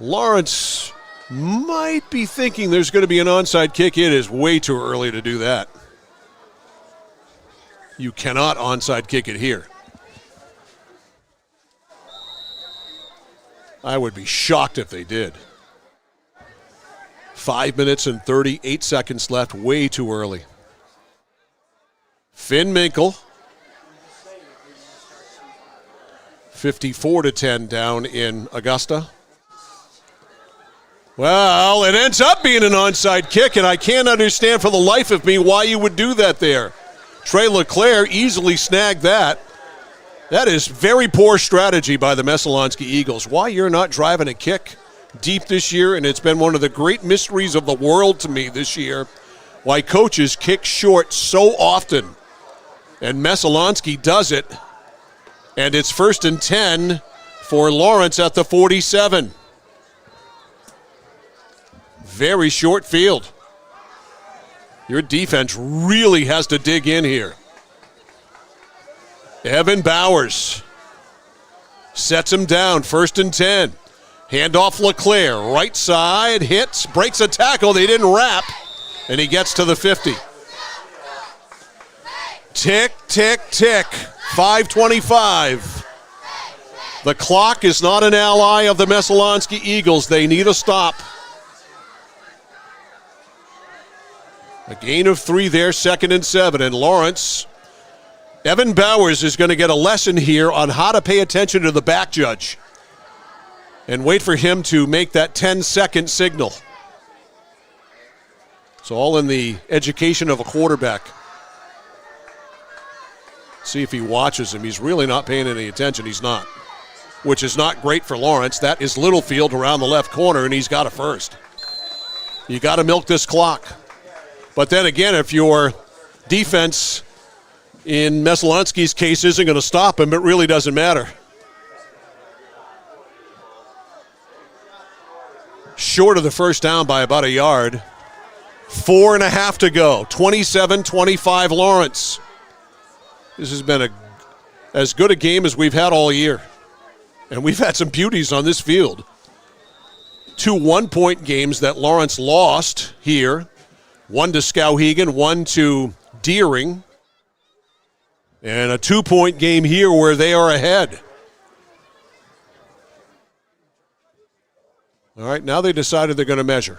Lawrence might be thinking there's going to be an onside kick. It is way too early to do that. You cannot onside kick it here. I would be shocked if they did. 5 minutes and 38 seconds left, way too early. Finn Minkle, 54-10 down in Augusta. Well, it ends up being an onside kick, and I can't understand for the life of me why you would do that there. Trey LeClaire easily snagged that. That is very poor strategy by the Messalonskee Eagles. Why you're not driving a kick deep this year, and it's been one of the great mysteries of the world to me this year, why coaches kick short so often. And Messalonskee does it, and it's 1st and 10 for Lawrence at the 47. Very short field. Your defense really has to dig in here. Evan Bowers sets him down, 1st and 10. Handoff LeClaire, right side, hits, breaks a tackle. They didn't wrap, and he gets to the 50. Tick, tick, tick, 5:25. The clock is not an ally of the Messalonskee Eagles. They need a stop. A gain of 3 there, 2nd and 7. And Lawrence, Evan Bowers is going to get a lesson here on how to pay attention to the back judge and wait for him to make that 10-second signal. It's all in the education of a quarterback. See if he watches him. He's really not paying any attention. He's not, which is not great for Lawrence. That is Littlefield around the left corner, and he's got a first. You got to milk this clock. But then again, if your defense in Messalonskee's case isn't going to stop him, it really doesn't matter. Short of the first down by about a yard. 4.5 to go. 27-25 Lawrence. This has been as good a game as we've had all year. And we've had some beauties on this field. 2 one-point games that Lawrence lost here. 1 to Skowhegan, 1 to Deering. And a 2-point game here where they are ahead. All right, now they decided they're going to measure.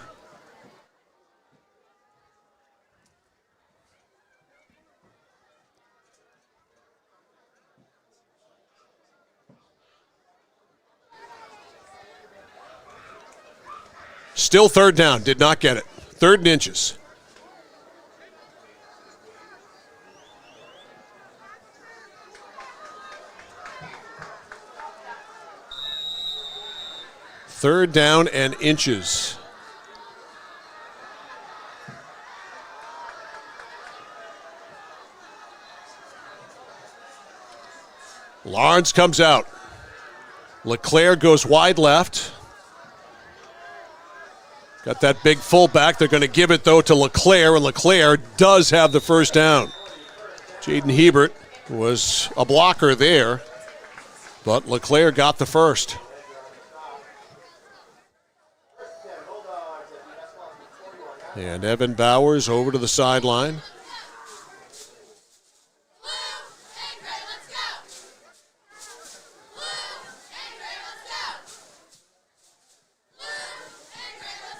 Still 3rd down, did not get it. 3rd and inches. Third down and inches. Lawrence comes out. LeClaire goes wide left. Got that big fullback. They're going to give it, though, to LeClaire, and LeClaire does have the first down. Jaden Hebert was a blocker there, but LeClaire got the first. And Evan Bowers over to the sideline.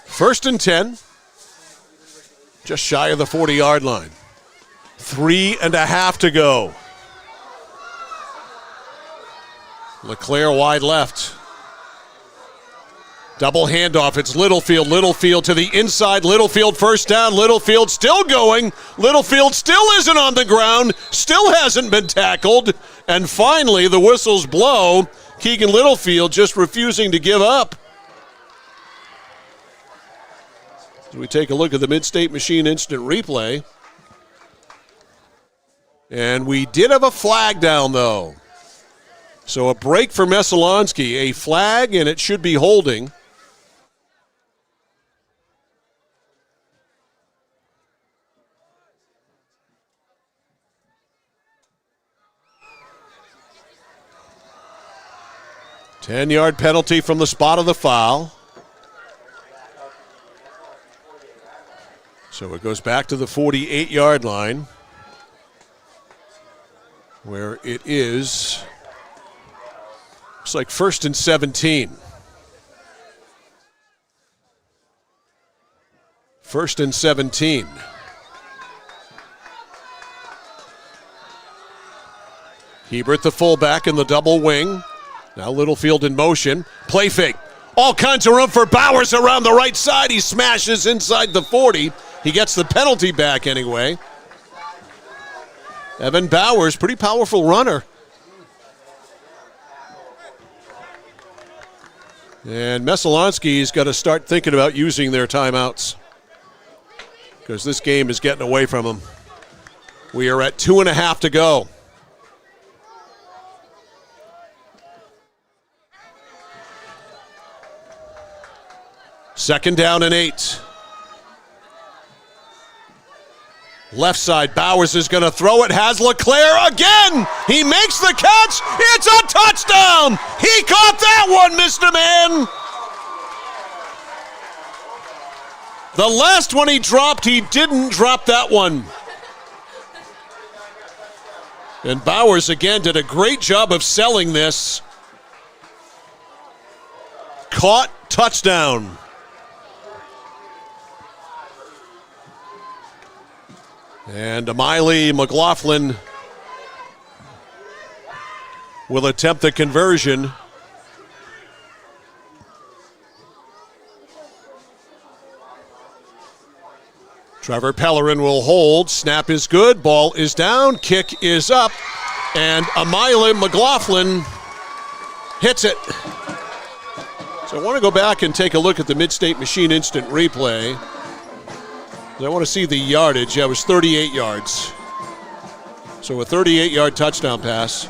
First and 10, just shy of the 40-yard line. 3.5 to go. LeClaire wide left. Double handoff. It's Littlefield. Littlefield to the inside. Littlefield first down. Littlefield still going. Littlefield still isn't on the ground. Still hasn't been tackled. And finally, the whistles blow. Keegan Littlefield just refusing to give up. As we take a look at the Mid-State Machine instant replay. And we did have a flag down, though. So a break for Messalonskee. A flag, and it should be holding. Ten-yard penalty from the spot of the foul. So it goes back to the 48-yard line, where it is, looks like 1st and 17. 1st and 17. Hebert, the fullback, in the double wing. Now Littlefield in motion. Play fake. All kinds of room for Bowers around the right side. He smashes inside the 40. He gets the penalty back anyway. Evan Bowers, pretty powerful runner. And Messalonskee's got to start thinking about using their timeouts, because this game is getting away from them. We are at 2.5 to go. Second down and 8. Left side, Bowers is going to throw it, has LeClaire again! He makes the catch! It's a touchdown! He caught that one, Mr. Man! The last one he dropped, he didn't drop that one. And Bowers again did a great job of selling this. Caught, touchdown. And Amiley McLaughlin will attempt the conversion. Trevor Pellerin will hold. Snap is good. Ball is down. Kick is up. And Amiley McLaughlin hits it. So I want to go back and take a look at the Mid-State Machine instant replay. I want to see the yardage. Yeah, it was 38 yards. So a 38-yard touchdown pass.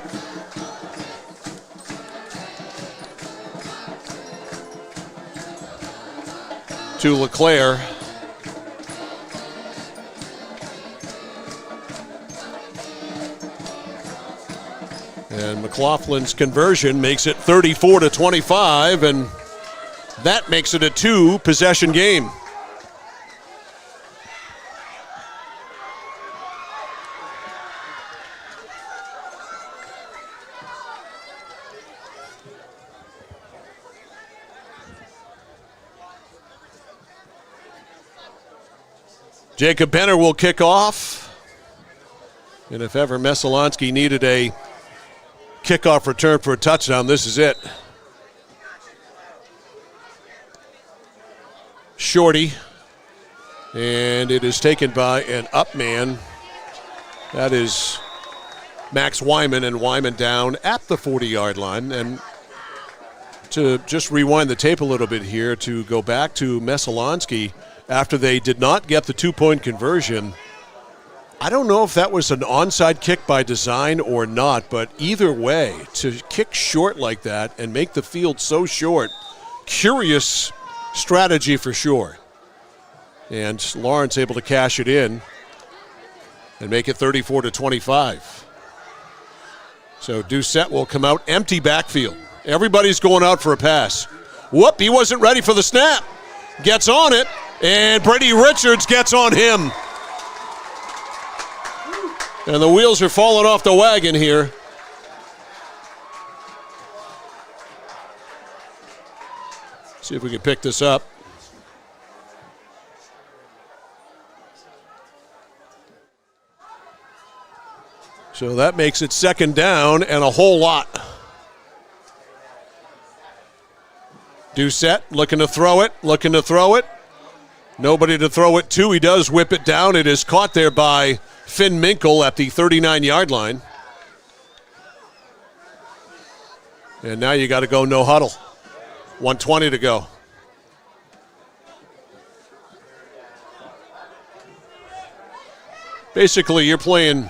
To LeClaire. And McLaughlin's conversion makes it 34-25, and that makes it a 2-possession game. Jacob Benner will kick off. And if ever Messalonskee needed a kickoff return for a touchdown, this is it. Shorty. And it is taken by an up man. That is Max Wyman, and Wyman down at the 40-yard line. And to just rewind the tape a little bit here, to go back to Messalonskee, after they did not get the 2-point conversion, I don't know if that was an onside kick by design or not, but either way, to kick short like that and make the field so short, curious strategy for sure. And Lawrence able to cash it in and make it 34-25. So Doucette will come out empty backfield. Everybody's going out for a pass. Whoop, he wasn't ready for the snap. Gets on it. And Brady Richards gets on him. And the wheels are falling off the wagon here. See if we can pick this up. So that makes it second down and a whole lot. Doucette looking to throw it. Nobody to throw it to. He does whip it down. It is caught there by Finn Minkle at the 39-yard line. And now you got to go no huddle. 1:20 to go. Basically, you're playing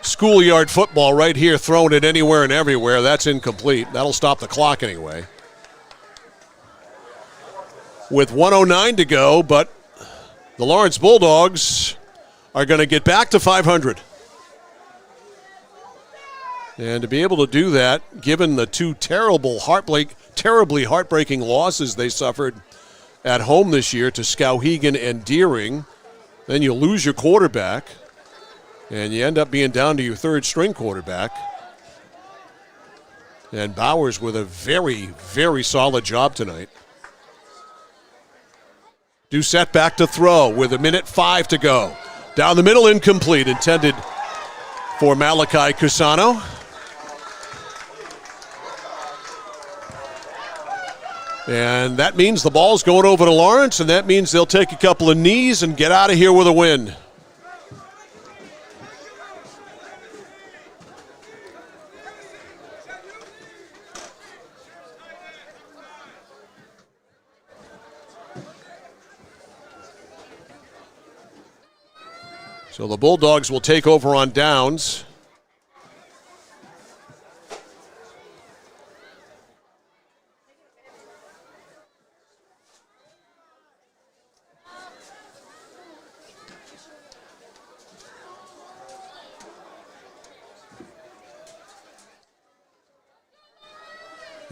schoolyard football right here, throwing it anywhere and everywhere. That's incomplete. That'll stop the clock anyway. With 1:09 to go, but the Lawrence Bulldogs are going to get back to 500. And to be able to do that, given the two terribly heartbreaking losses they suffered at home this year to Skowhegan and Deering, then you lose your quarterback, and you end up being down to your third-string quarterback. And Bowers with a very, very solid job tonight. Doucette back to throw with 1:05 to go. Down the middle, incomplete. Intended for Malachi Cusano. And that means the ball's going over to Lawrence, and that means they'll take a couple of knees and get out of here with a win. So the Bulldogs will take over on downs.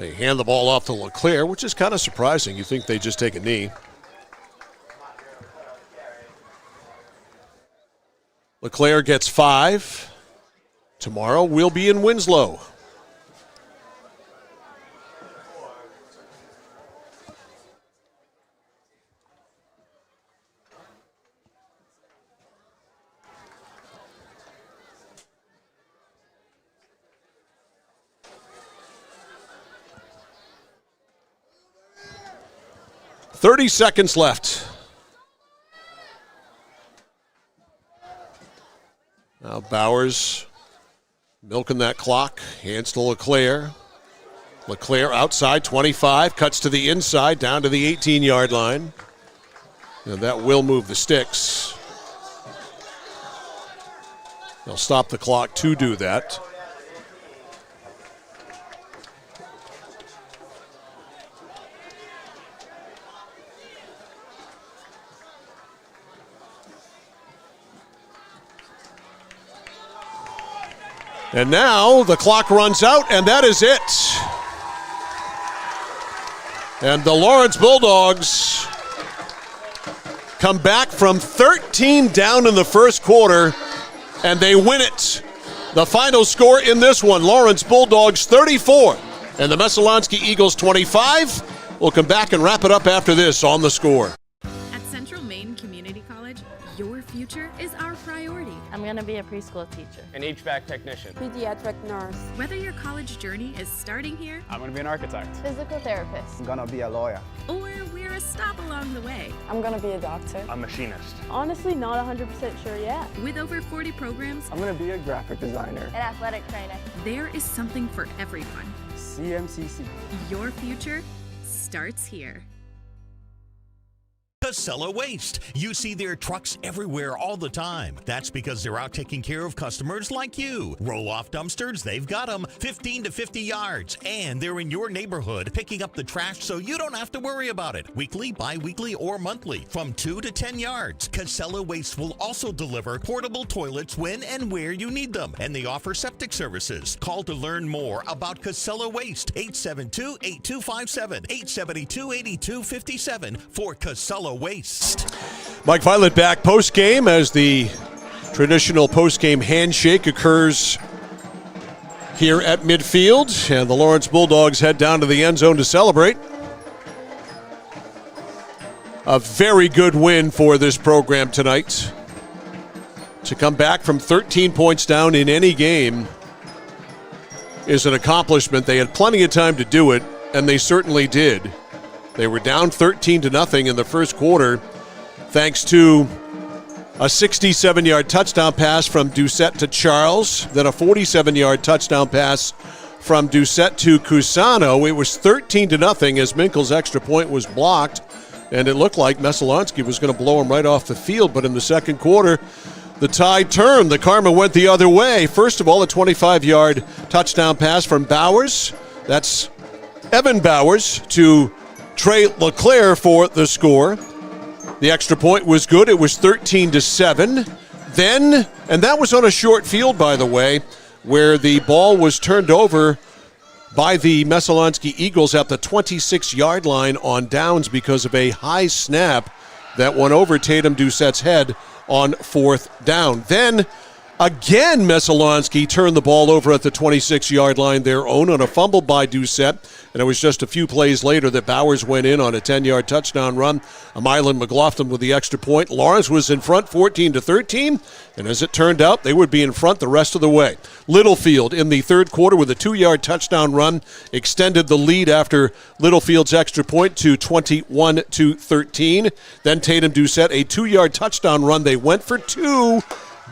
They hand the ball off to LeClaire, which is kind of surprising. You think they just take a knee. LeClaire gets 5. Tomorrow we'll be in Winslow. "30 seconds left. Now Bowers milking that clock, hands to LeClaire. LeClaire outside 25, cuts to the inside, down to the 18-yard line. And that will move the sticks. They'll stop the clock to do that. And now the clock runs out, and that is it. And the Lawrence Bulldogs come back from 13 down in the first quarter, and they win it. The final score in this one, Lawrence Bulldogs 34, and the Messalonskee Eagles 25. We'll come back and wrap it up after this on The Score. At Central Maine Community College, your future is our priority. I'm going to be a preschool teacher. An HVAC technician. Pediatric nurse. Whether your college journey is starting here, I'm going to be an architect. Physical therapist. I'm going to be a lawyer. or we're a stop along the way. I'm going to be a doctor. A machinist. Honestly, not 100% sure yet. With over 40 programs, I'm going to be a graphic designer. An athletic trainer. there is something for everyone. CMCC. Your future starts here. Casella Waste. You see their trucks everywhere all the time. That's because they're out taking care of customers like you. Roll-off dumpsters, they've got them 15 to 50 yards. And they're in your neighborhood picking up the trash so you don't have to worry about it. Weekly, bi-weekly, or monthly from 2 to 10 yards. Casella Waste will also deliver portable toilets when and where you need them. And they offer septic services. Call to learn more about Casella Waste. 872-8257, 872-8257 for Casella Waste. Mike Violet back post-game as the traditional post-game handshake occurs here at midfield, and the Lawrence Bulldogs head down to the end zone to celebrate. A very good win for this program tonight. To come back from 13 points down in any game is an accomplishment. They had plenty of time to do it, and they certainly did. They were down 13-0 in the first quarter, thanks to a 67-yard touchdown pass from Doucette to Charles, then a 47-yard touchdown pass from Doucette to Cusano. It was 13-0 as Minkle's extra point was blocked, and it looked like Messalonskee was going to blow him right off the field. But in the second quarter, the tide turned. The karma went the other way. First of all, a 25-yard touchdown pass from Bowers. That's Evan Bowers to Trey LeClaire for the score. The extra point was good. It was 13-7. Then, and that was on a short field, by the way, where the ball was turned over by the Messalonskee Eagles at the 26-yard line on downs because of a high snap that went over Tatum Doucette's head on fourth down. Then, again, Messalonskee turned the ball over at the 26-yard line, their own, on a fumble by Doucette. And it was just a few plays later that Bowers went in on a 10-yard touchdown run. Mylan McLaughlin with the extra point. Lawrence was in front 14-13, and as it turned out, they would be in front the rest of the way. Littlefield in the third quarter with a 2-yard touchdown run extended the lead after Littlefield's extra point to 21-13. Then Tatum Doucette, a 2-yard touchdown run. They went for 2,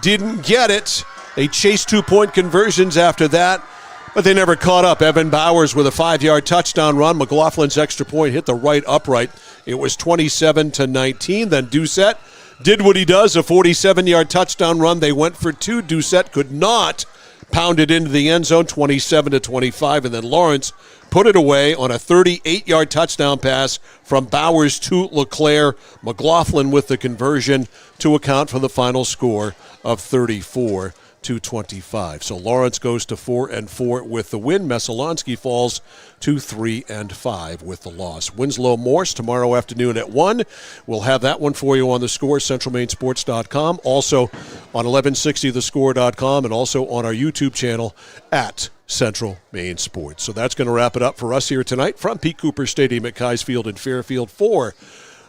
didn't get it. They chased 2-point conversions after that, but they never caught up. Evan Bowers with a 5-yard touchdown run. McLaughlin's extra point hit the right upright. It was 27-19. Then Doucette did what he does, a 47-yard touchdown run. They went for 2. Doucette could not pound it into the end zone, 27-25. And then Lawrence put it away on a 38-yard touchdown pass from Bowers to LeClaire. McLaughlin with the conversion to account for the final score of 34-13. to 25. So Lawrence goes to 4-4 with the win. Messalonskee falls to 3-5 with the loss. Winslow Morse tomorrow afternoon at 1. We'll have that one for you on the Score, centralmainsports.com, also on 1160thescore.com, and also on our YouTube channel at Central Maine Sports. So that's going to wrap it up for us here tonight from Pete Cooper Stadium at Keyes Field in Fairfield. For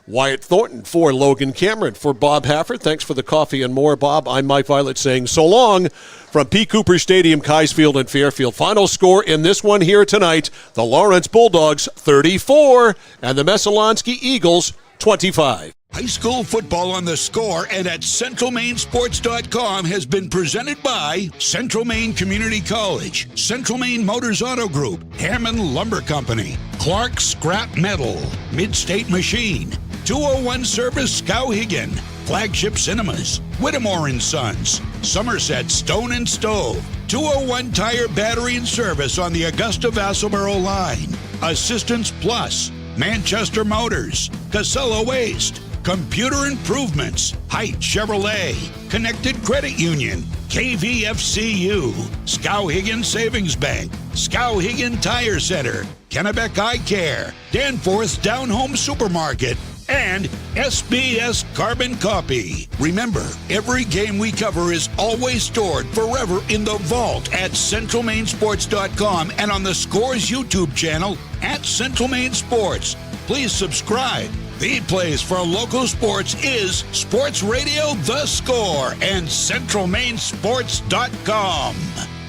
Wyatt Thornton, for Logan Cameron, for Bob Hafford, thanks for the coffee and more, Bob. I'm Mike Violet saying so long from Pete Cooper Stadium, Keyes Field in Fairfield. Final score in this one here tonight, the Lawrence Bulldogs 34 and the Messalonskee Eagles 25. High school football on the Score and at CentralMaineSports.com has been presented by Central Maine Community College, Central Maine Motors Auto Group, Hammond Lumber Company, Clark Scrap Metal, Midstate Machine, 201 Service Skowhegan, Flagship Cinemas, Whittemore & Sons, Somerset Stone and Stove, 201 Tire Battery and Service on the Augusta-Vassalboro line, Assistance Plus, Manchester Motors, Casella Waste, Computer Improvements, Height Chevrolet, Connected Credit Union, KVFCU, Skowhegan Savings Bank, Skowhegan Tire Center, Kennebec Eye Care, Danforth Down Home Supermarket, and SBS Carbon Copy. Remember, every game we cover is always stored forever in the vault at CentralMaineSports.com and on the Scores YouTube channel at Central Maine Sports. Please subscribe. The place for local sports is Sports Radio The Score and CentralMaineSports.com.